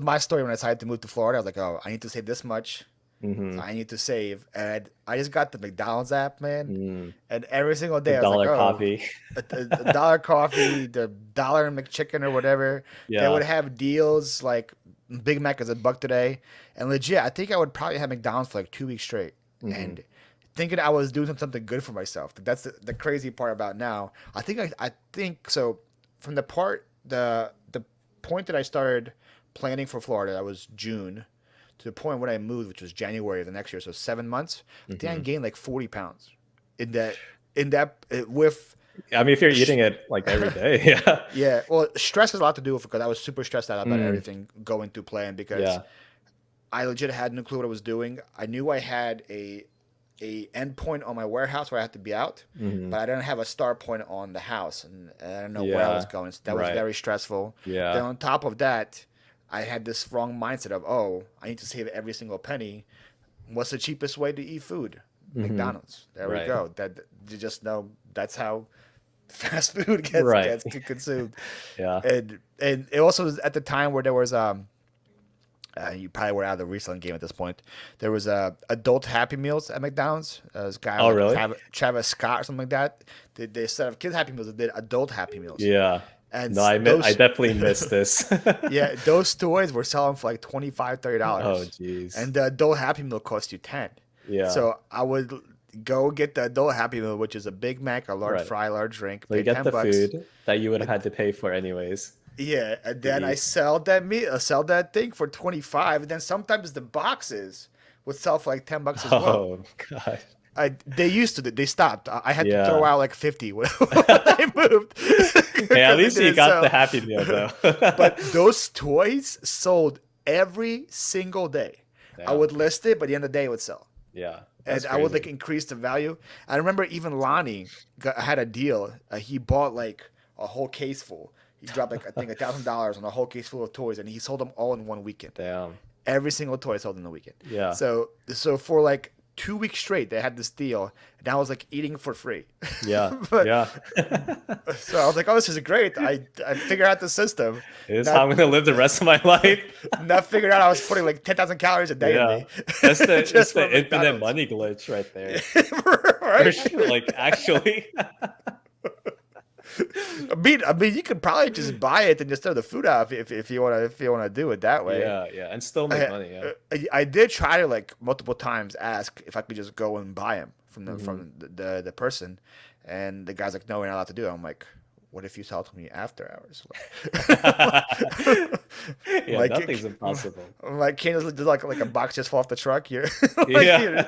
my story when I decided to move to Florida. I was like, oh, I need to save this much. So hmm I need to save, and I just got the McDonald's app, man. Mm. And every single The day I was like, dollar oh, coffee. a dollar coffee, the dollar McChicken or whatever. They Yeah. would have deals like Big Mac is $1 today, and legit, I think I would probably have McDonald's for like 2 weeks straight, hmm and thinking I was doing something good for myself. That's the crazy part about now. I think so. From the point that I started planning for Florida, that was June, to the point when I moved, which was January of the next year, so 7 months. I think I hmm gained like 40 pounds in that with I mean, if you're sh- eating it like every day, yeah. yeah. Well, stress has a lot to do with it because I was super stressed out about Mm, everything going to plan, because yeah. I legit had no clue what I was doing. I knew I had a endpoint on my warehouse where I had to be out, hmm but I didn't have a start point on the house, and I didn't know where I was Yeah. going. So that was Right. very stressful. Then Yeah. on top of that, I had this wrong mindset of, oh, I need to save every single penny. What's the cheapest way to eat food? hmm McDonald's. There we Right. go. That you just know that's how fast food Right. gets consumed. Yeah. And it also was at the time where there was you probably were out of the reselling game at this point. There was adult Happy Meals at McDonald's. This guy Oh, like really? Travis Scott or something like that. They instead of kids Happy Meals, they did adult Happy Meals. Yeah. And No, I those definitely missed this. yeah, those toys were selling for like 25, Oh, $30, geez. and the adult Happy Meal cost you 10. Yeah. So I would go get the adult Happy Meal, which is a Big Mac, a large Right. fry, large drink, So you pay get the $10. food that you would have And had to pay for anyways yeah, and to then I eat. sell sell that thing for 25, and then sometimes the boxes would sell for like $10 as well. Oh, God. They used to, they stopped. I had to throw Yeah. out like 50 when I moved Hey, at because they least you didn't got the sell. Happy Meal though. But those toys sold every single day. I Damn. would list it, but at the end of the day, it would sell. Yeah. That's And I would like crazy. increase the value. I remember even Lonnie had a deal. He bought like a whole case full. He dropped like I think $1,000 on a whole case full of toys, and he sold them all in one weekend. Damn. Every single toy sold in the weekend. Yeah. So for like 2 weeks straight, they had this deal, and I was like eating for free. Yeah. But Yeah. so I was like, oh, this is great. I figured out the system. It is how Not I'm gonna live the rest of my life. not figured out I was putting like 10,000 calories a day in Yeah. me It's just for the infinite McDonald's. money glitch right there. For Right? sure. Like actually. I mean, you could probably just buy it and just throw the food out if you wanna do it that way. Yeah, yeah. And still make I, money, yeah. I did try to like multiple times ask if I could just go and buy them from hmm the person, and the guy's like, no, we're not allowed to do it. I'm like, what if you sell to me after hours? Yeah, Like, nothing's impossible. like, can't just like a box just fall off the truck? You're like, Yeah.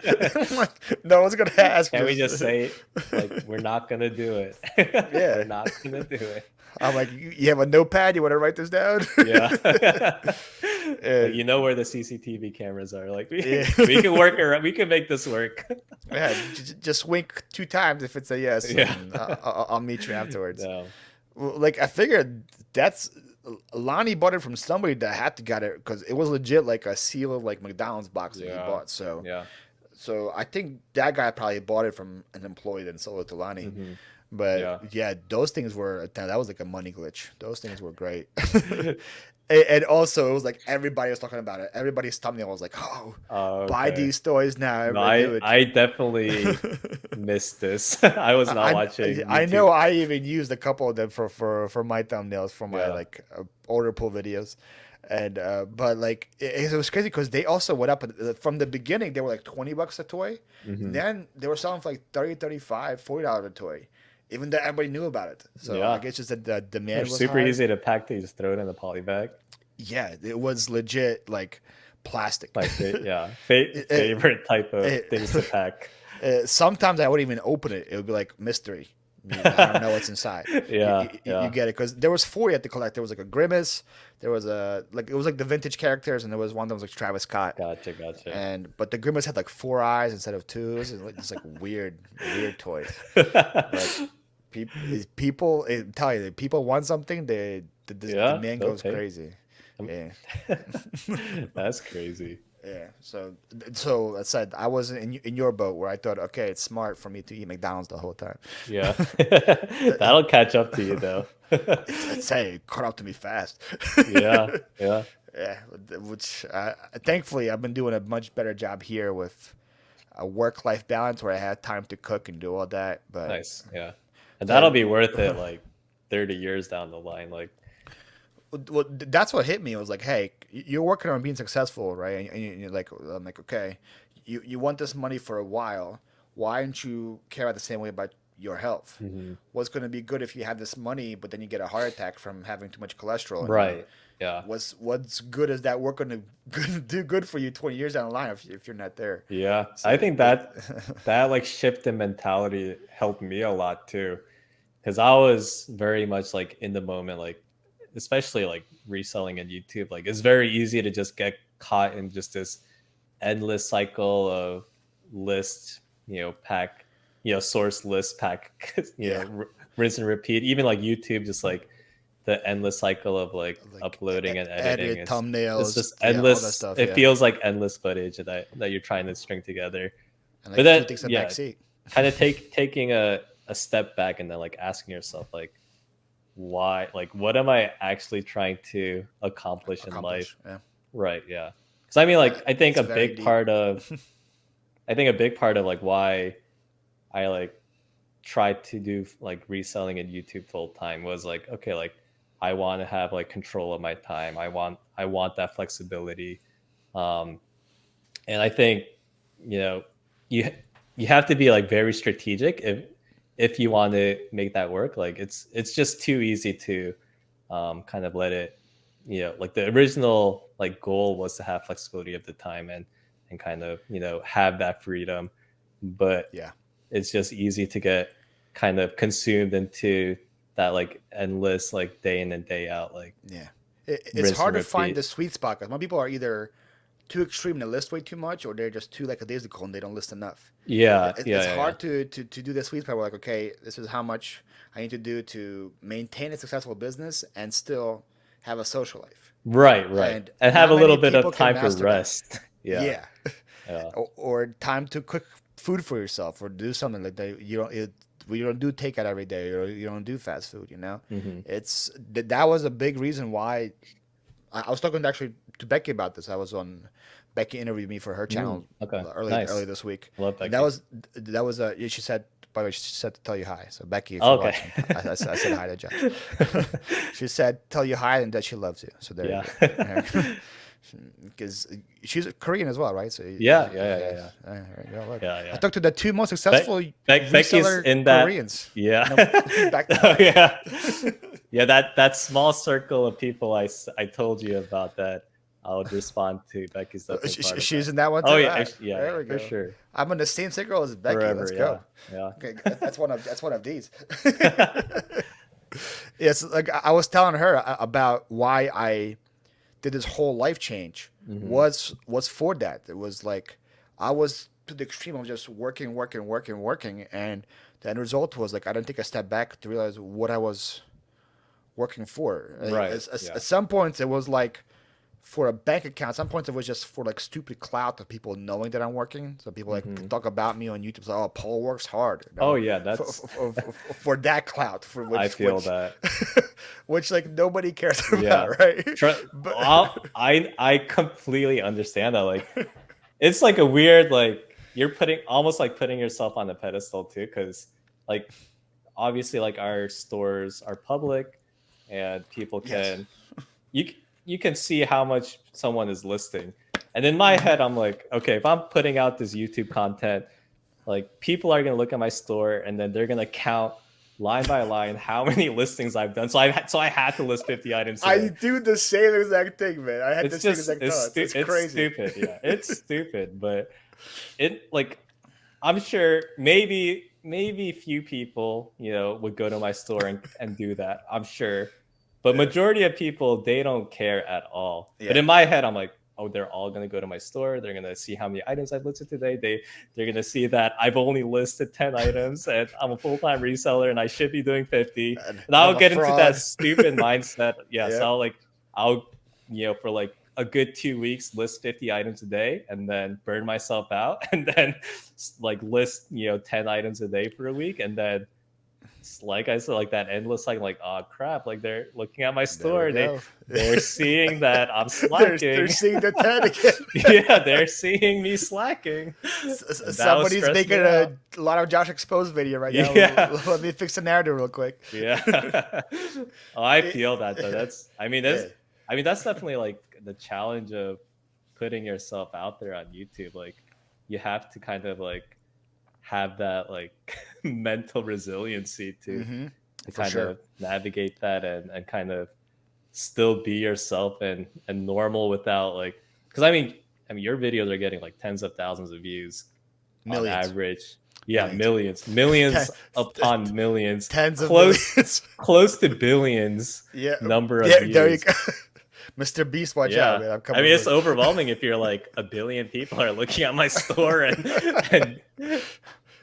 like, no one's gonna ask. Can we Just just say like we're not gonna do it? We're yeah. not gonna do it. I'm like, you have a notepad? You want to write this down? Yeah. Like And, you know where the CCTV cameras are. Like yeah. we can work around. We can make this work. Yeah, just wink 2 times if it's a yes, Yeah. and I'll meet you afterwards. No. Well, like I figured that's Lonnie bought it from somebody that had to got it because it was legit like a sealed like McDonald's box that he Yeah. bought. So Yeah. so I think that guy probably bought it from an employee and sold it to Lonnie. Hmm. Yeah. But yeah, those things were that was like a money glitch. Those things were great. And also it was like everybody was talking about it. Everybody's thumbnail was like, "Oh, Oh, buy okay. these toys now." No, Everybody knew I definitely it. missed this. I was not watching I know YouTube. I even used a couple of them for my thumbnails for my Yeah. like older pool videos, and but like it was crazy because they also went up from the beginning. They were like $20 a toy. Hmm. Then they were selling for like 30, 35, $40 a toy, even though everybody knew about it. So I Yeah. guess just that the They're demand was super high. easy to pack. To just throw it in a poly bag. Yeah, it was legit like plastic. My It- favorite type of it- things to pack. Sometimes I wouldn't even open it. It would be like mystery. I don't know what's inside. Yeah, You yeah. get it because there was four you had to collect. There was like a Grimace. There was a like it was like the vintage characters, and there was one that was like Travis Scott. Gotcha. And but the Grimace had like 4 eyes instead of two. It was like, just like weird toys. But people, tell you, people want something. The Yeah, demand they'll goes pay. crazy. Yeah. That's crazy. Yeah, so I said I was in your boat where I thought, okay, it's smart for me to eat McDonald's the whole time. Yeah. That'll catch up to you though. It's hey, it caught up to me fast. Yeah, yeah. Yeah, which thankfully I've been doing a much better job here with a work-life balance where I had time to cook and do all that. But Nice. Yeah. And that'll be worth it like 30 years down the line. Like, well, that's what hit me. It was like, hey, you're working on being successful, right? And you're like, I'm like, okay, you want this money for a while. Why don't you care about the same way about your health? mhm. What's going to be good if you have this money, but then you get a heart attack from having too much cholesterol? Right. Yeah. What's good is that work going to do good for you 20 years down the line if you're not there? Yeah. I So think that like shift in mentality helped me a lot too. Because I was very much like in the moment, like especially like reselling on YouTube, like it's very easy to just get caught in just this endless cycle of list, pack, source list pack, yeah, rinse and repeat. Even like YouTube, just like the endless cycle of like like uploading and editing. edit It's thumbnails, just yeah, all that endless. stuff. It Yeah, feels like endless footage that you're trying to string together. and But like then, food takes a back yeah, seat. kind of taking a step back and then like asking yourself like why, like what am I actually trying to accomplish in life, Yeah, right? Yeah, because I mean like I think it's a very big deep. part of like why I like tried to do like reselling and YouTube full time was like, okay, like I want to have like control of my time. I want that flexibility. um and I think you know you you have to be like very strategic if you want to make that work. Like it's just too easy to kind of let it, like the original like goal was to have flexibility of the time and kind of have that freedom, but Yeah, it's just easy to get kind of consumed into that like endless like day in and day out like yeah. It's rinse and hard to find the repeat. sweet spot because some people are either too extreme to list way too much, or they're just too lackadaisical and they don't list enough. Yeah, yeah, It's yeah, yeah. hard to do the sweet spot. We're like, okay, this is how much I need to do to maintain a successful business and still have a social life. Right, And and have not a little many bit people of can time for master that. rest. Yeah, Yeah. yeah. Or time to cook food for yourself or do something like that. We don't do takeout every day, or you don't do fast food. Hmm. That was a big reason why I was talking actually to Becky about this. I was on Becky interviewed me for her channel Okay, early nice. this week, I love and Becky. that was yeah, she said. By the way, she said to tell you hi. So Becky, if you're Okay. watching, I said hi to Josh. She said tell you hi and that she loves you. So there you Yeah. go. because she's Korean as well, right? So Yeah. all right, yeah, look. Yeah, I yeah. talked to the two most successful Becky's reseller in that. Koreans. Yeah. Back to Oh, back. yeah. Yeah, that small circle of people I told you about that I would respond to. Becky's definitely part of She's that. in that one Oh too. yeah, All right, yeah, there yeah, we for go. sure. I'm in the same circle as Becky. Let's Forever, go. yeah. Okay, that's one of these. Yes, like I was telling her about why I did this whole life change Hmm. was for that. It was like I was to the extreme of just working, and the end result was like I didn't take a step back to realize what I was working for. Right. Yeah. At some points, it was like for a bank account. At some points, it was just for like stupid clout of people knowing that I'm working. So people like Hmm. talk about me on YouTube. So, oh, Paul works hard. You Oh know, yeah, for, that's for that clout, for I which feel that. which like nobody cares Yeah. about, right? But I completely understand that. Like, it's like a weird, like, you're putting almost like putting yourself on a pedestal too, because like obviously like our stores are public and people yes, can you you can see how much someone is listing. And in my head, I'm like, okay, if I'm putting out this YouTube content, like people are gonna look at my store and then they're gonna count line by line how many listings I've done. So I had to list 50 items I today. do the same exact thing, man. I had the It's same just exact thoughts. It's it's crazy. stupid. Yeah, it's stupid, but it like I'm sure maybe few people, would go to my store and do that. I'm sure. But Yeah, majority of people, they don't care at all. But yeah. in my head, I'm like, oh, they're all gonna go to my store. They're gonna see how many items I've listed today. They're gonna see that I've only listed 10 items and I'm a full-time reseller and I should be doing 50. And And I'm I'll a get into that fraud. stupid mindset. Yeah. So Yep. I'll for like a good 2 weeks list 50 items a day and then burn myself out and then like list 10 items a day for a week and then like I said, like that endless cycle, like, oh crap, like they're looking at my There we store, go. they're seeing that I'm They're slacking. seeing the 10 again. Yeah, they're seeing me slacking, and that was Somebody's stressing making me out. a lot of Josh exposed video right now. Yeah. Let me fix the narrative real quick. Yeah. Oh, I It- feel that though. yeah. That's definitely like the challenge of putting yourself out there on YouTube. Like you have to kind of like have that like mental resiliency Mm-hmm. to For kind sure. of navigate that and kind of still be yourself and normal without like because I mean your videos are getting like tens of thousands of views on Millions. average. Yeah, Millions. millions upon millions, Tens of close millions. close to billions Yeah. number of There you views. go. Mr. Beast, watch out, Yeah. man. I'm I coming mean, it's for overwhelming if you're like a billion people are looking at my store and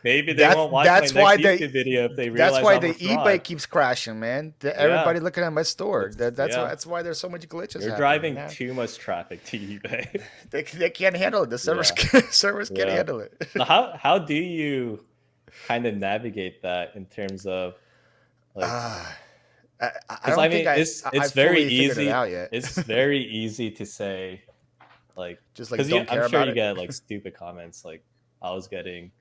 maybe they won't watch my that's next why YouTube video if they that's realize why I'm the a eBay fraud. keeps crashing, man. Yeah. Everybody looking at my store. Yeah. That's why there's so much glitches You're happening, driving man. too much traffic to eBay. They can't handle it. The servers Yeah. servers can't Yeah. handle it. So how do you kind of navigate that in terms of like I because don't think I it's very fully figured it easy. out yet. It's very easy to say like Just like because don't I'm care sure about you it. get like stupid comments. Like I was getting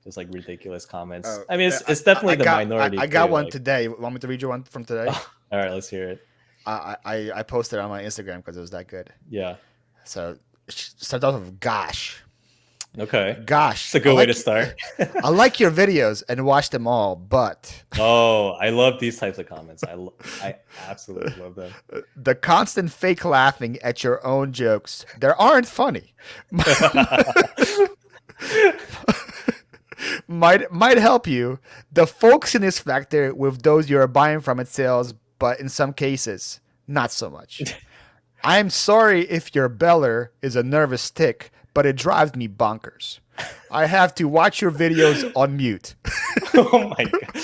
just like ridiculous comments. Oh, I mean, it's definitely the got minority. I got too, one like, today. Want me to read you one from today? all right, let's hear it. I posted it on my Instagram because it was that good. Yeah. So start off with gosh. Okay. Gosh. It's a good way to start. I like your videos and watch them all, but Oh, I love these types of comments. I absolutely love them. the constant fake laughing at your own jokes, they aren't funny. Might help you. The folksiness factor with those you are buying from at sales, but in some cases, not so much. I'm sorry if your beller is a nervous tick, but it drives me bonkers. I have to watch your videos on mute. Oh my god.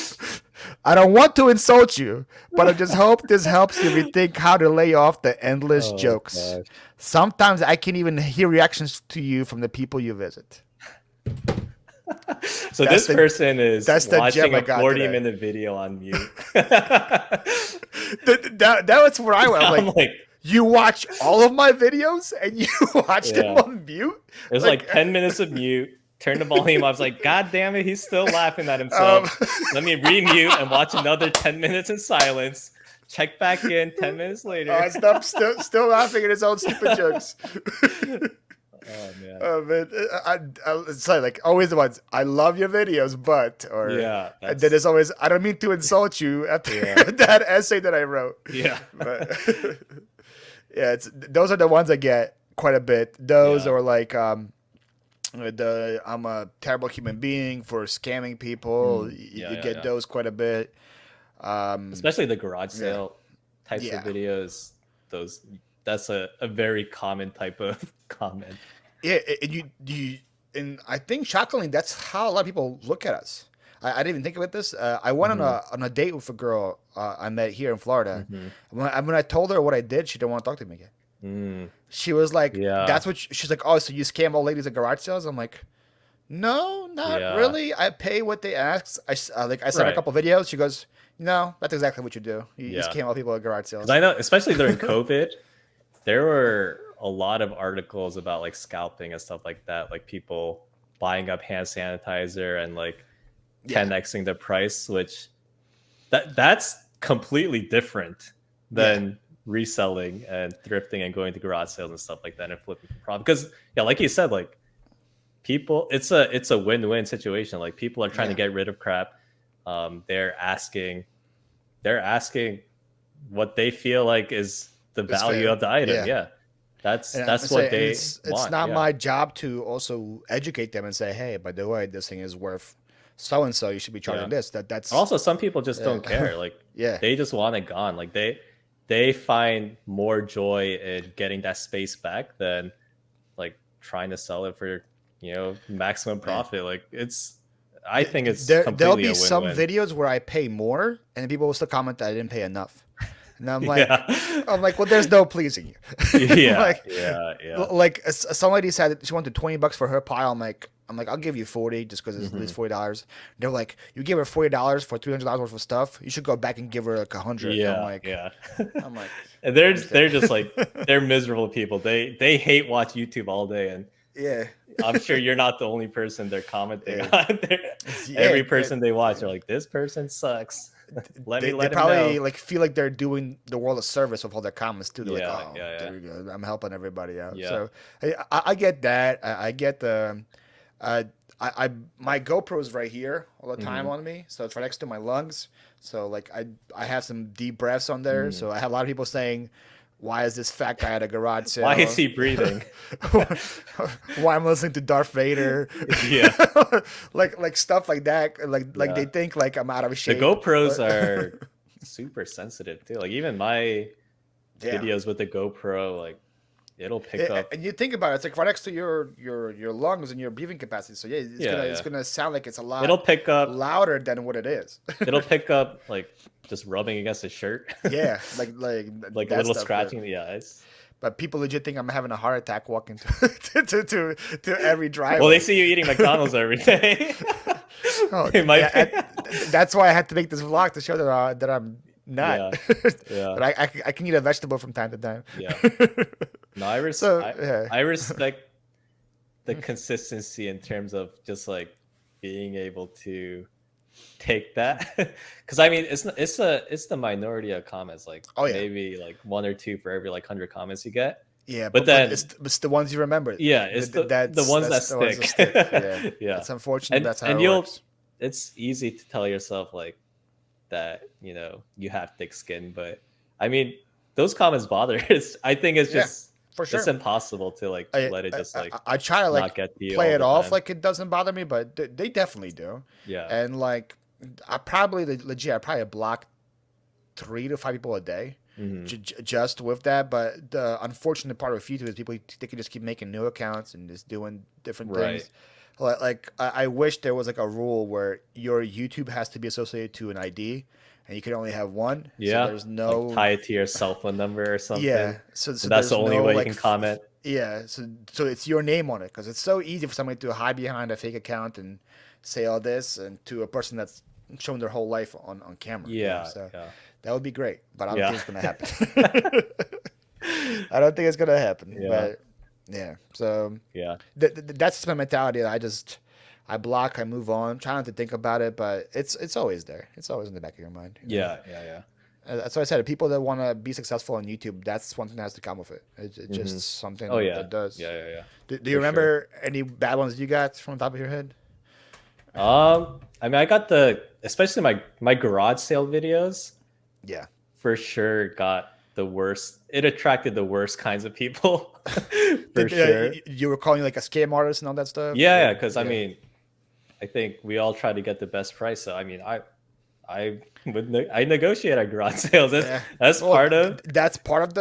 I don't want to insult you, but I just hope this helps you rethink how to lay off the endless Oh jokes. gosh. Sometimes I can even hear reactions to you from the people you visit. So That's this person is that's the watching gem I a got 40-minute video on mute. That was where I went. I'm I'm like, like, you watch all of my videos and you watch them Yeah. on mute? there's like 10 minutes of mute. Turn the volume up. I was like, God damn it, he's still laughing at Um, himself. Let me remute and watch another 10 minutes in silence. check back in 10 minutes later. Stop, still laughing at his own stupid jokes. Oh man. Oh man, it's like always the ones. I love your videos, but Yeah, and then that's it's always. I don't mean to insult you after yeah. that essay that I wrote. Yeah. But yeah, it's those are the ones I get quite a bit. Those Yeah. or like the I'm a terrible human being for scamming people. Yeah, You yeah, get yeah. those quite a bit. Especially the garage Yeah, sale types of yeah, videos. Those that's a very common type of comment. yeah. And and I think shockingly, that's how a lot of people look at us. I didn't even think about this. I went Hmm. on a date with a girl I met here in Florida. Hmm. When I told her what I did, she didn't want to talk to me again. Mm, She was like, yeah. "That's what." She's like, "Oh, so you scam old ladies at garage sales?" I'm like, "No, not Yeah. really. I pay what they ask." Like I sent her a Right. couple videos. She goes, "No, that's exactly what you do. You Yeah. scam old people at garage Because sales." I know, especially during COVID, there were a lot of articles about like scalping and stuff like that, like people buying up hand sanitizer and like Yeah, 10xing the price, which that's completely different yeah, than reselling and thrifting and going to garage sales and stuff like that and flipping for profit. Because yeah, like you said, like people, it's a win-win situation. Like people are trying to yeah. get rid of crap. They're asking what they feel like is the It's value fair. of the item. Yeah. Yeah, that's And I'm that's what saying, and they it's want. not Yeah, my job to also educate them and say, hey, by the way, this thing is worth so and so. You should be charging yeah. this. Also, some people just Yeah, don't care. Like yeah, they just want it gone. Like they find more joy in getting that space back than like trying to sell it for maximum yeah. profit. Like I think it's There'll completely be a some win-win. videos where I pay more, and people will still comment that I didn't pay enough. And Yeah. I'm like, well, there's no pleasing you. Yeah, like, yeah, yeah. some lady said she wanted $20 for her pile. I'm like, I'll give you 40 just because it's at Hmm. least $40. They're like, you give her $40 for $300 worth of stuff. You should go back and give her like 100. Yeah, yeah. I'm like, And I they're understand. just like they're miserable people. They hate watch YouTube all day, and Yeah, I'm sure you're not the only person they're commenting yeah, on. yeah. Every person they watch, they're like, "This person sucks. Let me They let him know." probably like feel like they're doing the world a service with all their comments too. They're like, Yeah, oh, yeah, yeah, there we go. I'm helping everybody out. yeah. So I get that. I get the. Uh, my GoPro's right here all the time Hmm. on me, so it's right next to my lungs. So like I have some deep breaths on there. Mm. So I have a lot of people saying, "Why is this fat guy at a garage Why is sale? he breathing? Why I'm listening to Darth Vader?" Yeah, like stuff like that. Like they yeah. think like I'm out of The shape. GoPros But are super sensitive too. Like even my yeah. videos with the GoPro, like it'll pick up. And you think about it, it's like right next to your lungs and your breathing capacity. So yeah, Yeah, it's yeah. gonna sound like it's a It'll lot pick up. louder than what it is. It'll pick up like just rubbing against the shirt, Yeah, like that little stuff. scratching. Yeah, it's But people legit think I'm having a heart attack walking to every well, they driveway. see you eating McDonald's every day. Oh, It might be. that's why I had to make this vlog to show that I'm not. Yeah, yeah, But I can eat a vegetable from time to time. yeah. No, So yeah, I respect the consistency in terms of just like being able to take that because I mean it's the minority of comments, like oh yeah, maybe like one or two for every like 100 comments you get, yeah. but But then it's the ones you remember. yeah, it's the ones that That's the ones that stick. stick. Yeah, Yeah, it's unfortunate. That's how and it you'll works. it's easy to tell yourself like that you have thick skin, but I mean those comments bother. I think it's Yeah, just for it's sure. impossible to like let it just like I try to not like get to you play all it the off time. like it doesn't bother me, but they definitely do. Yeah. And like I probably legit I probably block 3 to 5 people a day Hmm. just with that. But the unfortunate part with YouTube is people they can just keep making new accounts and just doing different Right. things. Like I wish there was like a rule where your YouTube has to be associated to an ID, and you can only have one. So Yeah. there's Like no tie it to your cell phone number or something. yeah. So And that's there's the only no way you like can comment. yeah. So it's your name on it because it's so easy for somebody to hide behind a fake account and say all this and to a person that's showing their whole life on camera. Yeah. So Yeah. that would be great, but I don't Yeah. think it's gonna happen. I don't think it's gonna happen, Yeah. but yeah. So Yeah. that's just my mentality. I block, I move on, try not to think about it, but it's always there. It's always in the back of your mind. Yeah. Yeah. Yeah. That's what I said. People that want to be successful on YouTube, that's one thing that has to come with it. It's Hmm. just Oh something yeah, that does. yeah, Do you for sure. remember any bad ones you got from the top of your head? I mean, I got especially my garage sale videos Yeah. for sure got the worst. It attracted the worst kinds of people for Did sure. you were calling you like a scam artist and all that stuff? Yeah, Like, yeah, because I yeah. mean, I think we all try to get the best price. So I mean, I negotiate at garage sales. Yeah. That's Well, part of that's part of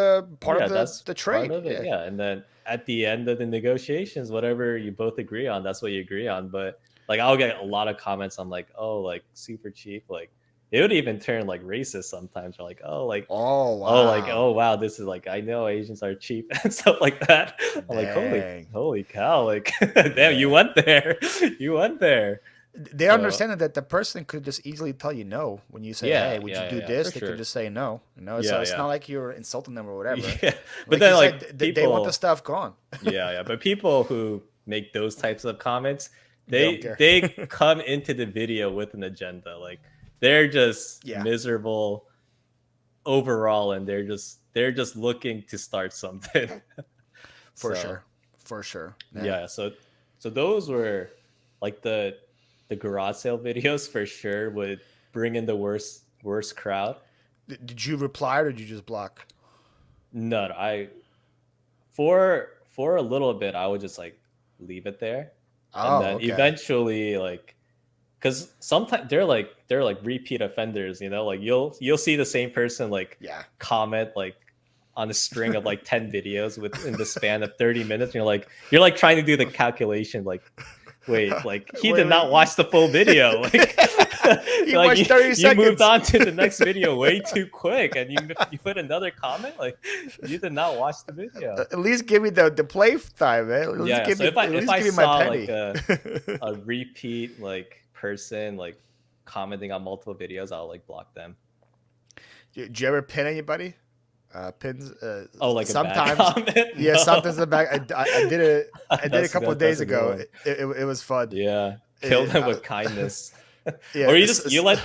yeah, that's the part trade. of it. Yeah. Yeah, and then at the end of the negotiations, whatever you both agree on, that's what you agree on. But like, I'll get a lot of comments on like, oh, like super cheap. Like it would even turn like racist sometimes. Or like, Oh oh wow. wow, this is like I know Asians are cheap and stuff like that. I'm like, Dang. holy cow, like damn, you Yeah. went there, you went there. They So understand that the person could just easily tell you no when you say, "Hey, would you do yeah, for this?" They could sure. just say no. So Yeah, it's not yeah, like you're insulting them or whatever. yeah. But Like you then said, like they want the people, stuff gone. yeah. But people who make those types of comments, They don't care. they come into the video with an agenda. Like they're just Yeah, miserable overall, and they're just looking to start something. for So sure, for sure. Yeah. yeah, so those were like the garage sale videos for sure would bring in the worst crowd. Did you reply or did you just block? No, for a little bit I would just like leave it there, and Oh, then okay. eventually like because sometimes they're like repeat offenders, like you'll see the same person like Yeah. comment like on a string of like 10 videos within the span of 30 minutes, and you're like trying to do the calculation like wait, like he Wait, did not wait. watch the full video. Like, You like watched 30 you moved seconds. on to the next video way too quick, and you put another comment. Like you did not watch the video. At least give me the play time, man. Yeah. Yeah. So if At if least I give me my saw like penny. a repeat like person like commenting on multiple videos, I'll like block them. Did you ever pin anybody? Pins. Oh, like a bad Sometimes. comment? Yeah, No. sometimes the back. I did it. I did it a That's couple of good. That's days a good ago. one. It was fun. Yeah. Kill It, them with kindness. yeah. Or you let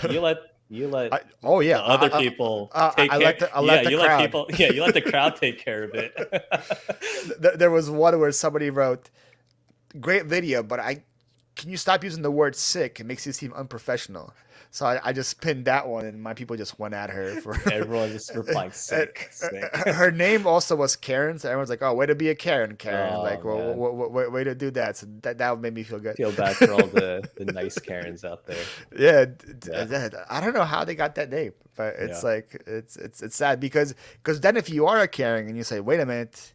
Oh yeah. the other people take care. I Yeah, let the you let crowd. people. Yeah, you let the crowd take care of it. There was one where somebody wrote, "Great video, but I can you stop using the word sick? It makes you seem unprofessional." So I just pinned that one, and my people just went at her for. Everyone just replying And, sick, sick. her name also was Karen, so everyone's like, "Oh, way to be a Karen, Karen!" Oh Like, well, man, way to do that. So that made me feel good. feel bad for all the nice Karens out there. Yeah, Yeah, I don't know how they got that name, but it's yeah, like it's sad because then if you are a Karen and you say, "Wait a minute,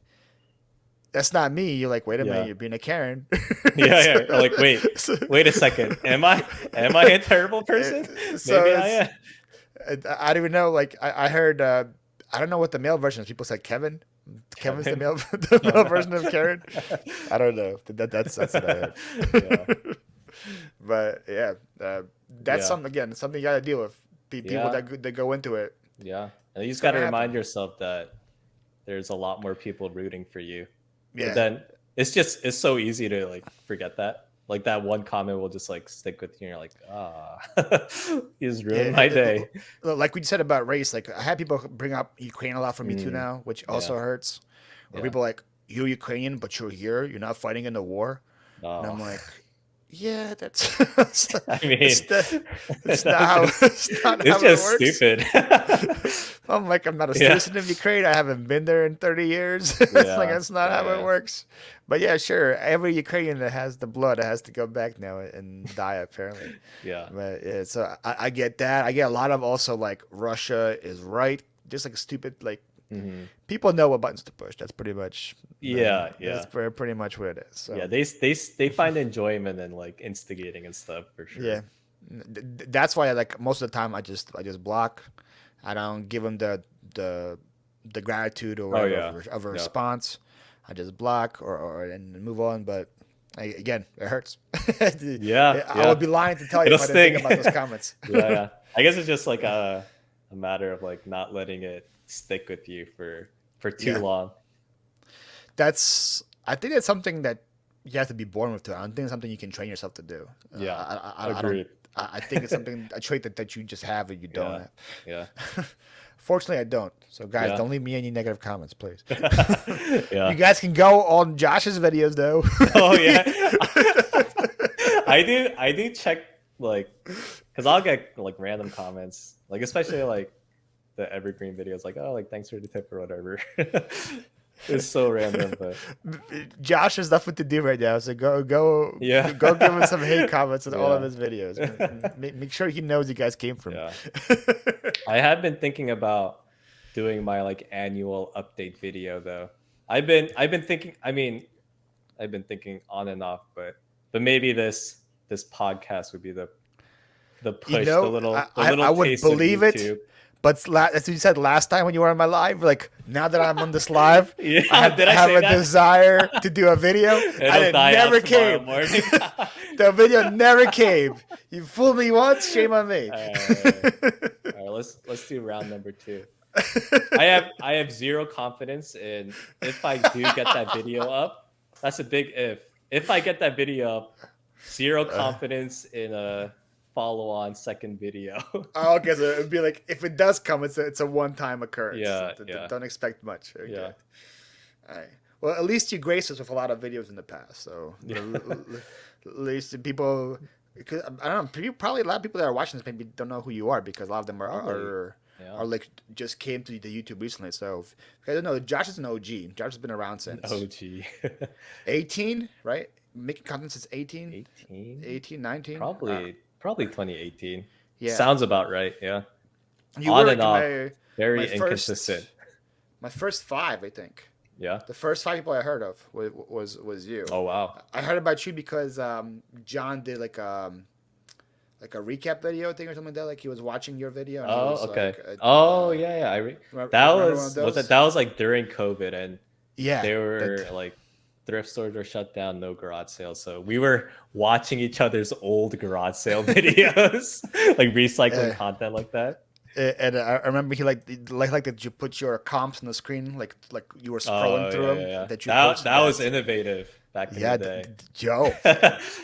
that's not me," you're like, "Wait a minute, yeah, you're being a Karen." yeah, so, yeah. Like, so, wait a second. Am I a terrible person? so Maybe I am. I don't even know. Like I heard, I don't know what the male version is. People said Kevin. Kevin's the Kevin. male version of Karen. I don't know. That's what I Yeah, heard. But yeah, that's yeah, something you got to deal with. People yeah, that go into it. yeah. And you It's just got to gonna remind happen. yourself that there's a lot more people rooting for you. But Yeah. then it's so easy to like forget that. Like that one comment will just like stick with you. And you're like, you just Yeah, ruined my day. like we said about race, like I had people bring up Ukraine a lot for me too Mm, now, which yeah, also hurts. Where yeah. people are like, you're Ukrainian, but you're here, you're not fighting in the war, and Oh, I'm like, yeah, that's I mean, it's not how it's not it's how it just works. stupid. I'm like, I'm not a Yeah, citizen of Ukraine. I haven't been there in 30 years. It's like yeah, that's not yeah, how it yeah, works. But yeah, sure. Every Ukrainian that has the blood has to go back now and die apparently. yeah. But yeah, so I get that. I get a lot of also like Russia is right, just like stupid. Like Hmm. people know what buttons to push. That's pretty much Yeah, yeah, pretty much what it is. yeah. So They find enjoyment in like instigating and stuff for yeah, sure. that's why I like most of the time I just block. I don't give them the gratitude or Oh whatever yeah, of a yeah, response. I just block or and move on. But again, it hurts. yeah, I would yeah. be lying to tell you It'll if I didn't think sting. about those comments. Yeah, yeah. I guess it's just like a matter of like not letting it stick with you for too Yeah, long. I think that's something that you have to be born with. Too. I don't think it's something you can train yourself to do. Yeah, I don't agreed. I think it's something a trait that you just have and you don't Yeah. have. Yeah. Fortunately, I don't. So guys, Yeah. don't leave me any negative comments, please. You Yeah. guys can go on Josh's videos though. Oh yeah. I do check like because I'll get like random comments, like especially like the Evergreen videos, like, oh, like thanks for the tip or whatever. It's so random, but Josh has nothing to do right now, so yeah. go give him some hate comments on all of Yeah. his videos. Make sure he knows you guys came from. Yeah. I have been thinking about doing my like annual update video though. I've been thinking, I mean, I've been thinking on and off, but maybe this podcast would be the You push, know, the I little would taste of believe it, YouTube. but as you said last time when you were on my live, like now that I'm on this live, Yeah, I have, did I have say a that? desire to do a video, and It'll it die out never tomorrow came. morning. The video never came. You fooled me once, shame on me. All right, let's do round number 2. I have zero confidence in if I do get that video up. That's a big if. If I get that video up, zero confidence in a follow-on second video. Oh, okay, so it'd be like if it does come, it's a one-time occurrence. Yeah, So yeah. don't expect much. Okay. Yeah. All right. Well, at least you graced us with a lot of videos in the past. So Yeah. at least people, because I don't know, probably a lot of people that are watching this maybe don't know who you are because a lot of them Yeah. are like just came to the YouTube recently. So if you guys don't know, Josh is an OG. Josh has been around since OG. 18, right? Making content since 18, 18? 18, 19. Probably 2018. Yeah. Sounds about right. Yeah. You On were and like off. Very my inconsistent. my first 5, I think. Yeah. The first 5 people I heard of was you. Oh wow. I heard about you because John did like a recap video thing or something like that. Like he was watching your video. And he Oh, was okay. Like, Oh yeah, yeah. That remember one was of those? that was like during COVID, and Yeah, they were like thrift stores were shut down, no garage sales. So we were watching each other's old garage sale videos, like recycling content like that. And I remember he like that you put your comps on the screen, like you were scrolling through them. Yeah. That you that was innovative back in the day. Joe.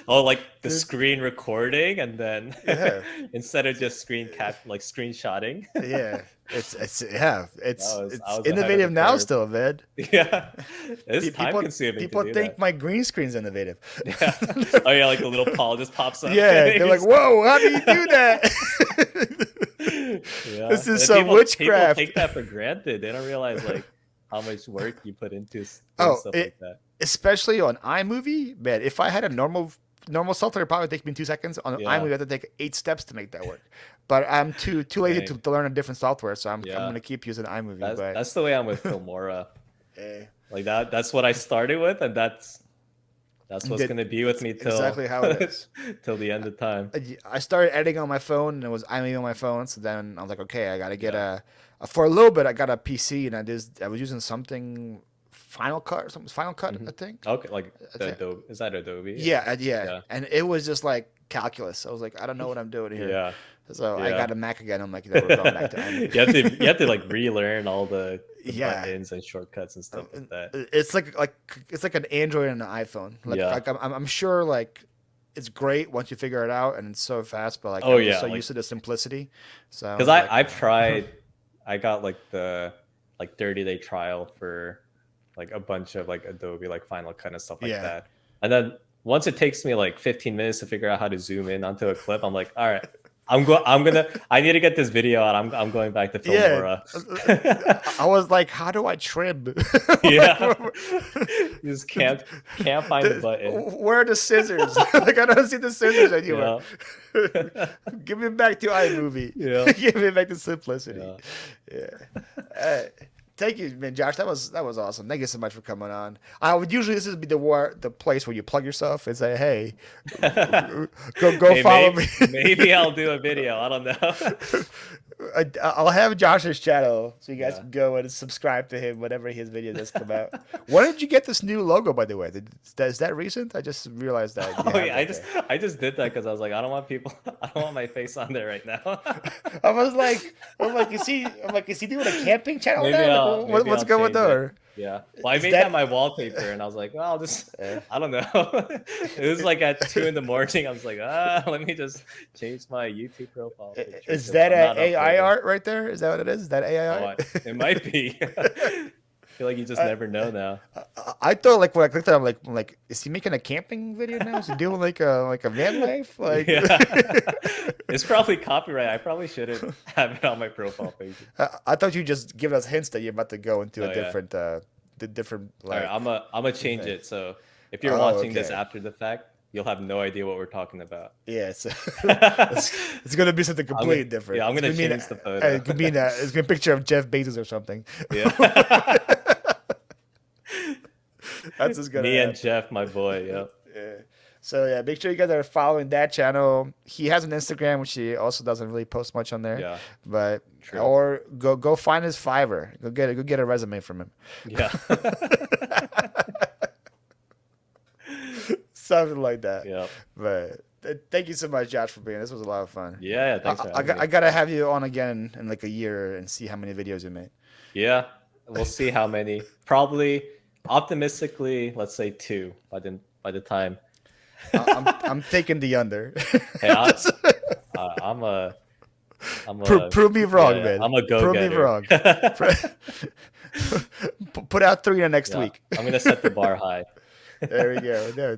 Oh, like the screen recording, and then Yeah. instead of just screenshotting. Yeah, it's I was ahead innovative of the now curve. still, man. Yeah, it's time consuming. People think my green screen's innovative. Yeah. Oh yeah, like the little paw just pops up. Yeah, they're like, "Whoa, how do you do that?" Yeah. This is And some witchcraft. People take that for granted. They don't realize like how much work you put into stuff like that. Especially on iMovie, man. If I had a normal software, it'd probably take me 2 seconds. On Yeah. iMovie, I have to take 8 steps to make that work. But I'm too lazy Dang. to learn a different software, so I'm Yeah. gonna keep using iMovie. That's the way I'm with Filmora. Eh. Like that's what I started with, and that's what's gonna be with me till exactly how it is. till the end of time. I started editing on my phone, and it was iMovie on my phone. So then I was like, okay, I gotta get for a little bit. I got a PC, and I was using something Final Cut or something. Final Cut, I think. Okay, like Adobe. Is that Adobe? Yeah. And it was just like calculus. I was like, I don't know what I'm doing here. Yeah. So I Yeah. got a Mac again. I'm like, we're going back to iMovie. You have to like relearn all the Yeah. buttons and shortcuts and stuff like that. It's like an Android and an iPhone. Like I'm sure like it's great once you figure it out and it's so fast, but like I'm just so used to the simplicity. So Because I've tried, I got like the 30-day trial for like a bunch of like Adobe like Final Cut and stuff like that, and then once it takes me like 15 minutes to figure out how to zoom in onto a clip, I'm like, all right, I need to get this video out. I'm going back to Filmora. I was like, how do I trim? Yeah. You just can't find the button. Where are the scissors? Like I don't see the scissors anywhere. Yeah. Give me back to iMovie. Yeah. Give me back to simplicity. Yeah. Thank you, man, Josh. That was awesome. Thank you so much for coming on. I would usually this would be the place where you plug yourself and say, "Hey, go follow me." Maybe I'll do a video. I don't know. I'll have Josh's channel so you guys can go and subscribe to him whenever his video does come out. When did you get this new logo, by the way? Is that recent? I just realized that. Oh yeah, I just did that because I was like, I don't want my face on there right now. I was like, is he doing a camping channel Maybe now? What's going on? Yeah. Well, I Is made that that my wallpaper, and I was like, well, I'll just, uh, I don't know. It was like at 2 in the morning. I was like, let me just change my YouTube profile picture is because that I'm a not AI uploading. art right there? Is that what it is? Is that AI Oh, art? it might be. I feel like you just I, never know now. I thought like when I clicked on, it, I'm like, is he making a camping video now? Is he doing like a van life? Like, Yeah. It's probably copyright. I probably shouldn't have it on my profile picture. I thought you just give us hints that you're about to go into a Oh yeah. different, the different All right, like I'm gonna change thing. it. So if you're Oh, watching this okay. after the fact, you'll have no idea what we're talking about. Yeah, so I'm it's gonna be something gonna, completely different. yeah, I'm It's gonna gonna be change the photo. it could be it's gonna be a picture of Jeff Bezos or something. Yeah. That's what's gonna Me and happen. Jeff, my boy. Yep. Yeah. So yeah, make sure you guys are following that channel. He has an Instagram, which he also doesn't really post much on there, Yeah. but True. or go find his Fiverr. Go get a resume from him. Yeah. Something like that. Yep. But thank you so much, Josh, for being. This was a lot of fun. Yeah. Thanks for having I me. gotta have you on again in like a year and see how many videos you made. Yeah. We'll see how many. Probably, optimistically, let's say 2 by the time. I'm taking the under. Hey, I'm a Prove me yeah, wrong, yeah, man. I'm a go Prove me getter. wrong. Put out 3 in the next Yeah, week. I'm gonna set the bar high. There we go. No,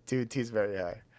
2 T's very high.